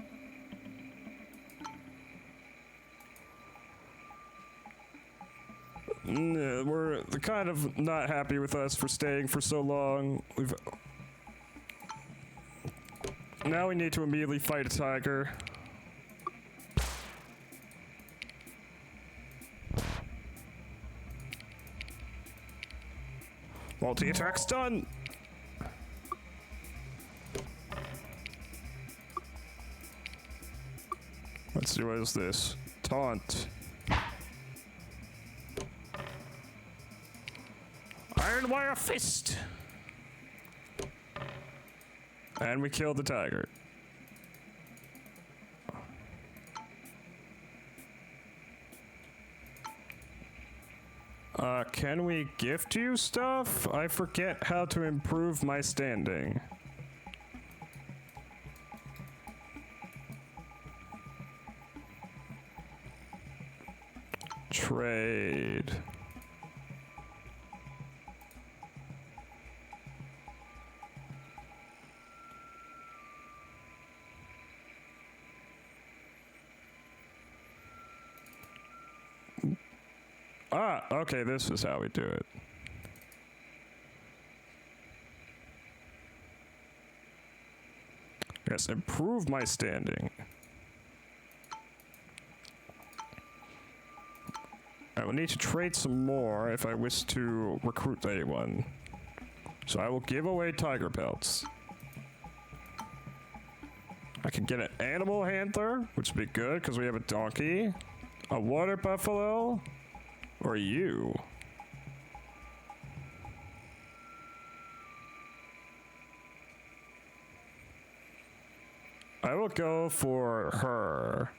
We're kind of not happy with us for staying for so long. Now we need to immediately fight a tiger. Multi-attack's done! Let's see, what is this? Taunt. Iron wire fist! And we killed the tiger. Can we gift you stuff? I forget how to improve my standing. Trade. Ah, okay, this is how we do it. Yes, improve my standing. I will need to trade some more if I wish to recruit anyone. So I will give away tiger pelts. I can get an animal handler, which would be good because we have a donkey, a water buffalo, or you. I will go for her.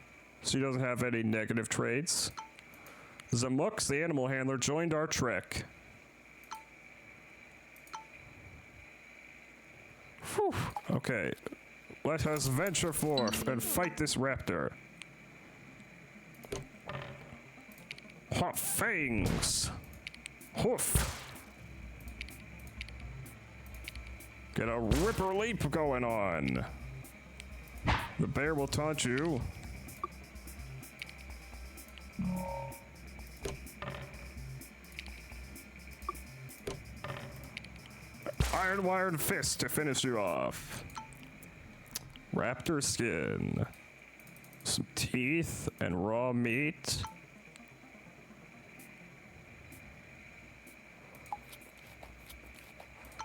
She doesn't have any negative traits. Zamux, the animal handler, joined our trek. Whew. Okay, let us venture forth and fight this raptor. Hot fangs! Hoof! Get a ripper leap going on. The bear will taunt you. Iron wired fist to finish you off. Raptor skin. Some teeth and raw meat.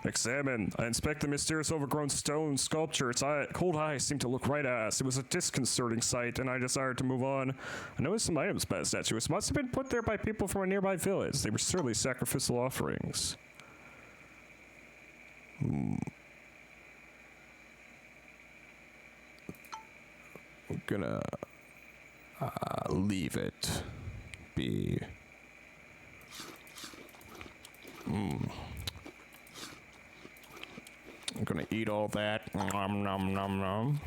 Examine. I inspect the mysterious overgrown stone sculpture. Its cold eyes seem to look right at us. It was a disconcerting sight, and I desired to move on. I noticed some items by the statue. It must have been put there by people from a nearby village. They were certainly sacrificial offerings. I'm gonna leave it be. I'm gonna eat all that. Nom nom nom nom.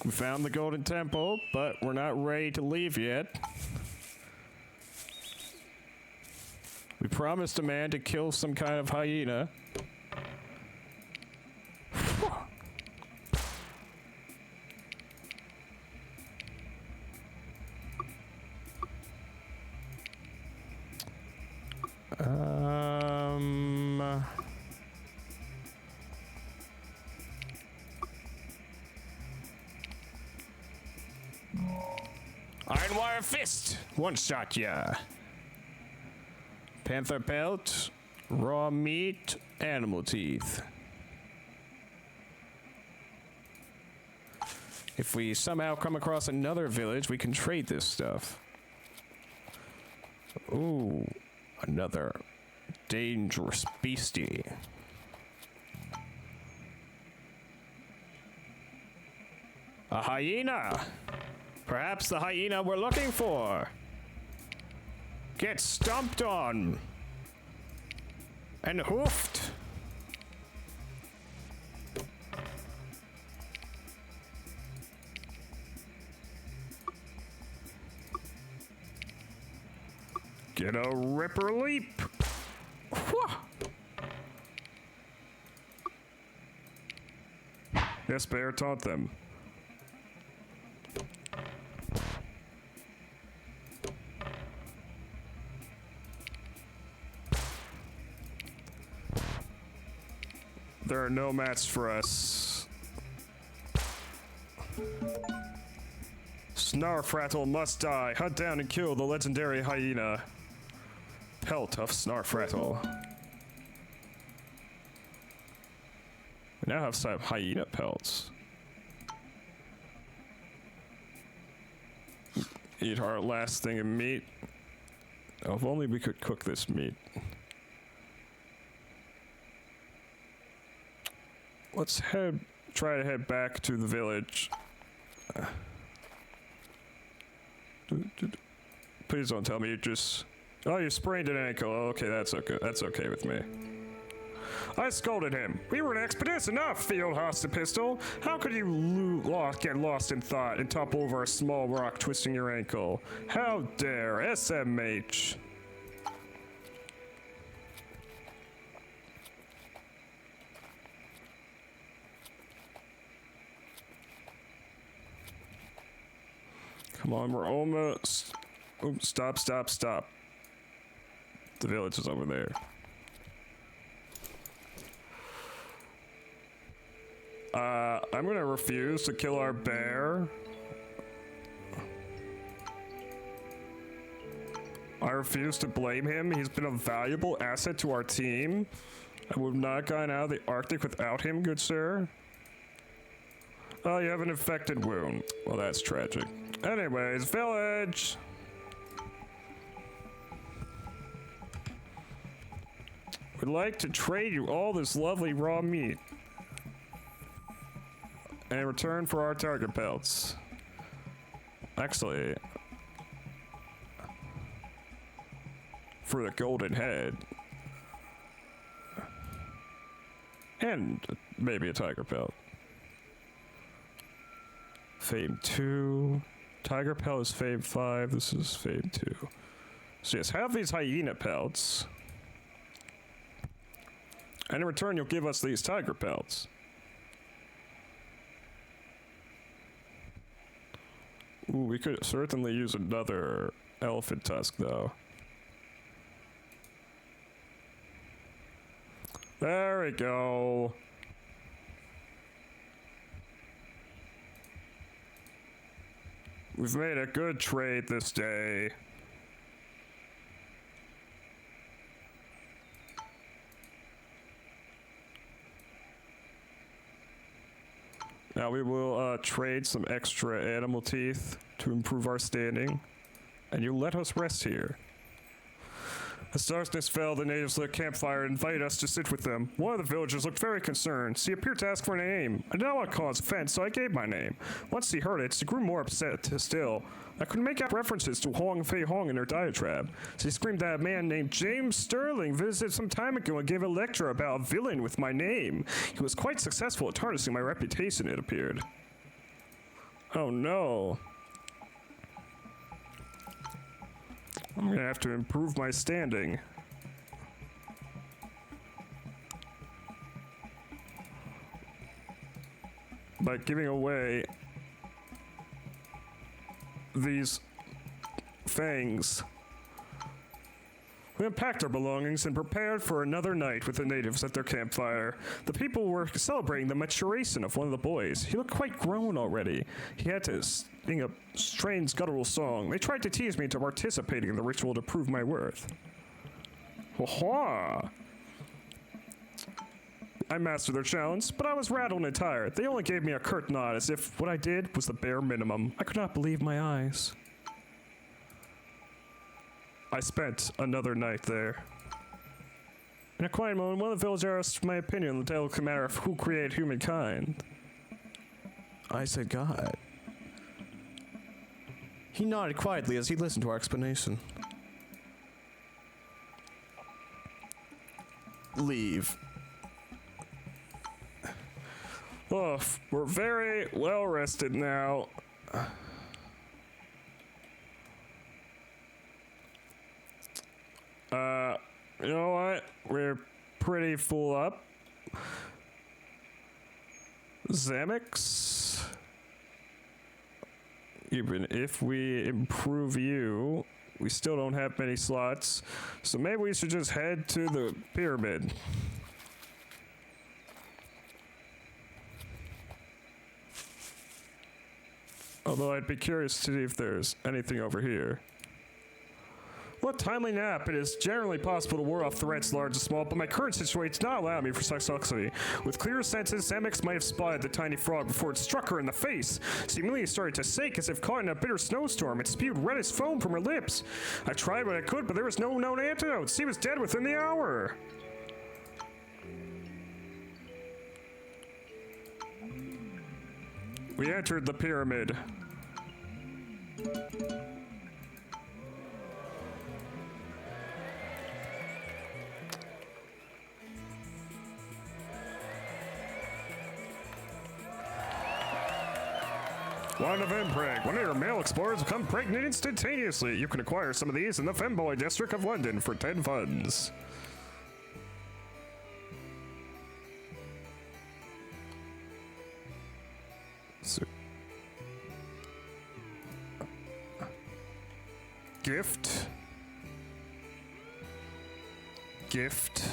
We found the golden temple, but we're not ready to leave yet. We promised a man to kill some kind of hyena. Iron wire fist, one shot ya. Panther pelt, raw meat, animal teeth. If we somehow come across another village, we can trade this stuff. Ooh, another dangerous beastie. A hyena! Perhaps the hyena we're looking for. Get stomped on. And hoofed. Get a ripper leap. Yes, bear, taunt them. There are no mats for us. Snarfrattle must die. Hunt down and kill the legendary hyena. Pelt of Snarfrattle. We now have some hyena pelts. Eat our last thing of meat. Oh, if only we could cook this meat. Let's try to head back to the village. Please don't tell me you just... Oh, you sprained an ankle. Oh, okay, that's okay. That's okay with me. I scolded him. We were an expedition, not field hostage pistol. How could you get lost in thought and topple over a small rock twisting your ankle? How dare SMH? Come on, we're almost... Oops, stop, stop, stop. The village is over there. I'm gonna refuse to kill our bear. I refuse to blame him. He's been a valuable asset to our team. I would have not gone out of the Arctic without him, good sir. Oh, you have an infected wound. Well, that's tragic. Anyways, village! We'd like to trade you all this lovely raw meat. In return for our tiger pelts. Actually, for the golden head. And maybe a tiger pelt. Fame 2. Tiger pelt is Fame 5. This is Fame 2. So yes, have these hyena pelts. And in return, you'll give us these tiger pelts. Ooh, we could certainly use another elephant tusk, though. There we go. We've made a good trade this day. Now we will trade some extra animal teeth to improve our standing, and you let us rest here. As darkness fell, the natives lit a campfire and invited us to sit with them. One of the villagers looked very concerned. He appeared to ask for a name. I did not want to cause offense, so I gave my name. Once he heard it, he grew more upset still. I couldn't make out references to Hong Fei Hong in her diatribe. So he screamed that a man named James Sterling visited some time ago and gave a lecture about a villain with my name. He was quite successful at tarnishing my reputation, it appeared. Oh no. I'm gonna have to improve my standing. By giving away these fangs. We unpacked our belongings and prepared for another night with the natives at their campfire. The people were celebrating the maturation of one of the boys. He looked quite grown already. He had to sing a strange guttural song. They tried to tease me into participating in the ritual to prove my worth. Ha! I mastered their challenge, but I was rattled and tired. They only gave me a curt nod as if what I did was the bare minimum. I could not believe my eyes. I spent another night there. In a quiet moment, one of the villagers asked my opinion on the delicate matter of who created humankind. I said God. He nodded quietly as he listened to our explanation. Leave. Oh, we're very well rested now. You know what? We're pretty full up. Zamix. Even if we improve you, we still don't have many slots. So maybe we should just head to the pyramid. Although I'd be curious to see if there's anything over here. What timely nap. It is generally possible to ward off threats large and small, but my current situation does not allow me for such luxury. With clear senses, Zamix might have spotted the tiny frog before it struck her in the face. Seemingly it started to shake as if caught in a bitter snowstorm. It spewed reddish foam from her lips. I tried what I could, but there was no known antidote. She was dead within the hour. We entered the pyramid. Wand of Impreg. One of your male explorers become pregnant instantaneously. You can acquire some of these in the Femboy district of London for 10 funds. So, gift. Gift.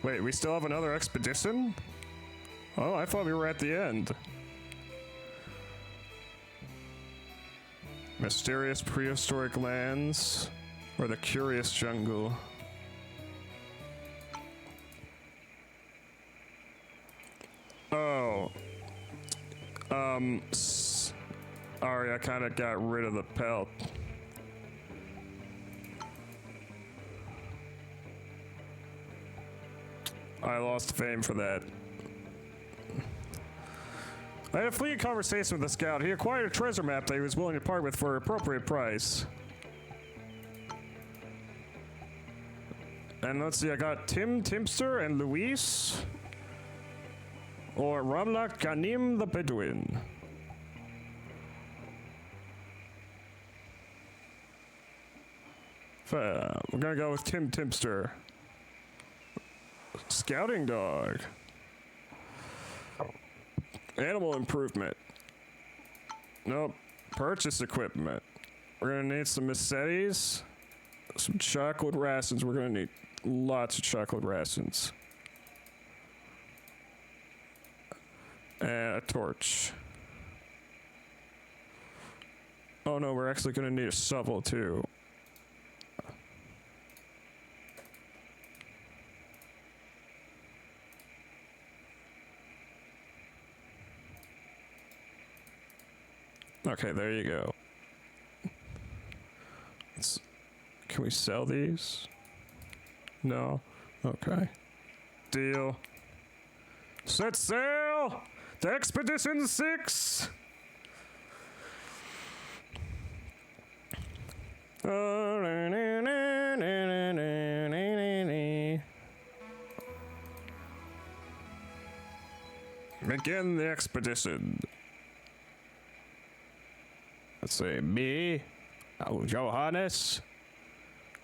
Wait, we still have another expedition? Oh, I thought we were at the end. Mysterious prehistoric lands, or the curious jungle. Oh. Sorry, I kind of got rid of the pelt. I lost fame for that. I had a fleeting conversation with the scout. He acquired a treasure map that he was willing to part with for an appropriate price. And let's see, I got Tim Timster and Luis. Or Ramlak Ghanim the Bedouin. We're gonna go with Tim Timster. Scouting dog. Animal improvement. Nope. Purchase equipment. We're gonna need some Massettis. Some chocolate rations. We're gonna need lots of chocolate rations. And a torch. Oh no, we're actually gonna need a shovel too. Okay, there you go. Can we sell these? No? Okay. Deal. Set sail to Expedition 6! Begin the expedition. Let's see, me, Johannes,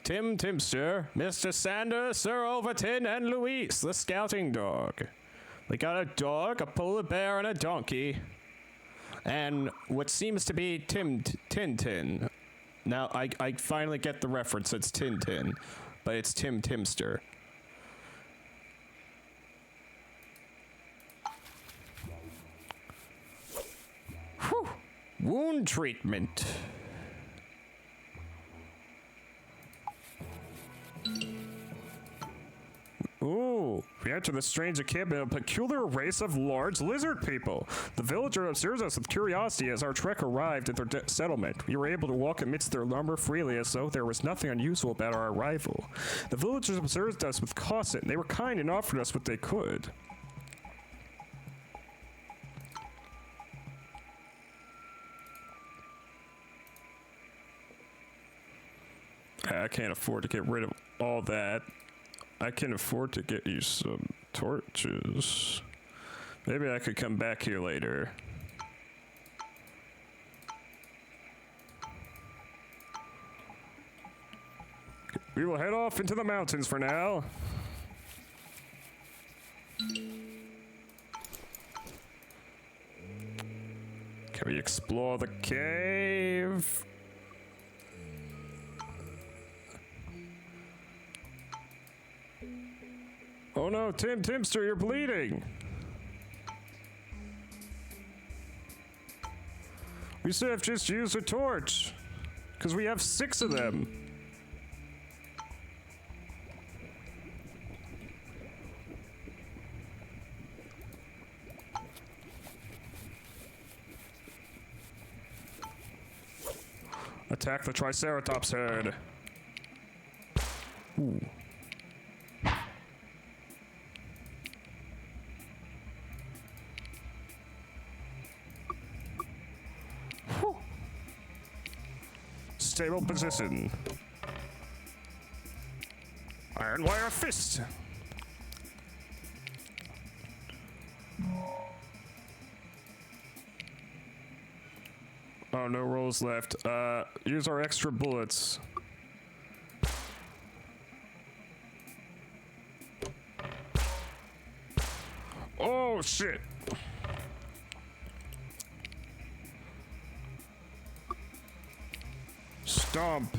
Tim Timster, Mr. Sanders, Sir Overton, and Luis, the scouting dog. We got a dog, a polar bear, and a donkey. And what seems to be Tintin. Now, I finally get the reference, it's Tintin, but it's Tim Timster. Whew. Wound treatment. Ooh, we enter the strange encampment of a peculiar race of large lizard people. The villager observes us with curiosity as our trek arrived at their settlement. We were able to walk amidst their lumber freely as though there was nothing unusual about our arrival. The villagers observed us with caution. They were kind and offered us what they could. I can't afford to get rid of all that. I can afford to get you some torches. Maybe I could come back here later. We will head off into the mountains for now. Can we explore the cave? Oh no, Tim Timster, you're bleeding. We should have just used a torch, because we have 6 of them. Attack the Triceratops herd. Ooh. Stable position. Iron wire fist. Oh, no rolls left. Use our extra bullets. Oh, shit. Stomp.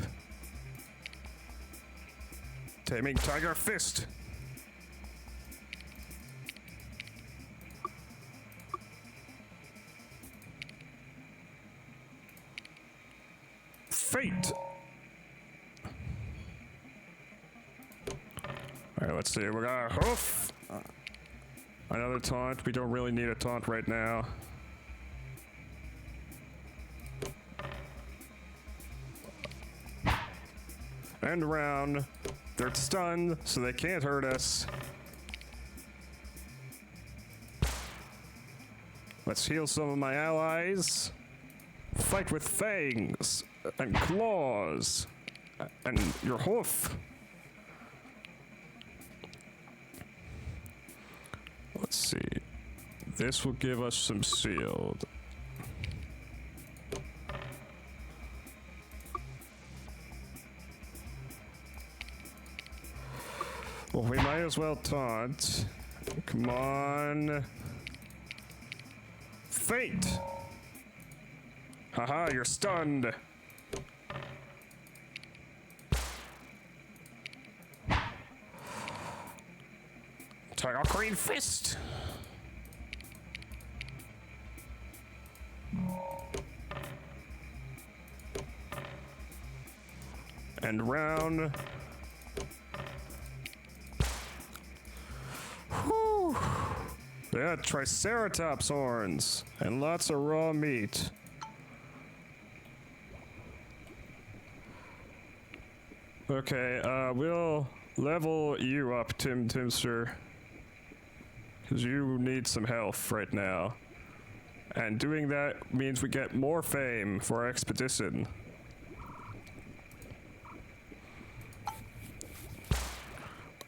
Taming Tiger Fist. Fate. Alright, let's see. We got a hoof. Another taunt. We don't really need a taunt right now. And around. They're stunned, so they can't hurt us. Let's heal some of my allies. Fight with fangs and claws and your hoof. Let's see. This will give us some sealed. Well, we might as well taunt. Come on. Fate! Haha, you're stunned. Tiger Green Fist! And round. Whew. Yeah, Triceratops horns and lots of raw meat. Okay, we'll level you up, Timster. Because you need some health right now. And doing that means we get more fame for our expedition.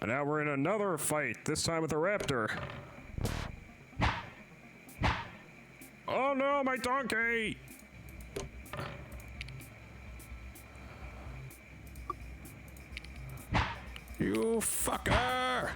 And now we're in another fight, this time with a raptor. Oh no, my donkey! You fucker!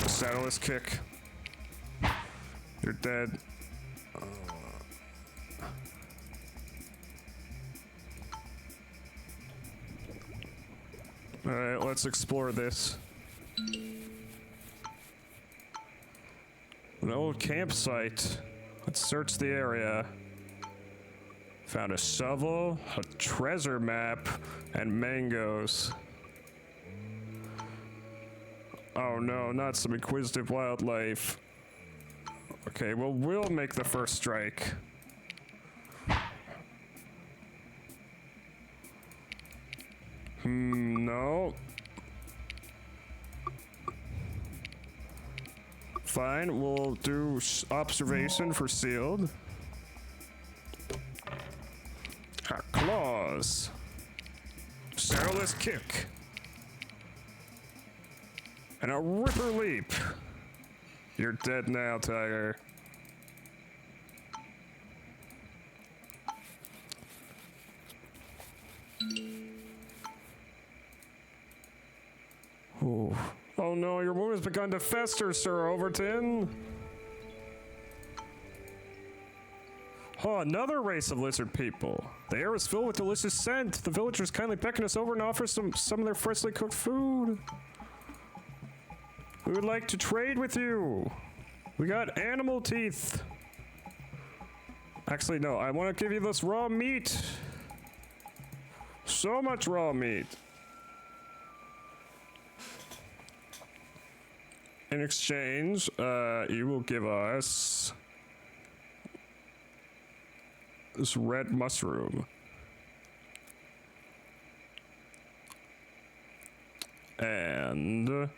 Saddleless kick. You're dead. Alright, let's explore this. An old campsite. Let's search the area. Found a shovel, a treasure map, and mangoes. Oh no, not some inquisitive wildlife. Okay, well, we'll make the first strike. No. Fine, we'll do observation for sealed. Claws. Saddleless kick. And a ripper leap. You're dead now, Tiger. Ooh. Oh no, your wound has begun to fester, Sir Overton. Oh, another race of lizard people. The air is filled with delicious scent. The villagers kindly beckon us over and offer some of their freshly cooked food. We would like to trade with you. We got animal teeth. Actually, no, I want to give you this raw meat. So much raw meat. In exchange, you will give us this red mushroom. And you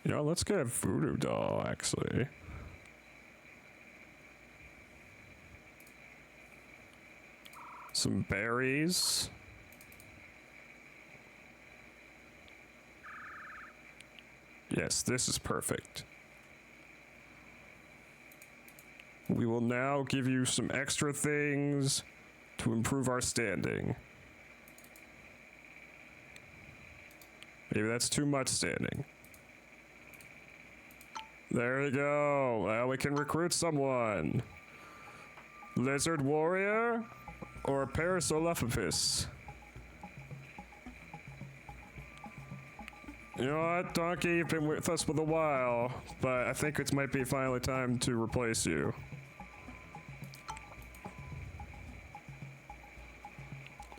know, let's get a voodoo doll, actually. Some berries. Yes, this is perfect. We will now give you some extra things to improve our standing. Maybe that's too much standing. There we go. Now we can recruit someone. Lizard warrior or Parasolophophus? You know what, Donkey, you've been with us for a while, but I think it might be finally time to replace you.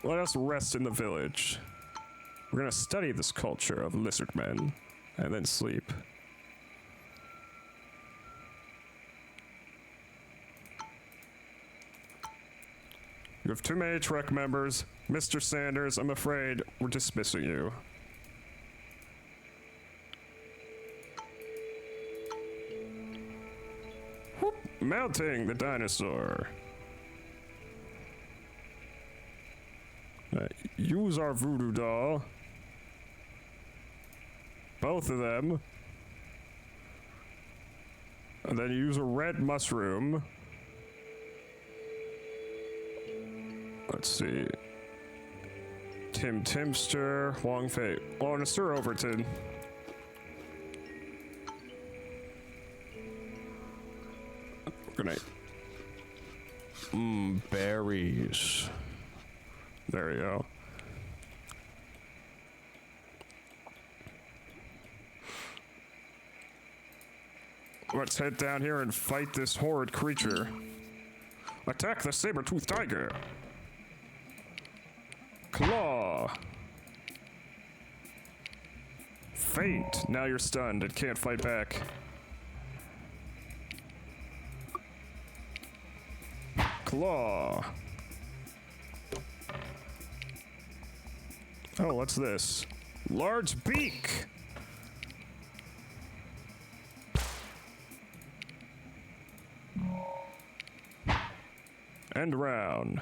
Let us rest in the village. We're gonna study this culture of lizard men, and then sleep. You have too many Trek members. Mr. Sanders, I'm afraid we're dismissing you. Whoop, mounting the dinosaur. Use our voodoo doll. Both of them. And then use a red mushroom. Let's see. Tim Timster, Wong Fei. Oh, and Sir Overton. Good night. Berries. There you go. Let's head down here and fight this horrid creature. Attack the saber-toothed tiger. Claw. Faint. Now you're stunned and can't fight back. Claw. Oh, what's this? Large beak. And round.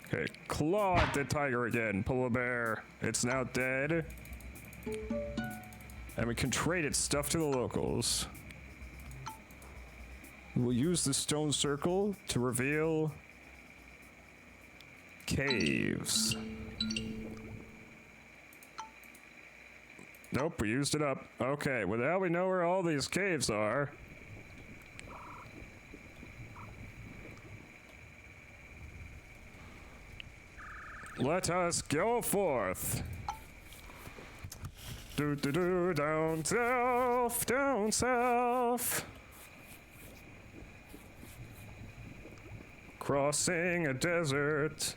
Okay, claw at the tiger again. Polar bear. It's now dead. And we can trade its stuff to the locals. We'll use the stone circle to reveal caves. Nope, we used it up. Okay, well now we know where all these caves are. Let us go forth. Do do do, down south, down south. Crossing a desert.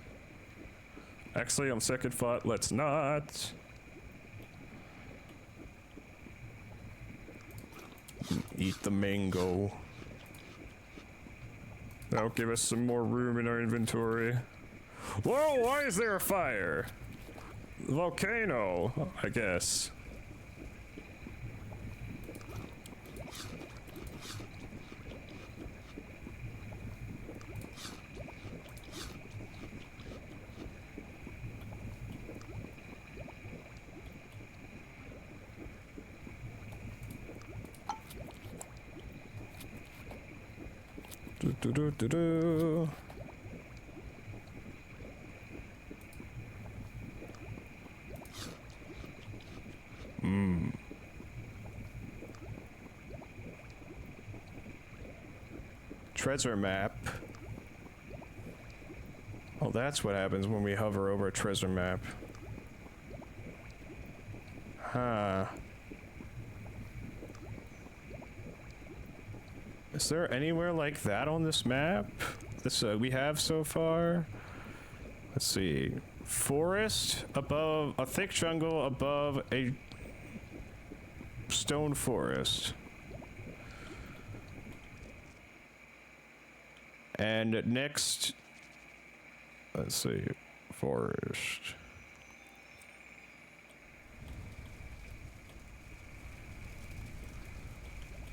Actually, on second thought, let's not. Eat the mango. That'll give us some more room in our inventory. Whoa, why is there a fire? Volcano, I guess. Do do do do do. Treasure map. Oh, that's what happens when we hover over a treasure map. Huh. Is there anywhere like that on this map? This we have so far? Let's see. forest above a thick jungle above a stone forest. And next, let's see, forest.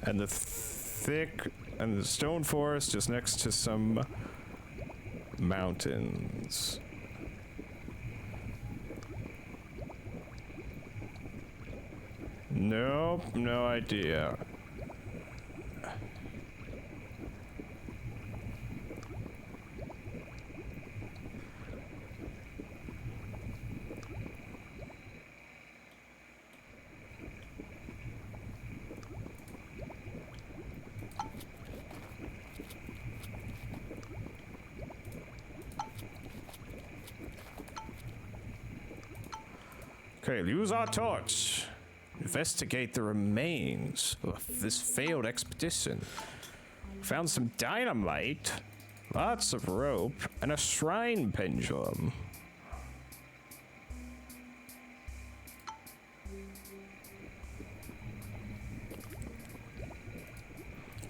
And the stone forest is next to some mountains. Nope, no idea. Okay, use our torch. Investigate the remains of this failed expedition. Found some dynamite, lots of rope, and a shrine pendulum.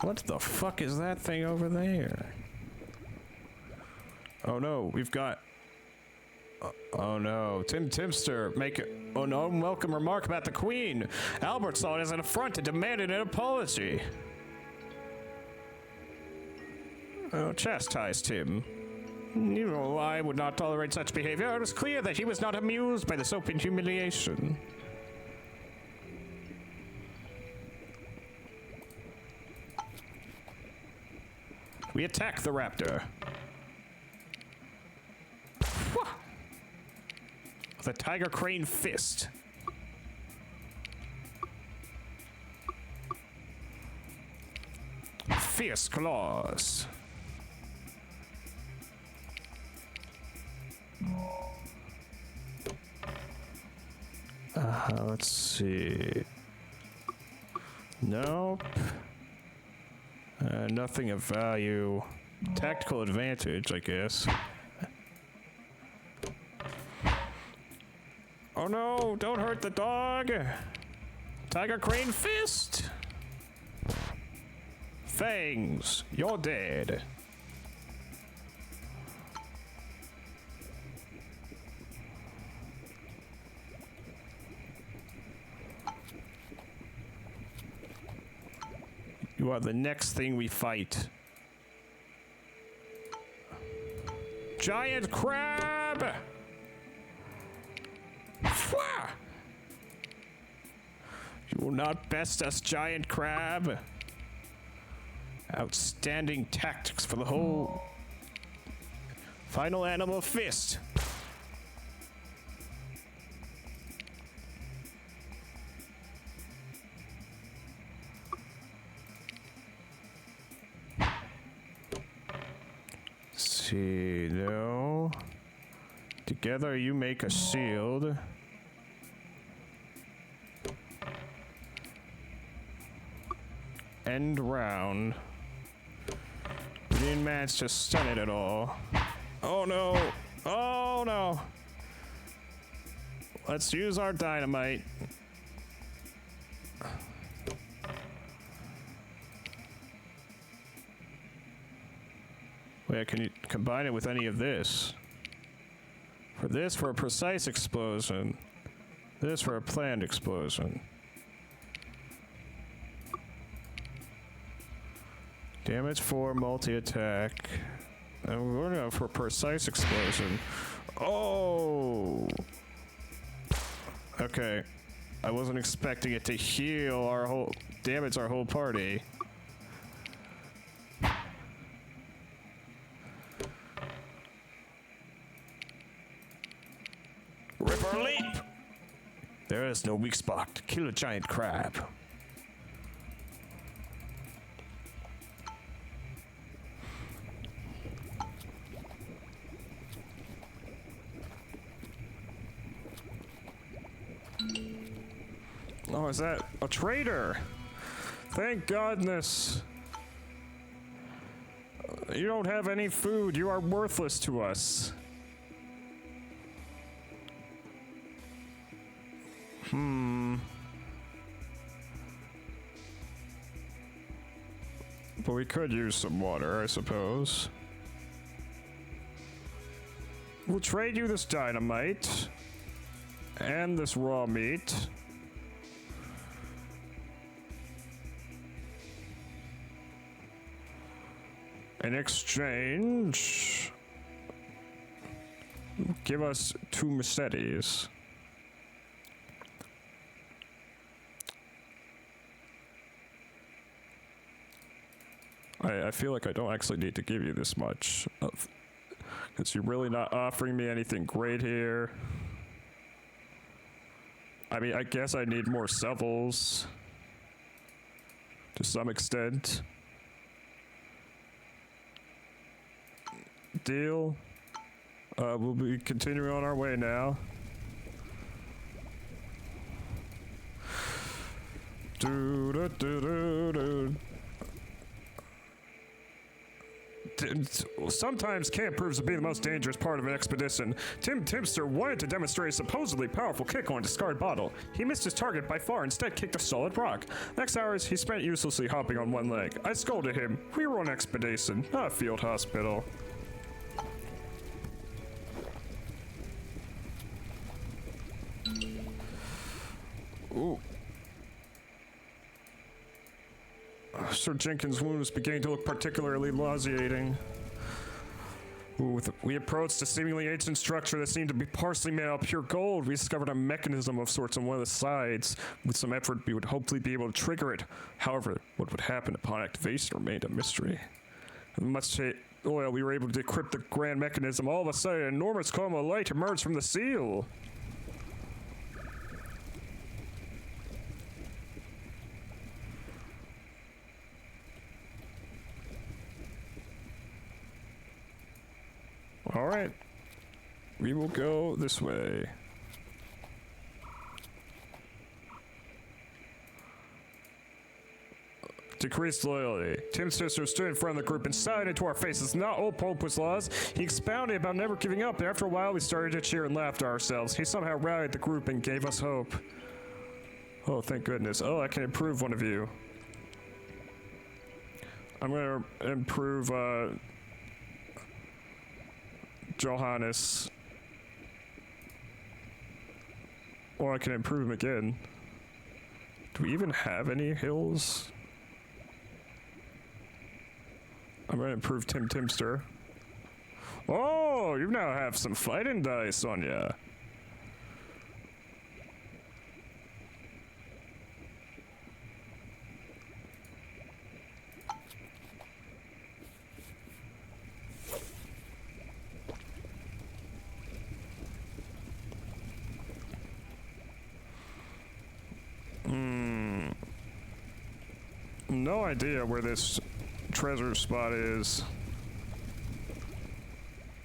What the fuck is that thing over there? Oh no, we've got... oh no, Timster, make an unwelcome remark about the Queen. Albert saw it as an affront and demanded an apology. Oh, chastised him. You know, I would not tolerate such behavior. It was clear that he was not amused by this open humiliation. We attack the raptor. The tiger crane fist. Fierce claws. Let's see. Nope. Nothing of value. Tactical advantage, I guess. Oh no, don't hurt the dog! Tiger crane fist! Fangs, you're dead. You are the next thing we fight. Giant crab! You will not best us, giant crab. Outstanding tactics for the whole... Final animal fist. See, no. Together you make a shield. End round. We didn't manage to stun it at all. Oh no! Oh no! Let's use our dynamite. Wait, can you combine it with any of this? For this, for a precise explosion. This for a planned explosion. Damage 4, multi-attack. And we're going for precise explosion. Oh! Okay. I wasn't expecting it to heal our whole... damage our whole party. Ripper leap! There is no weak spot to kill a giant crab. Oh, is that a traitor? Thank goodness. You don't have any food. You are worthless to us. But we could use some water, I suppose. We'll trade you this dynamite and this raw meat. In exchange, give us 2 machetes. I feel like I don't actually need to give you this much. Because you're really not offering me anything great here. I mean, I guess I need more shovels. To some extent. Deal. We'll be continuing on our way now. Sometimes camp proves to be the most dangerous part of an expedition. Tim Timster wanted to demonstrate a supposedly powerful kick on a discarded bottle. He missed his target by far, instead kicked a solid rock. Next hours, he spent uselessly hopping on one leg. I scolded him. We were on expedition, not a field hospital. Ooh. Sir Jenkins' wound was beginning to look particularly nauseating. We approached a seemingly ancient structure that seemed to be partially made out of pure gold. We discovered a mechanism of sorts on one of the sides. With some effort, we would hopefully be able to trigger it. However, what would happen upon activation remained a mystery. With much oil, we were able to decrypt the grand mechanism. All of a sudden, an enormous column of light emerged from the seal. All right, we will go this way. Decreased loyalty. Tim's sister stood in front of the group and shouted into our faces. Not old Pope was laws. He expounded about never giving up. And after a while, we started to cheer and laugh to ourselves. He somehow rallied the group and gave us hope. Oh, thank goodness. Oh, I can improve one of you. I'm gonna improve, Johannes. Or I can improve him again. Do we even have any hills? I'm gonna improve Tim Timster. Oh, you now have some fighting dice on ya. No idea where this treasure spot is.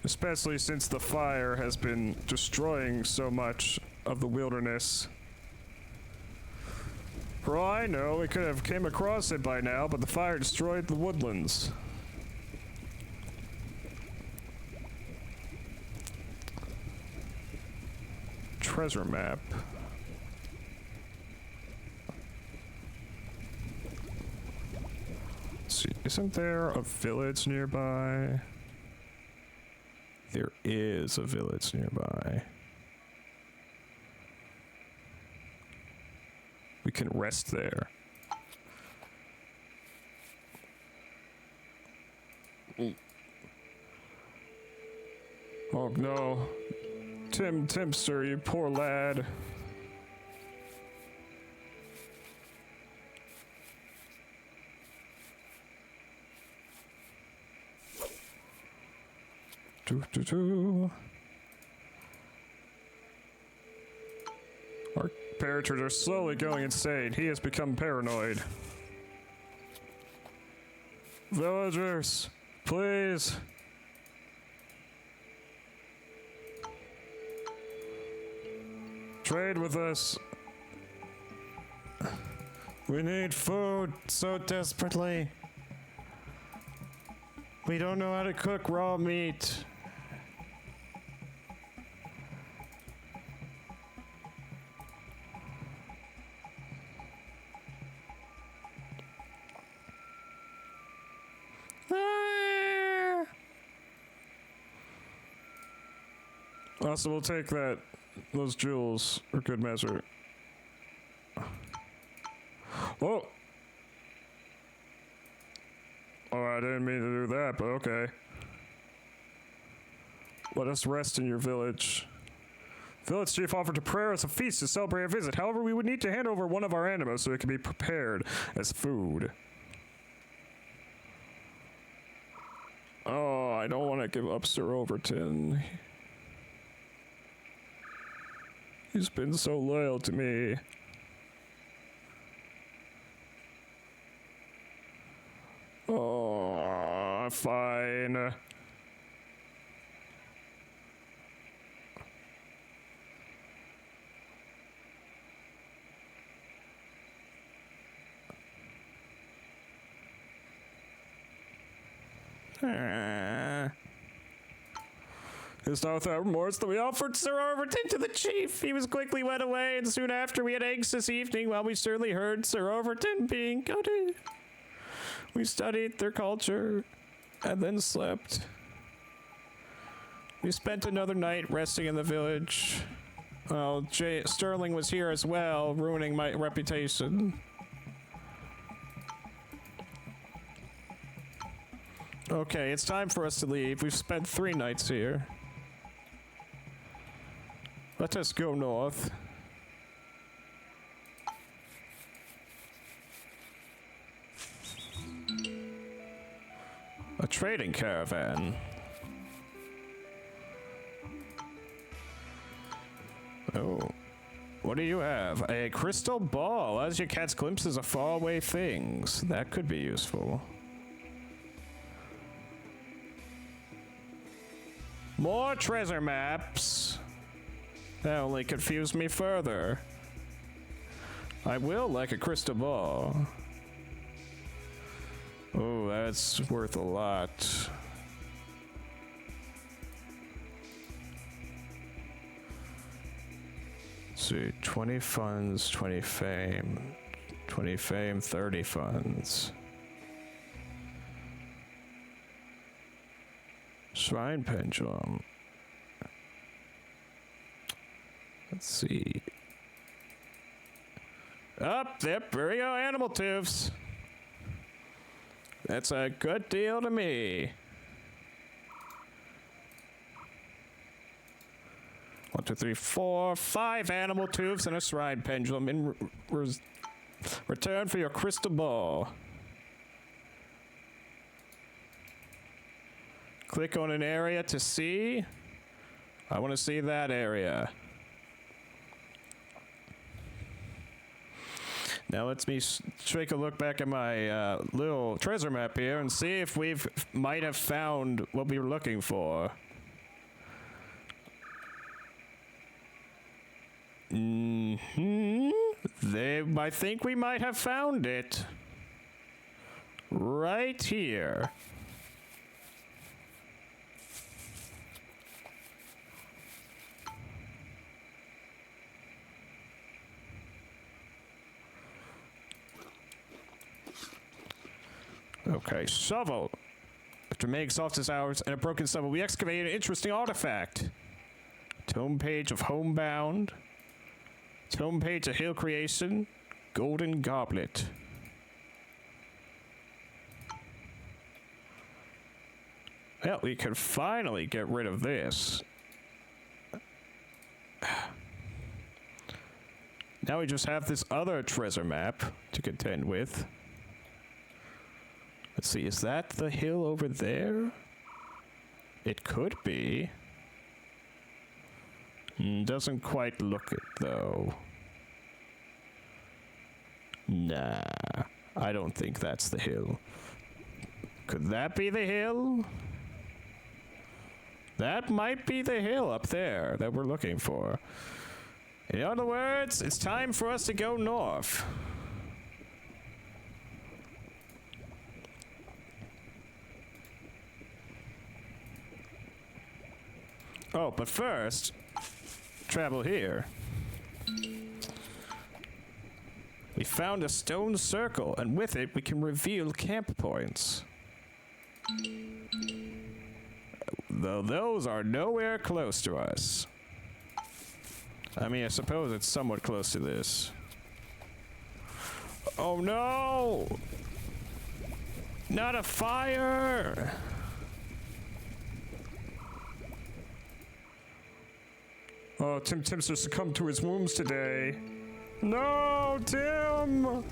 Especially since the fire has been destroying so much of the wilderness. For all I know, we could have came across it by now, but the fire destroyed the woodlands. Treasure map. See, isn't there a village nearby? There is a village nearby. We can rest there. Oh no. Timster, you poor lad. Our characters are slowly going insane. He has become paranoid. Villagers, please. Trade with us. We need food so desperately. We don't know how to cook raw meat. Also, we'll take those jewels for good measure. Oh! Oh, I didn't mean to do that, but okay. Let us rest in your village. Village chief offered to prepare us a feast to celebrate our visit. However, we would need to hand over one of our animals so it can be prepared as food. Oh, I don't want to give up Sir Overton. He's been so loyal to me. Oh, fine. It's not without remorse that we offered Sir Overton to the chief. He was quickly led away, and soon after we had eggs this evening, while we certainly heard Sir Overton being goaded. We studied their culture, and then slept. We spent another night resting in the village. Well, Sterling was here as well, ruining my reputation. Okay, it's time for us to leave. We've spent 3 nights here. Let us go north. A trading caravan. Oh. What do you have? A crystal ball. As you catch glimpses of faraway things. That could be useful. More treasure maps. That only confused me further. I will like a crystal ball. Oh, that's worth a lot. Let's see, 20 funds, 20 fame. 20 fame, 30 funds. Shrine pendulum. Let's see. Up there, there we go, animal tubes. That's a good deal to me. 1, 2, 3, 4, 5 animal tubes and a shrine pendulum in return for your crystal ball. Click on an area to see. I want to see that area. Now let me take a look back at my little treasure map here and see if we might have found what we were looking for. I think we might have found it. Right here. Okay, shovel. After many exhaustive hours and a broken shovel, we excavated an interesting artifact. Tome page of Homebound. Tome page of Hill Creation. Golden Goblet. Well, we can finally get rid of this. Now we just have this other treasure map to contend with. Let's see, is that the hill over there? It could be. Doesn't quite look it, though. Nah, I don't think that's the hill. Could that be the hill? That might be the hill up there that we're looking for. In other words, it's time for us to go north. Oh, but first, travel here. We found a stone circle, and with it, we can reveal camp points. Though those are nowhere close to us. I mean, I suppose it's somewhat close to this. Oh no! Not a fire! Oh, Tim Timster succumbed to his wounds today. No, Tim!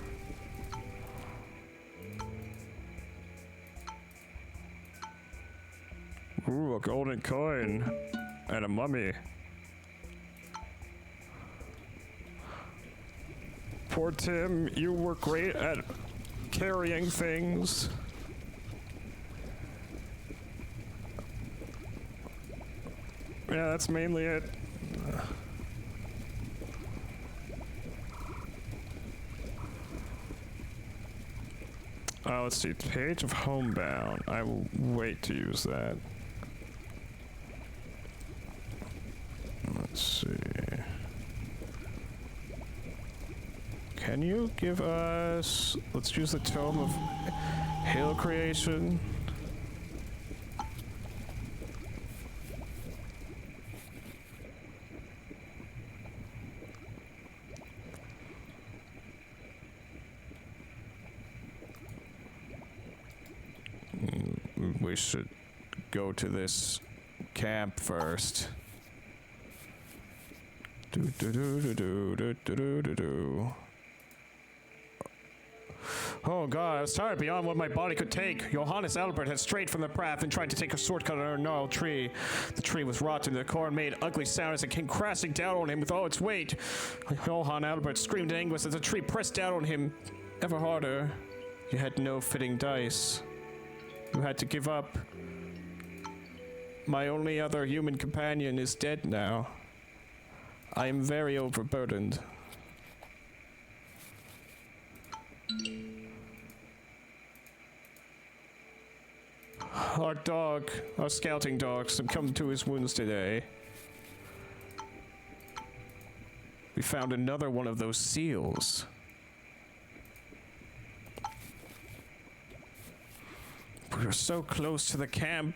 Ooh, a golden coin. And a mummy. Poor Tim, you were great at carrying things. Yeah, that's mainly it. Let's see. Page of Homebound. I will wait to use that. Let's see. Can you give us... Let's use the Tome of Hill Creation. We should go to this camp first. Oh god, I was tired beyond what my body could take. Johannes Albert had strayed from the path and tried to take a shortcut under a gnarled tree. The tree was rotten, the core made ugly sound as it came crashing down on him with all its weight. Johann Albert screamed in anguish as the tree pressed down on him ever harder. You had no fitting dice. You had to give up. My only other human companion is dead now. I am very overburdened. Our dog, our scouting dog, succumbed to his wounds today. We found another one of those seals. We were so close to the camp.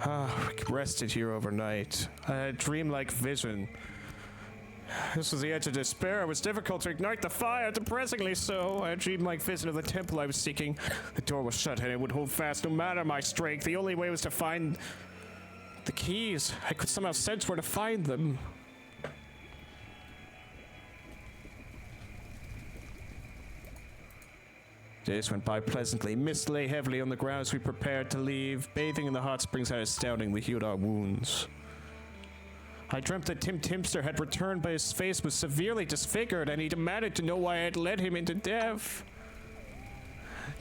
We rested here overnight. I had a dreamlike vision. This was the edge of despair. It was difficult to ignite the fire, depressingly so. I had a dreamlike vision of the temple I was seeking. The door was shut and it would hold fast no matter my strength. The only way was to find the keys. I could somehow sense where to find them. Days went by pleasantly. Mist lay heavily on the ground as we prepared to leave. Bathing in the hot springs had astoundingly healed our wounds. I dreamt that Tim Timster had returned, but his face was severely disfigured, and he demanded to know why I had led him into death.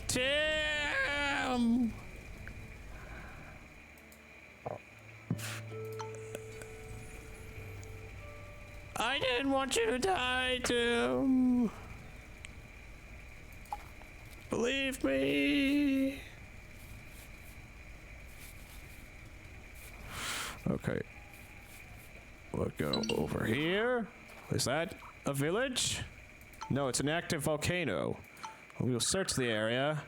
Tim! I didn't want you to die, Tim. Believe me. Okay. We'll go over here. Is that a village? No, it's an active volcano. We will search the area.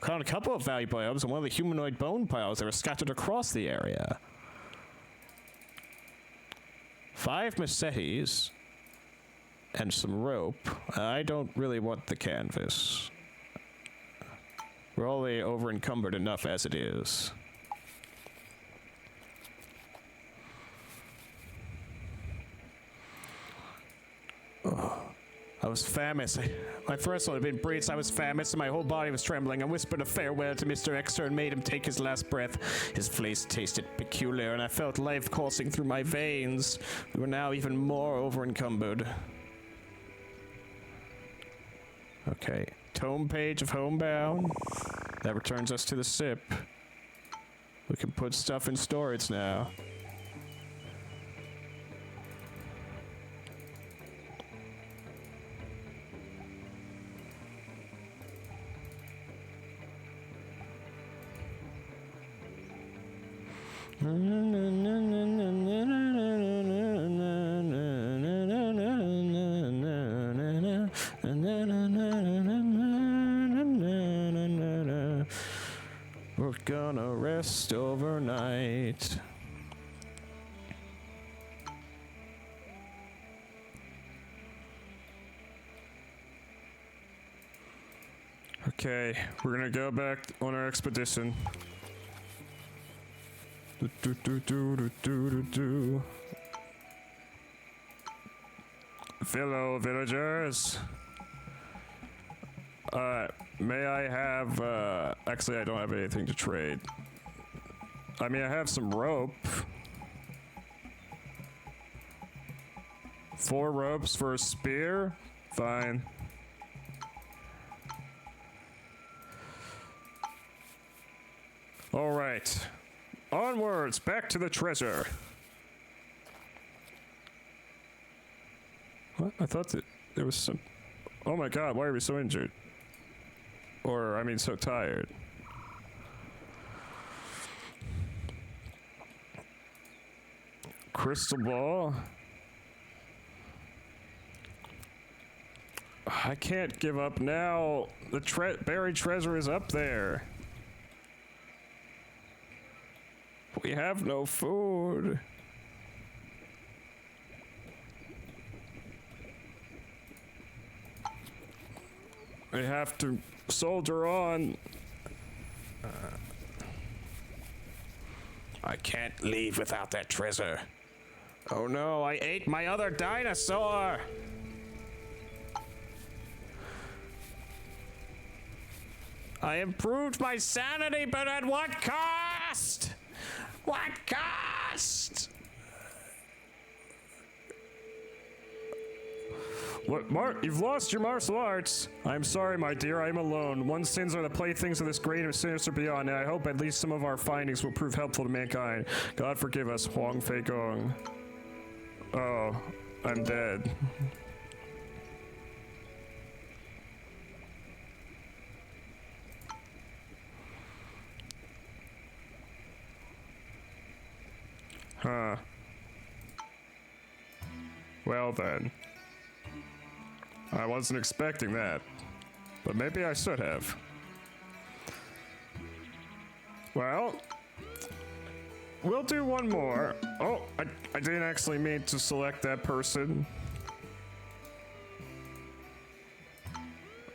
Found a couple of valuable items and one of the humanoid bone piles that were scattered across the area. 5 machetes and some rope. I don't really want the canvas. We're already over encumbered enough as it is. I was famished. My first one had been breached. I was famished and my whole body was trembling. I whispered a farewell to Mr. Exter and made him take his last breath. His face tasted peculiar and I felt life coursing through my veins. We were now even more over encumbered. Okay. Tome page of Homebound. That returns us to the SIP. We can put stuff in storage now. gonna rest overnight. Okay, we're gonna go back on our expedition. Fellow villagers. May I have, actually I don't have anything to trade. I mean, I have some rope. 4 ropes for a spear? Fine. All right. Onwards, back to the treasure. What? I thought that there was some... Oh my god, why are we so injured? Or, I mean, so tired. Crystal ball. I can't give up now. The buried treasure is up there. We have no food. We have to soldier on. I can't leave without that treasure. Oh no, I ate my other dinosaur! I improved my sanity, but at what cost? What cost? What, you've lost your martial arts. I'm sorry, my dear, I'm alone. One's sins are the playthings of this great and sinister beyond, and I hope at least some of our findings will prove helpful to mankind. God forgive us, Huang Fei Gong. Oh, I'm dead. Huh. Well then. I wasn't expecting that. But maybe I should have. Well, we'll do one more. Oh, I didn't actually mean to select that person.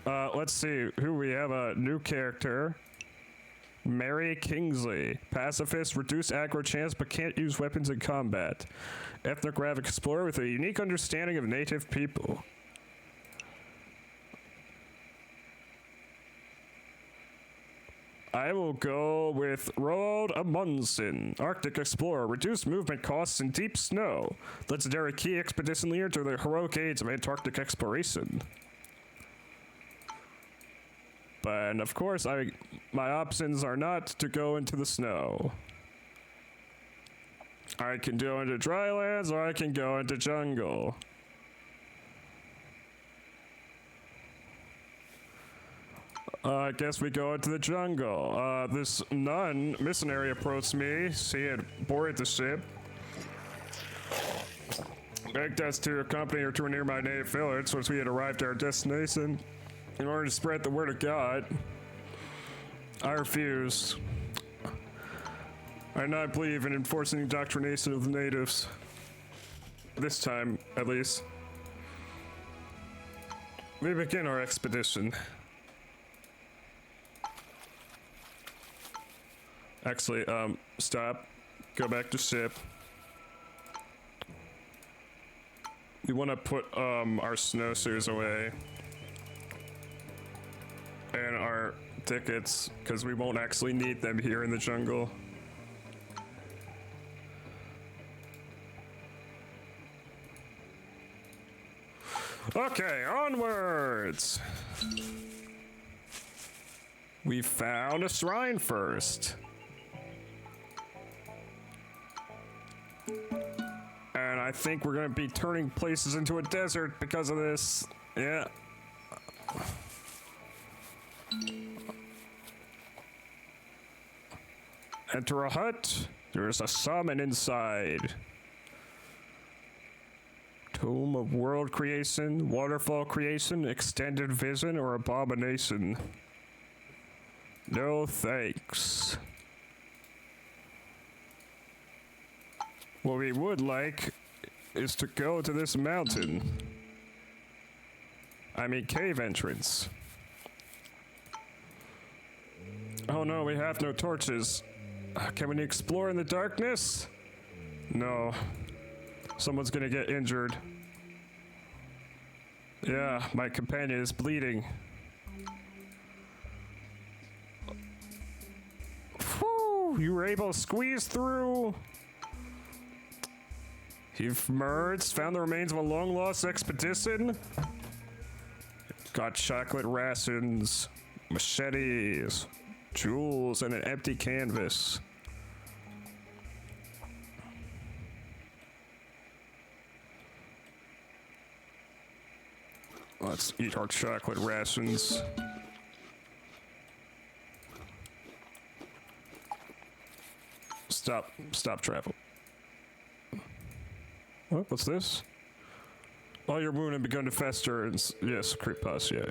Let's see who we have. A new character. Mary Kingsley. Pacifist, reduced aggro chance, but can't use weapons in combat. Ethnographic explorer with a unique understanding of native people. I will go with Roald Amundsen, Arctic explorer, reduced movement costs in deep snow. Legendary key expedition leader to the heroic age of Antarctic exploration. But of course, my options are not to go into the snow. I can go into drylands or I can go into jungle. I guess we go into the jungle. This nun missionary approached me. She had boarded the ship. Begged us to accompany her to a nearby native village once we had arrived at our destination in order to spread the word of God. I refused. I do not believe in enforcing indoctrination of the natives. This time, at least. We begin our expedition. Actually, stop. Go back to ship. We want to put, our snowshoes away. And our tickets, because we won't actually need them here in the jungle. Okay, onwards! We found a shrine first. And I think we're gonna be turning places into a desert because of this. Yeah. Enter a hut. There's a summon inside. Tomb of world creation, waterfall creation, extended vision, or abomination. No thanks. What we would like is to go to this mountain. I mean, cave entrance. Oh no, we have no torches. Can we explore in the darkness? No. Someone's gonna get injured. Yeah, my companion is bleeding. Whew, you were able to squeeze through. You've emerged, found the remains of a long-lost expedition. Got chocolate rations, machetes, jewels, and an empty canvas. Let's eat our chocolate rations. Stop travel. What? What's this? Oh, your wound had begun to fester and yes, creep pus, yeah.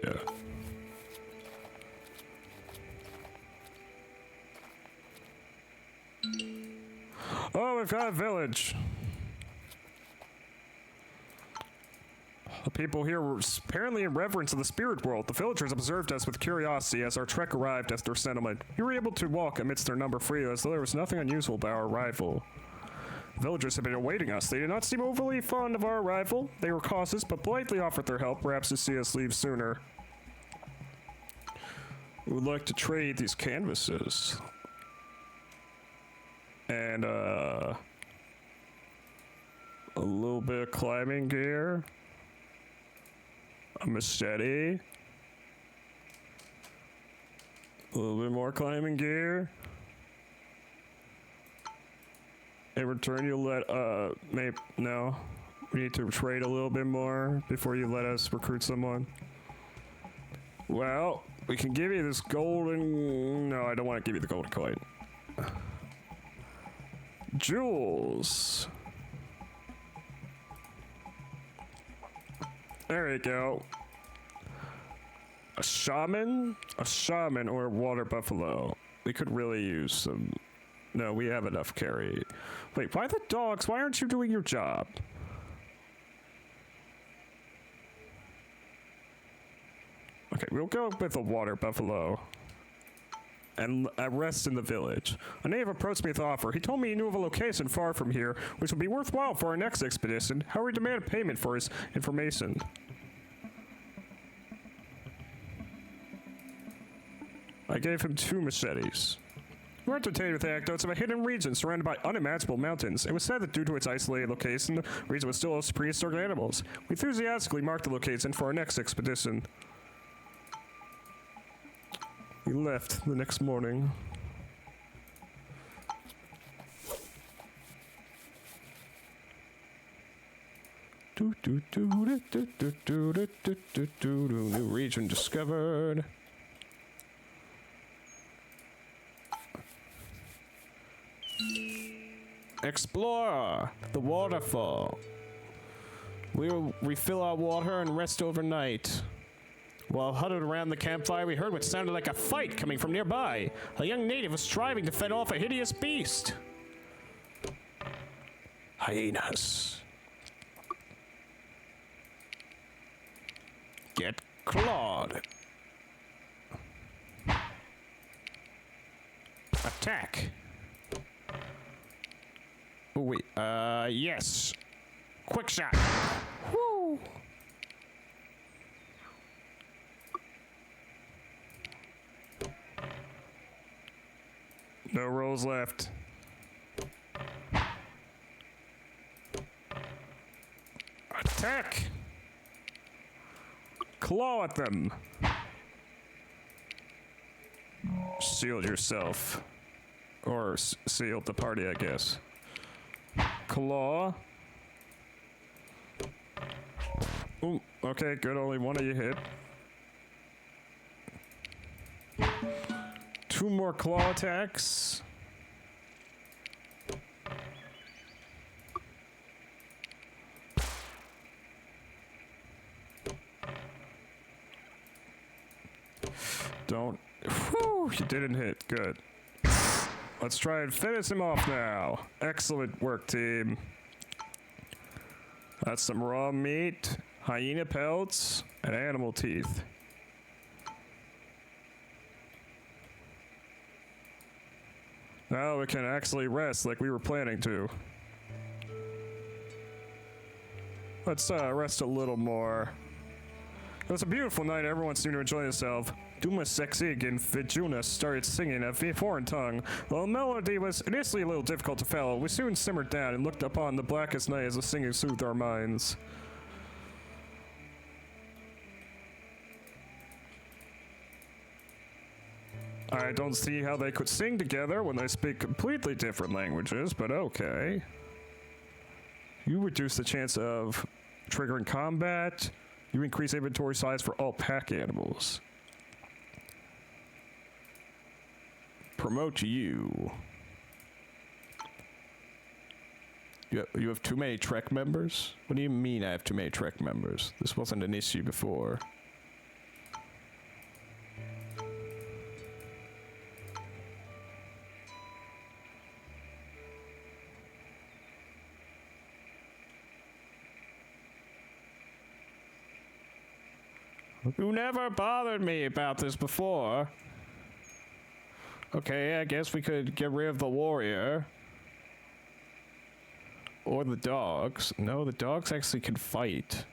Oh, we've got a village. The people here were apparently in reverence of the spirit world. The villagers observed us with curiosity as our trek arrived at their settlement. We were able to walk amidst their number freely, as though there was nothing unusual about our arrival. The villagers had been awaiting us. They did not seem overly fond of our arrival. They were cautious, but politely offered their help, perhaps to see us leave sooner. We would like to trade these canvases. And, a little bit of climbing gear. A machete. A little bit more climbing gear. In return, you'll let, no. We need to trade a little bit more before you let us recruit someone. Well, we can give you this golden... No, I don't want to give you the golden coin. Jewels. There you go. A shaman? A shaman or a water buffalo. We could really use some... No, we have enough carry. Wait, why the dogs? Why aren't you doing your job? Okay, we'll go with a water buffalo. And rest in the village. A native approached me with an offer. He told me he knew of a location far from here, which would be worthwhile for our next expedition. However, he demanded payment for his information. I gave him 2 machetes. We were entertained with anecdotes of a hidden region surrounded by unimaginable mountains. It was said that due to its isolated location, the region was still host to prehistoric animals. We enthusiastically marked the location for our next expedition. We left the next morning. New region discovered. Explore the waterfall. We'll refill our water and rest overnight. While huddled around the campfire, we heard what sounded like a fight coming from nearby. A young native was striving to fend off a hideous beast. Hyenas. Get clawed. Attack. Oh, wait. Yes. Quick shot. Woo. No rolls left. Attack! Claw at them! Shield yourself. Or shield the party, I guess. Claw. Ooh, okay, good. Only one of you hit. 2 more claw attacks. Don't. Whew, you didn't hit. Good. Let's try and finish him off now. Excellent work, team. That's some raw meat, hyena pelts, and animal teeth. Now we can actually rest like we were planning to. Let's rest a little more. It was a beautiful night. Everyone seemed to enjoy themselves. Duma Sexig and Vijuna started singing a foreign tongue. While the melody was initially a little difficult to follow, we soon simmered down and looked upon the blackest night as the singing soothed our minds. I don't see how they could sing together when they speak completely different languages, but okay. You reduce the chance of triggering combat. You increase inventory size for all pack animals. Promote you. You have too many Trek members? What do you mean I have too many Trek members? This wasn't an issue before. You never bothered me about this before. Okay, I guess we could get rid of the warrior. Or the dogs. No, the dogs actually can fight.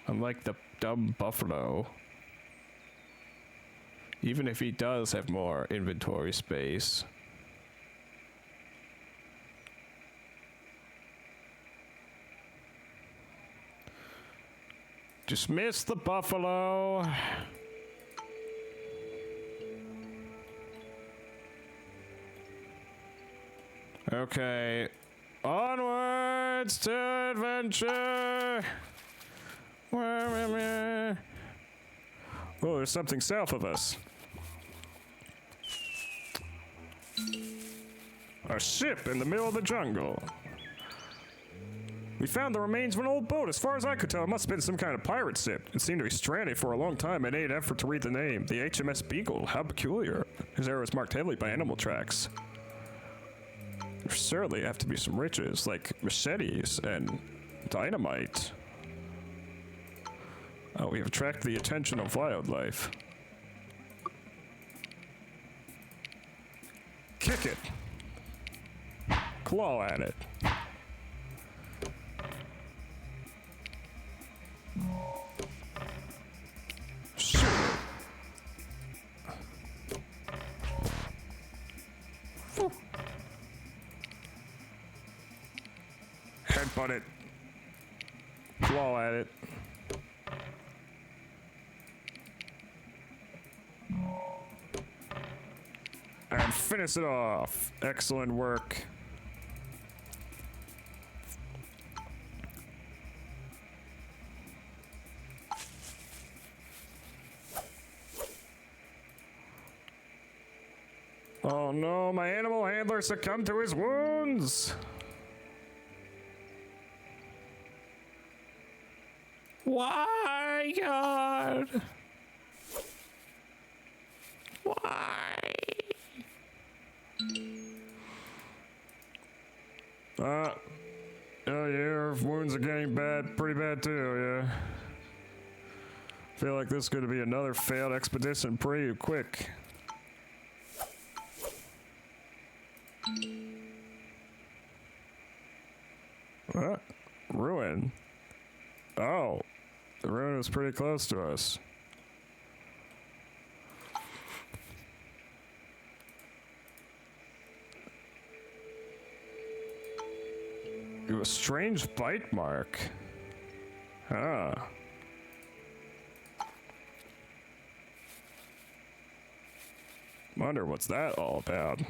Unlike the dumb buffalo. Even if he does have more inventory space. Dismiss the buffalo. Okay. Onwards to adventure. Oh, there's something south of us. A ship in the middle of the jungle. We found the remains of an old boat. As far as I could tell, it must have been some kind of pirate ship. It seemed to be stranded for a long time. I made an effort to read the name. The HMS Beagle. How peculiar. His arrow was marked heavily by animal tracks. There certainly have to be some riches, like machetes and dynamite. Oh, we have attracted the attention of wildlife. Kick it. Claw at it. Shoot it. Whew. Headbutt it. Claw at it. And finish it off. Excellent work. Oh no, my animal handler succumbed to his wounds. Why, God? Why? Oh, your wounds are getting bad, pretty bad too, yeah. Feel like this is gonna be another failed expedition pretty quick. What? Ruin? Oh, the ruin was pretty close to us. A strange bite mark. Huh. Wonder what's that all about.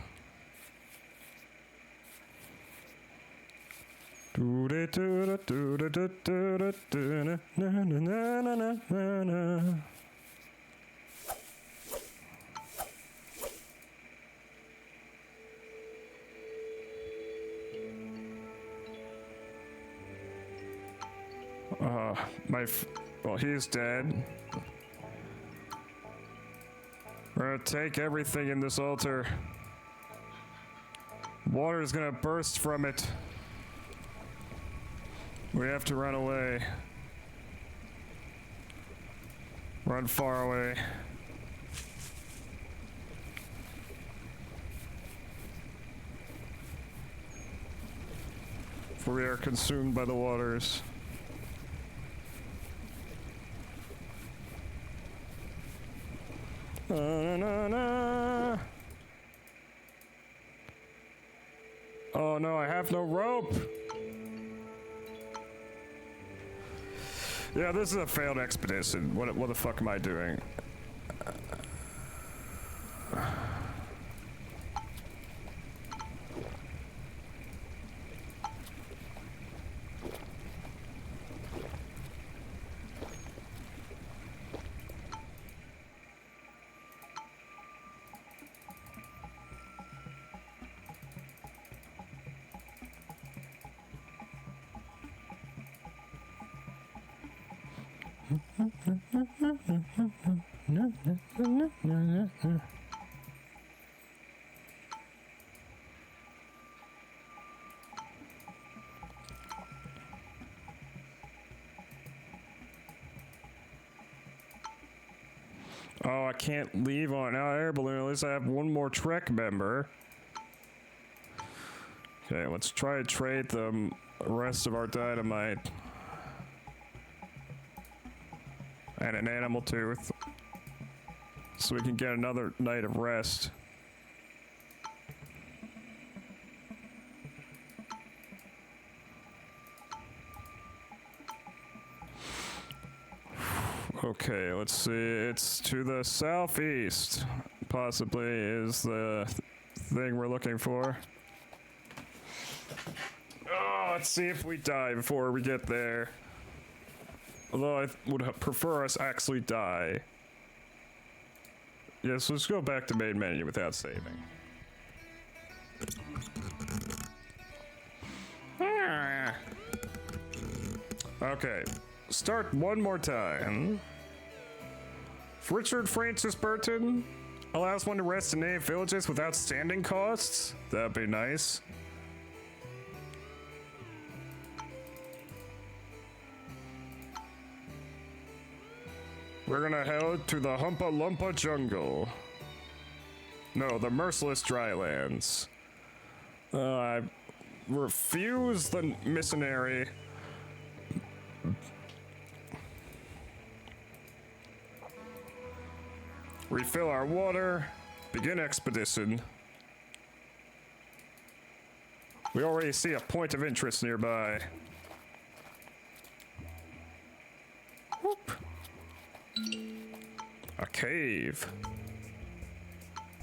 Well, he's dead. We're gonna take everything in this altar. Water is gonna burst from it. We have to run away. Run far away. For we are consumed by the waters. Na, na, na. Oh no, I have no rope! Yeah, this is a failed expedition. What the fuck am I doing? Oh, I can't leave on an air balloon. At least I have one more Trek member. Okay, let's try to trade the rest of our dynamite. And an animal tooth. So we can get another night of rest. Okay, let's see. It's to the southeast. Possibly is the thing we're looking for. Oh, let's see if we die before we get there. Although I would prefer us actually die. Yes, let's go back to main menu without saving. Okay, start one more time. Richard Francis Burton allows one to rest in native villages without standing costs. That'd be nice. We're gonna head to the Humpa Lumpa jungle. No, the merciless drylands. I refuse the missionary. Refill our water. Begin expedition. We already see a point of interest nearby. Whoop. A cave.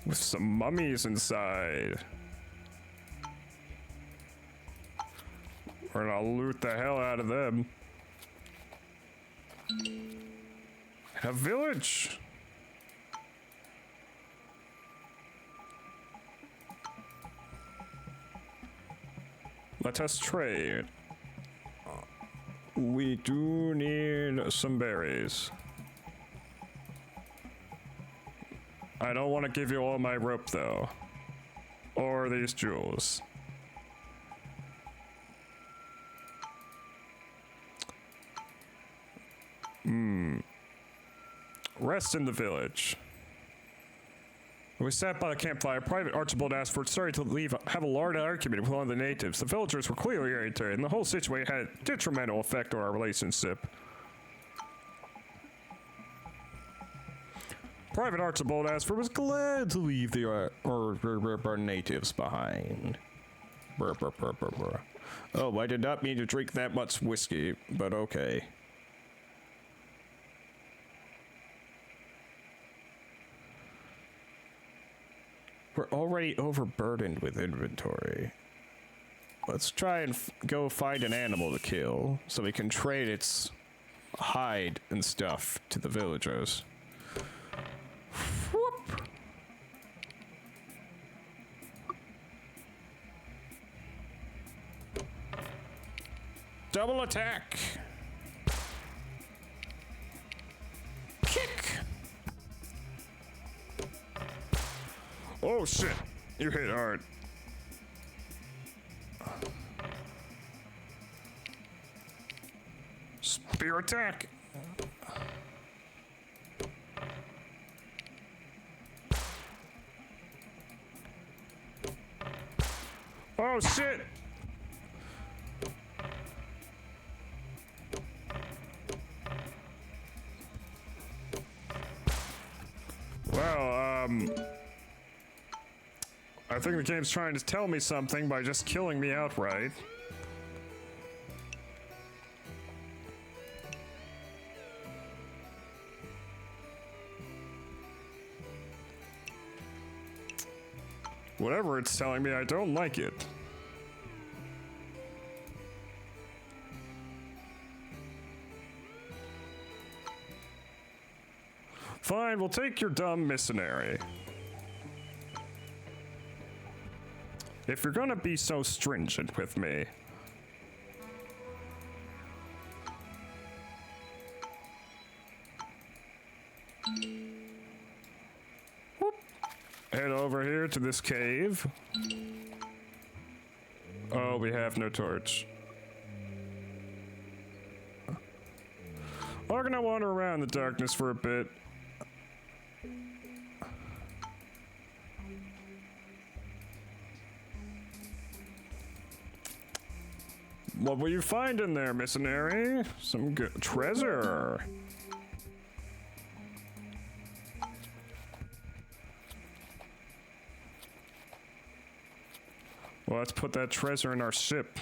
With some mummies inside. We're gonna loot the hell out of them. A village. Let us trade. We do need some berries. I don't want to give you all my rope though. Or these jewels. Rest in the village. We sat by the campfire. Private Archibald asked for sorry to leave, have a large argument with one of the natives. The villagers were clearly irritated, and the whole situation had a detrimental effect on our relationship. Private Archibald asked for was glad to leave the our natives behind. Oh, I did not mean to drink that much whiskey, but okay. We're already overburdened with inventory. Let's try and go find an animal to kill so we can trade its hide and stuff to the villagers. Whoop. Double attack. Kick. Oh shit, you hit hard. your attack. Oh shit! Well, I think the game's trying to tell me something by just killing me outright. Whatever it's telling me, I don't like it. Fine, we'll take your dumb missionary. If you're gonna be so stringent with me. Whoop. Head over here to this cave. Oh, we have no torch. We're gonna wander around in the darkness for a bit. What will you find in there, missionary? Some good treasure. Well, let's put that treasure in our ship.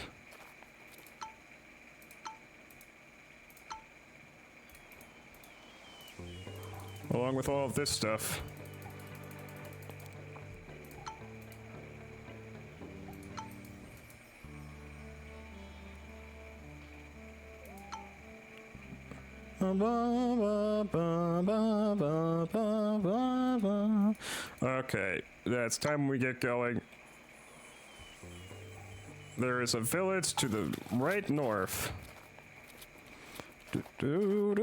Along with all of this stuff. Okay, that's time we get going. There is a village to the right north. Ooh,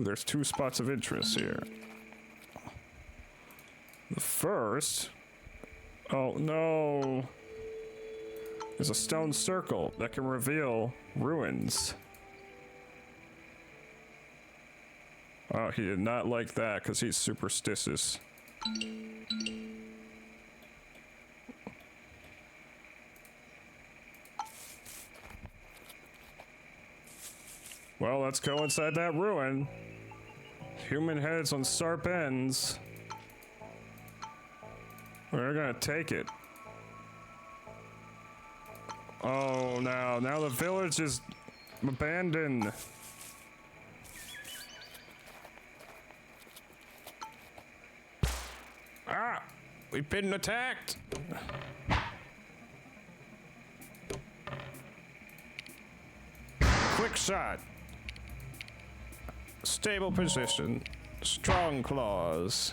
there's 2 spots of interest here. The first... Oh, no. There's a stone circle that can reveal ruins. Oh, he did not like that because he's superstitious. Well, let's go inside that ruin. Human heads on sharp ends. We're gonna take it. Oh, no. Now the village is abandoned. Ah! We've been attacked! Quick shot. Stable position. Strong claws.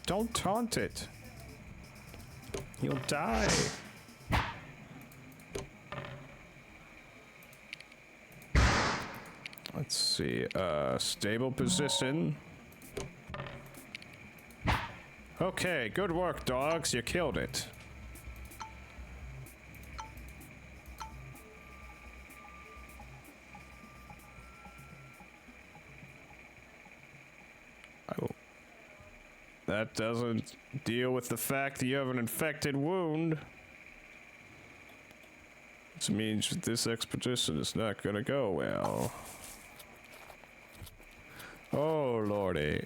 Don't taunt it. You'll die. Let's see. Stable position. Okay, good work, dogs. You killed it. That doesn't deal with the fact that you have an infected wound. Which means this expedition is not gonna go well. Oh, lordy.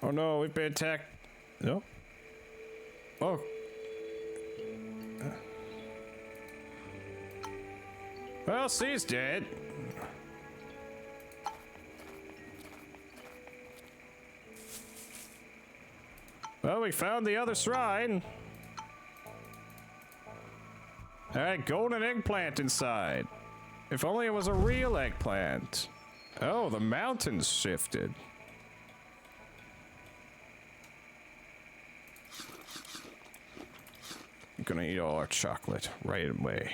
Oh no, we've been attacked. No? Oh. Well, she's dead. Well, we found the other shrine. Alright, golden eggplant inside. If only it was a real eggplant. Oh, the mountains shifted. I'm gonna eat all our chocolate right away.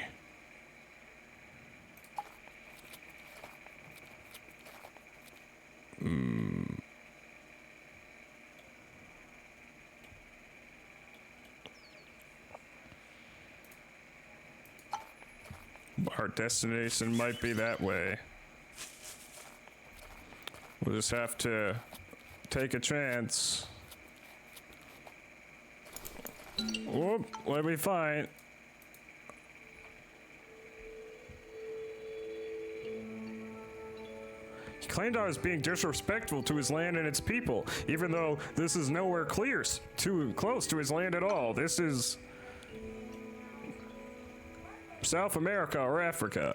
Our destination might be that way. We'll just have to take a chance. Whoop, what did we find? He claimed I was being disrespectful to his land and its people, even though this is nowhere too close to his land at all. This is South America or Africa.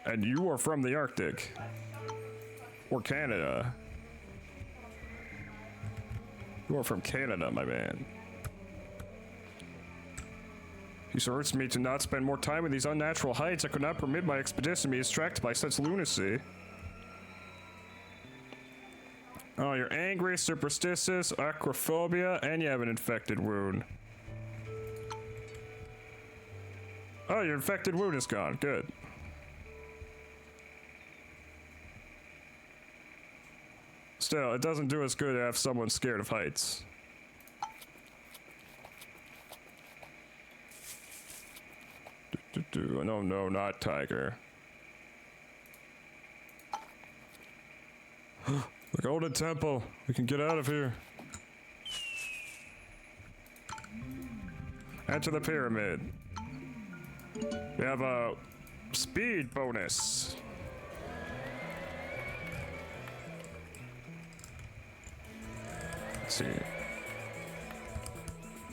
And you are from the Arctic. Or Canada. You are from Canada, my man. He urged me to not spend more time in these unnatural heights. I could not permit my expedition to be distracted by such lunacy. Oh, you're angry, superstitious, acrophobia, and you have an infected wound. Oh, your infected wound is gone. Good. Still, it doesn't do us good to have someone scared of heights. No, no, not tiger. The Golden Temple. We can get out of here. Enter the pyramid. We have a speed bonus. Let's see.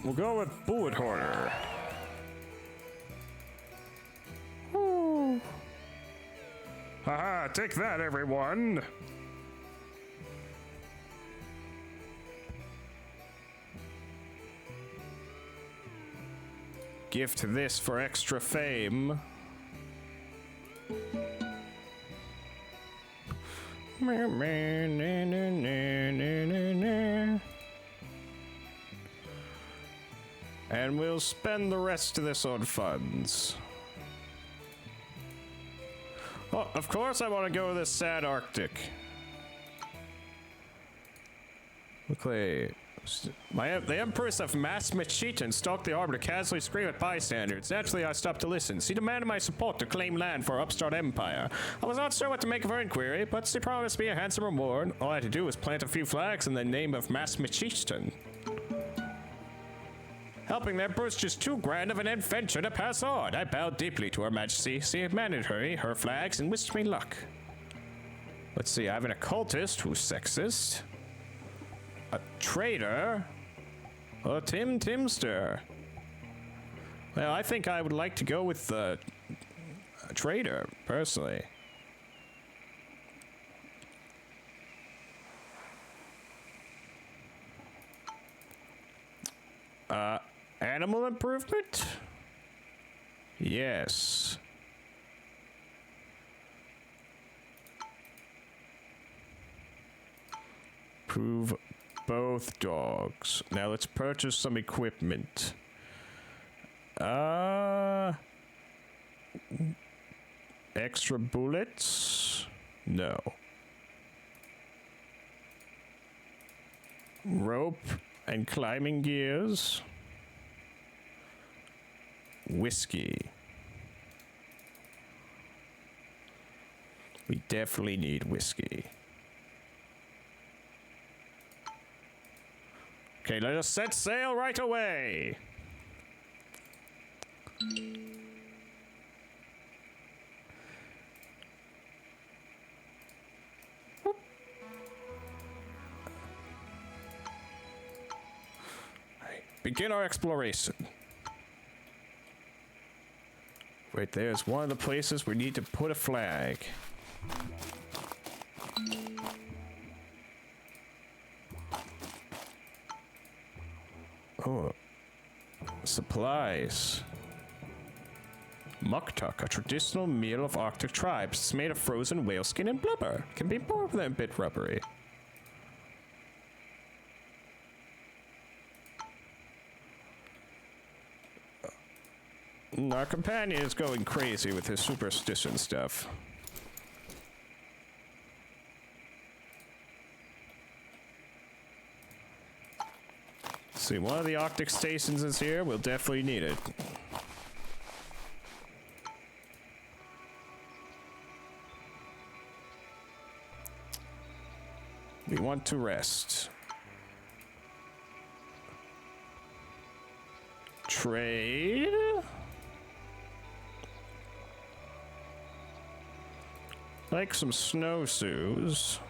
We'll go with Bullet Hoarder. Woo. Haha, take that, everyone. Gift this for extra fame. And we'll spend the rest of this on funds. Oh, of course I want to go to the sad Arctic. Okay. The Empress of Mass Machitan stalked the arbor to casually scream at bystanders. Naturally, I stopped to listen. She demanded my support to claim land for her upstart empire. I was not sure what to make of her inquiry, but she promised me a handsome reward. All I had to do was plant a few flags in the name of Mass Machitan. Helping the Empress just too grand of an adventure to pass on. I bowed deeply to Her Majesty. She handed her flags and wished me luck. Let's see, I have an occultist who's sexist. A trader? A Timster. Well, I think I would like to go with a trader, personally. Animal improvement? Yes. Prove both dogs. Now let's purchase some equipment. Extra bullets? No. Rope and climbing gears. Whiskey. We definitely need whiskey. Okay, let us set sail right away. Begin our exploration. Right there's one of the places we need to put a flag. Oh, supplies. Muktuk, a traditional meal of Arctic tribes. It's made of frozen whale skin and blubber. Can be more than a bit rubbery. Our companion is going crazy with his superstition stuff. See, one of the Arctic stations is here. We'll definitely need it. We want to rest. Trade. Like some snowshoes.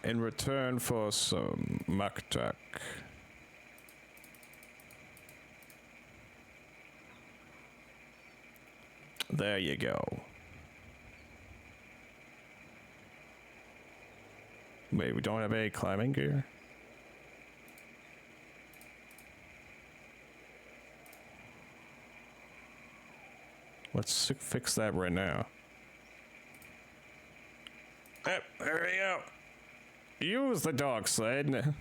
In return for some maktak. There you go. Wait, we don't have any climbing gear? Let's fix that right now. Yep, there we go. Use the dog sled.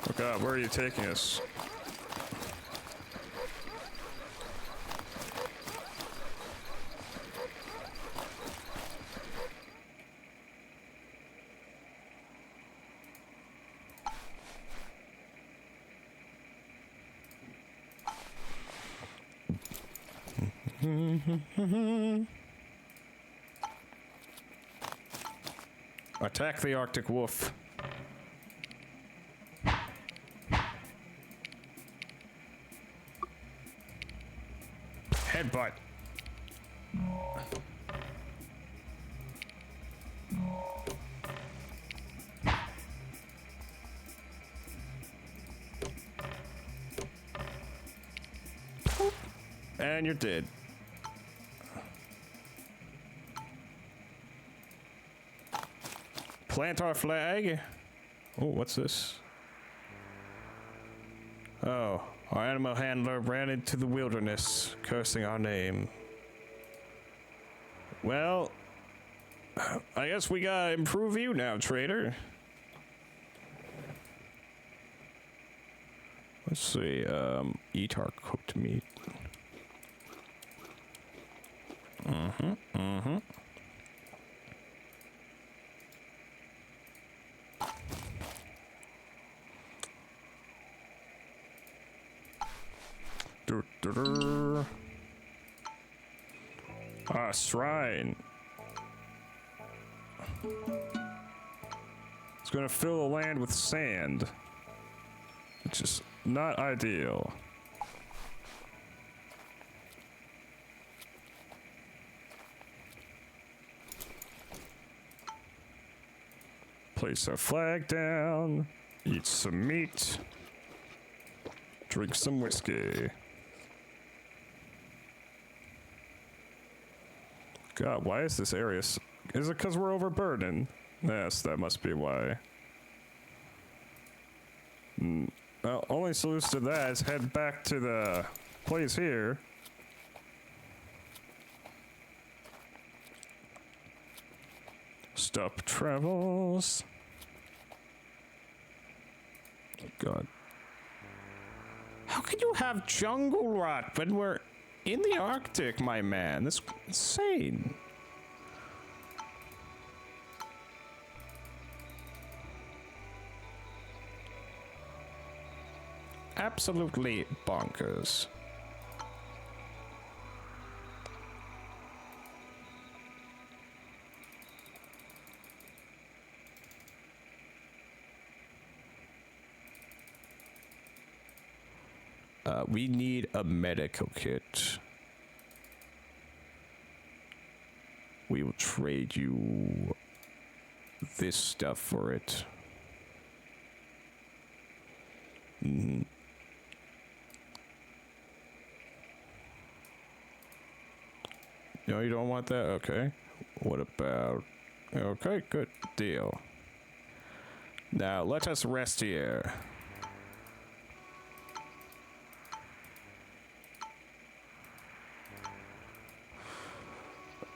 Oh god, where are you taking us? Attack the Arctic wolf. Headbutt. And you're dead. Plant our flag. Oh, what's this? Oh, our animal handler ran into the wilderness, cursing our name. Well, I guess we gotta improve you now, trader. Let's see, eat our cooked meat. Ah, shrine. It's gonna fill the land with sand, which is not ideal. Place our flag down, eat some meat, drink some whiskey. God, why is this area... Is it because we're overburdened? Yes, that must be why. Well, only solution to that is head back to the place here. Stop travels. God. How can you have jungle rot when we're in the Arctic, my man? That's insane. Absolutely bonkers. We need a medical kit. We will trade you this stuff for it. No, you don't want that? Okay. What about... Okay, good deal. Now, let us rest here.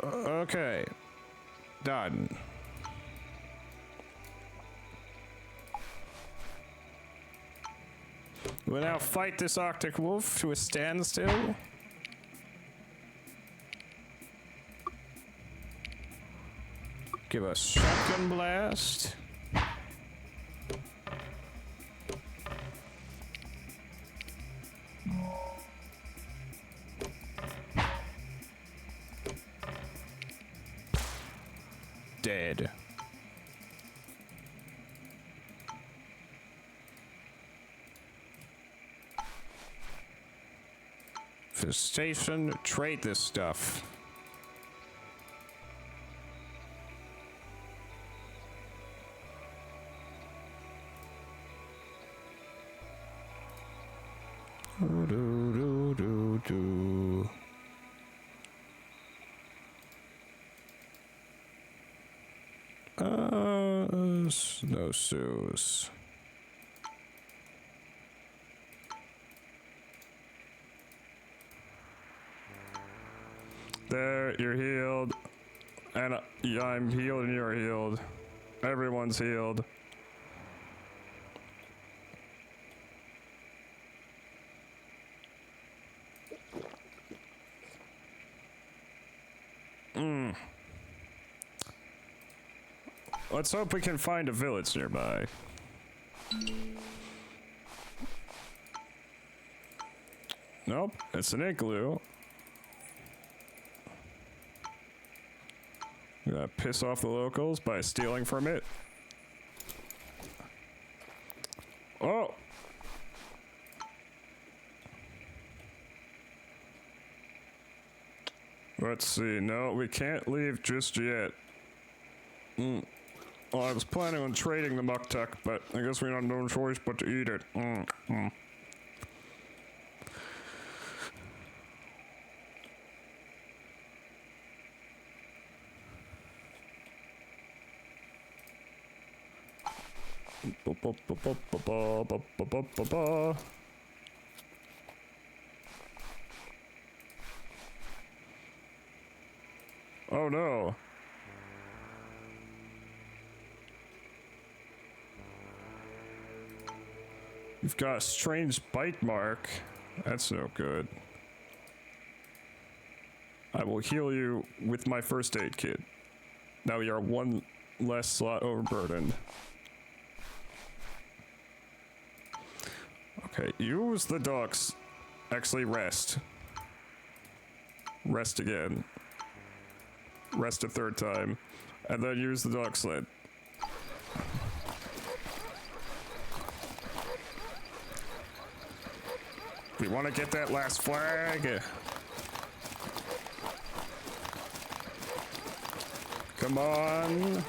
Okay. Done. We'll now fight this Arctic wolf to a standstill. give a shotgun blast. Dead. Station, trade this stuff. Do, do, do, do. Snowshoes. There, you're healed. And yeah, I'm healed and you're healed. Everyone's healed. Let's hope we can find a village nearby. Nope, it's an igloo. We gotta piss off the locals by stealing from it. Oh! Let's see. No, we can't leave just yet. Well, I was planning on trading the muktuk, but I guess we have no choice but to eat it. Oh no. You've got a strange bite mark. That's no good. I will heal you with my first aid kit. Now we are one less slot overburdened. Okay, use the ducks. Actually, rest. Rest again. Rest a third time. And then use the duck sled. We want to get that last flag. Come on.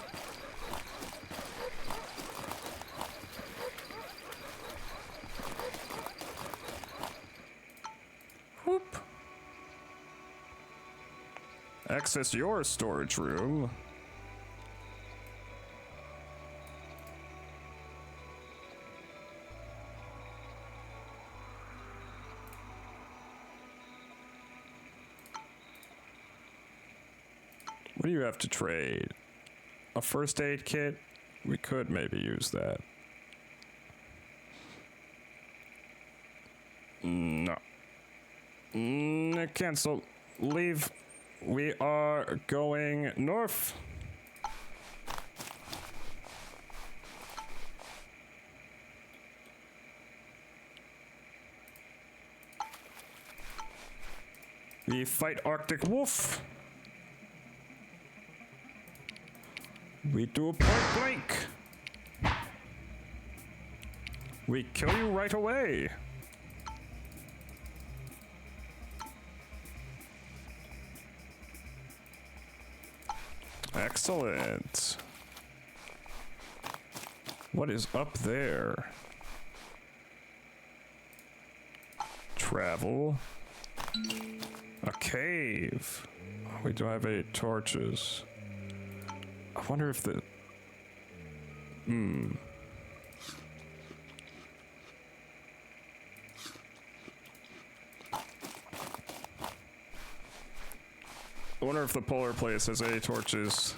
Whoop. Access your storage room. What do you have to trade? A first aid kit? We could maybe use that. No. Cancel. Leave. We are going north. We fight Arctic Wolf. We do a point blank. We kill you right away. Excellent. What is up there? Travel. A cave. We don't have any torches. I wonder if the... I wonder if the polar place has any torches.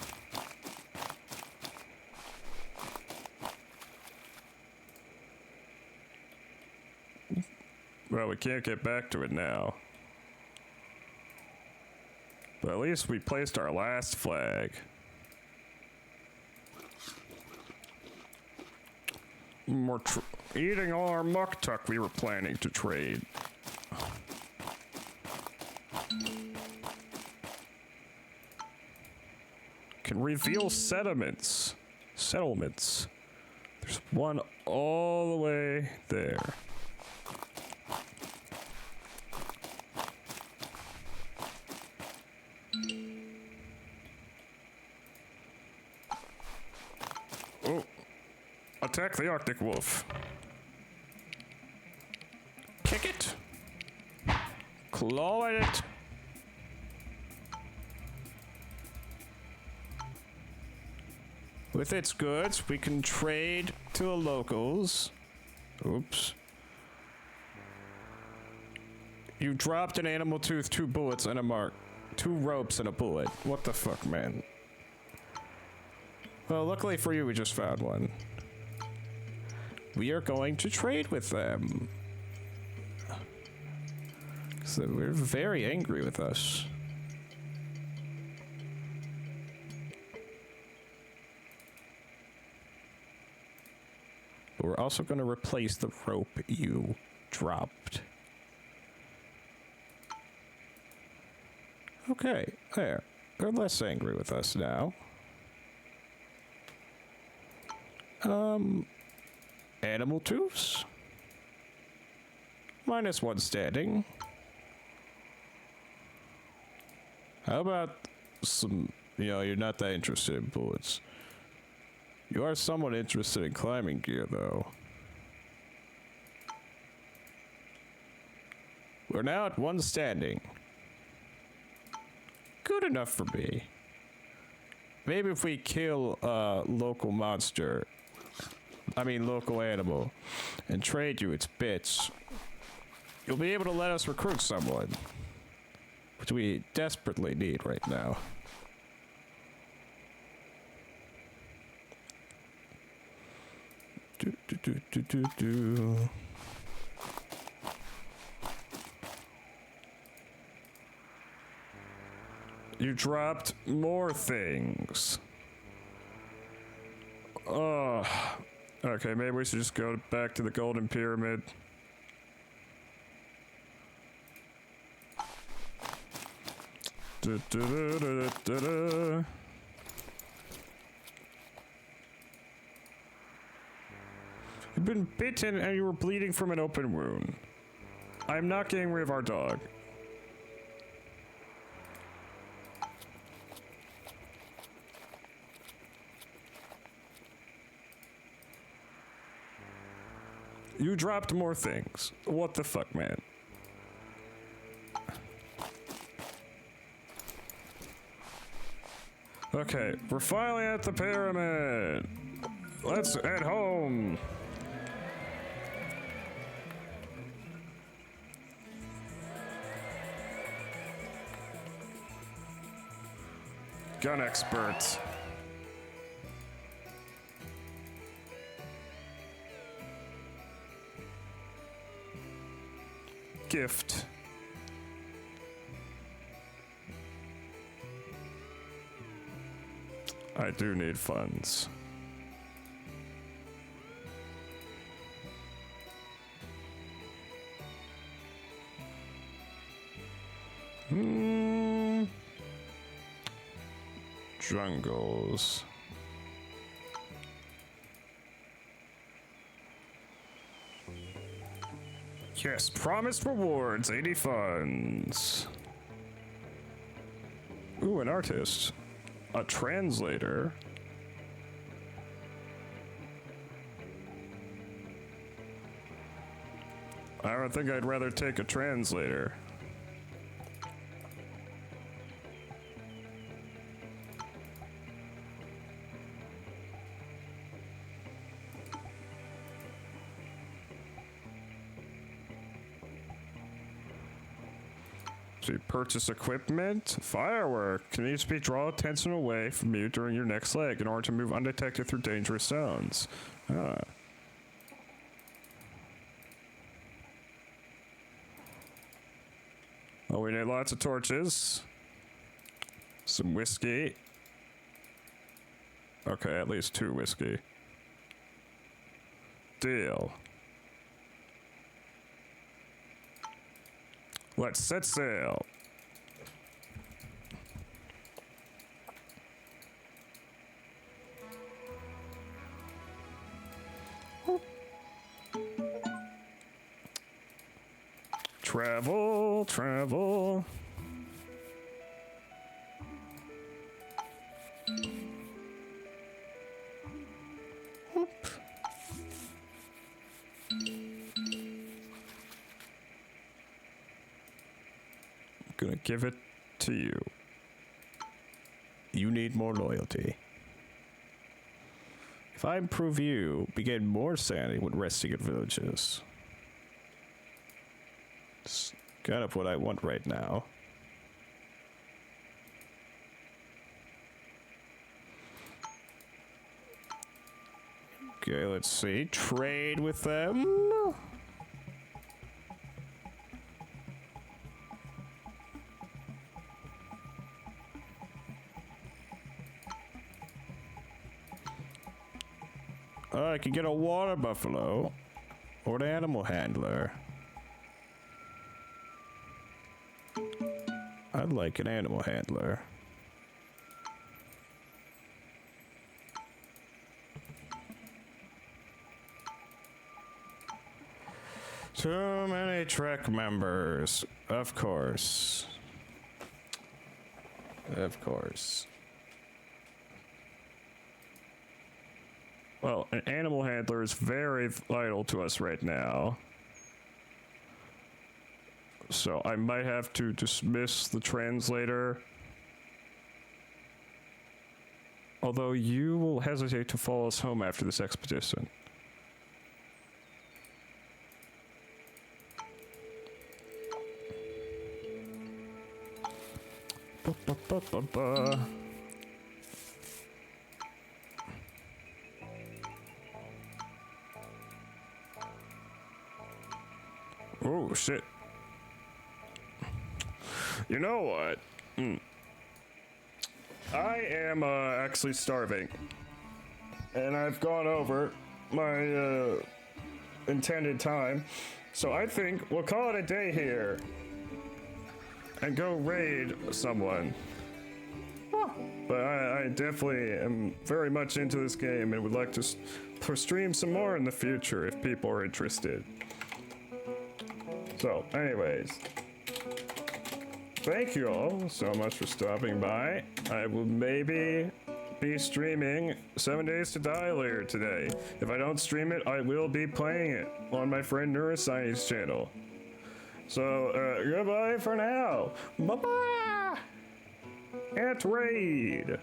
Well, we can't get back to it now. But at least we placed our last flag. More eating all our muktuk we were planning to trade. Can reveal settlements. Settlements. There's one all the way there. Oh. Attack the Arctic wolf. Kick it. Claw at it. With its goods, we can trade to the locals. Oops. You dropped an animal tooth, 2 bullets, and a mark. 2 ropes and a bullet. What the fuck, man? Well, luckily for you, we just found one. We are going to trade with them. So we're very angry with us. We're also going to replace the rope you dropped. Okay, there. They're less angry with us now. Animal tooths? -1 standing. How about some, you're not that interested in bullets. You are somewhat interested in climbing gear, though. We're now at 1 standing. Good enough for me. Maybe if we kill a local monster, local animal, and trade you its bits, you'll be able to let us recruit someone, which we desperately need right now. You dropped more things. Oh. Okay, maybe we should just go back to the Golden Pyramid. You've been bitten and you were bleeding from an open wound. I'm not getting rid of our dog. You dropped more things. What the fuck, man? Okay, we're finally at the pyramid. Let's head home. Gun experts. Gift. I do need funds. Jungles. Yes, promised rewards, 80 funds. Ooh, an artist. A translator. I don't think I'd rather take a translator. So you purchase equipment. Firework can each be draw attention away from you during your next leg in order to move undetected through dangerous zones. Ah. Oh, we need lots of torches. Some whiskey. Okay, at least 2 whiskey. Deal. Let's set sail. Travel, travel. Gonna give it to you. You need more loyalty. If I improve you, begin more sanity when resting in villages. It's kind of what I want right now. Okay, let's see. Trade with them. I could get a water buffalo or an animal handler. I'd like an animal handler. Too many Trek members. Of course. Of course. Well, an animal handler is very vital to us right now. So I might have to dismiss the translator. Although you will hesitate to follow us home after this expedition. Ba-ba-ba-ba-ba. Oh, shit. You know what? I am actually starving. And I've gone over my intended time. So I think we'll call it a day here. And go raid someone. But I definitely am very much into this game and would like to stream some more in the future if people are interested. So, anyways, thank you all so much for stopping by. I will maybe be streaming 7 Days to Die later today. If I don't stream it, I will be playing it on my friend Neuroscience channel. So, goodbye for now. Bye-bye! At raid!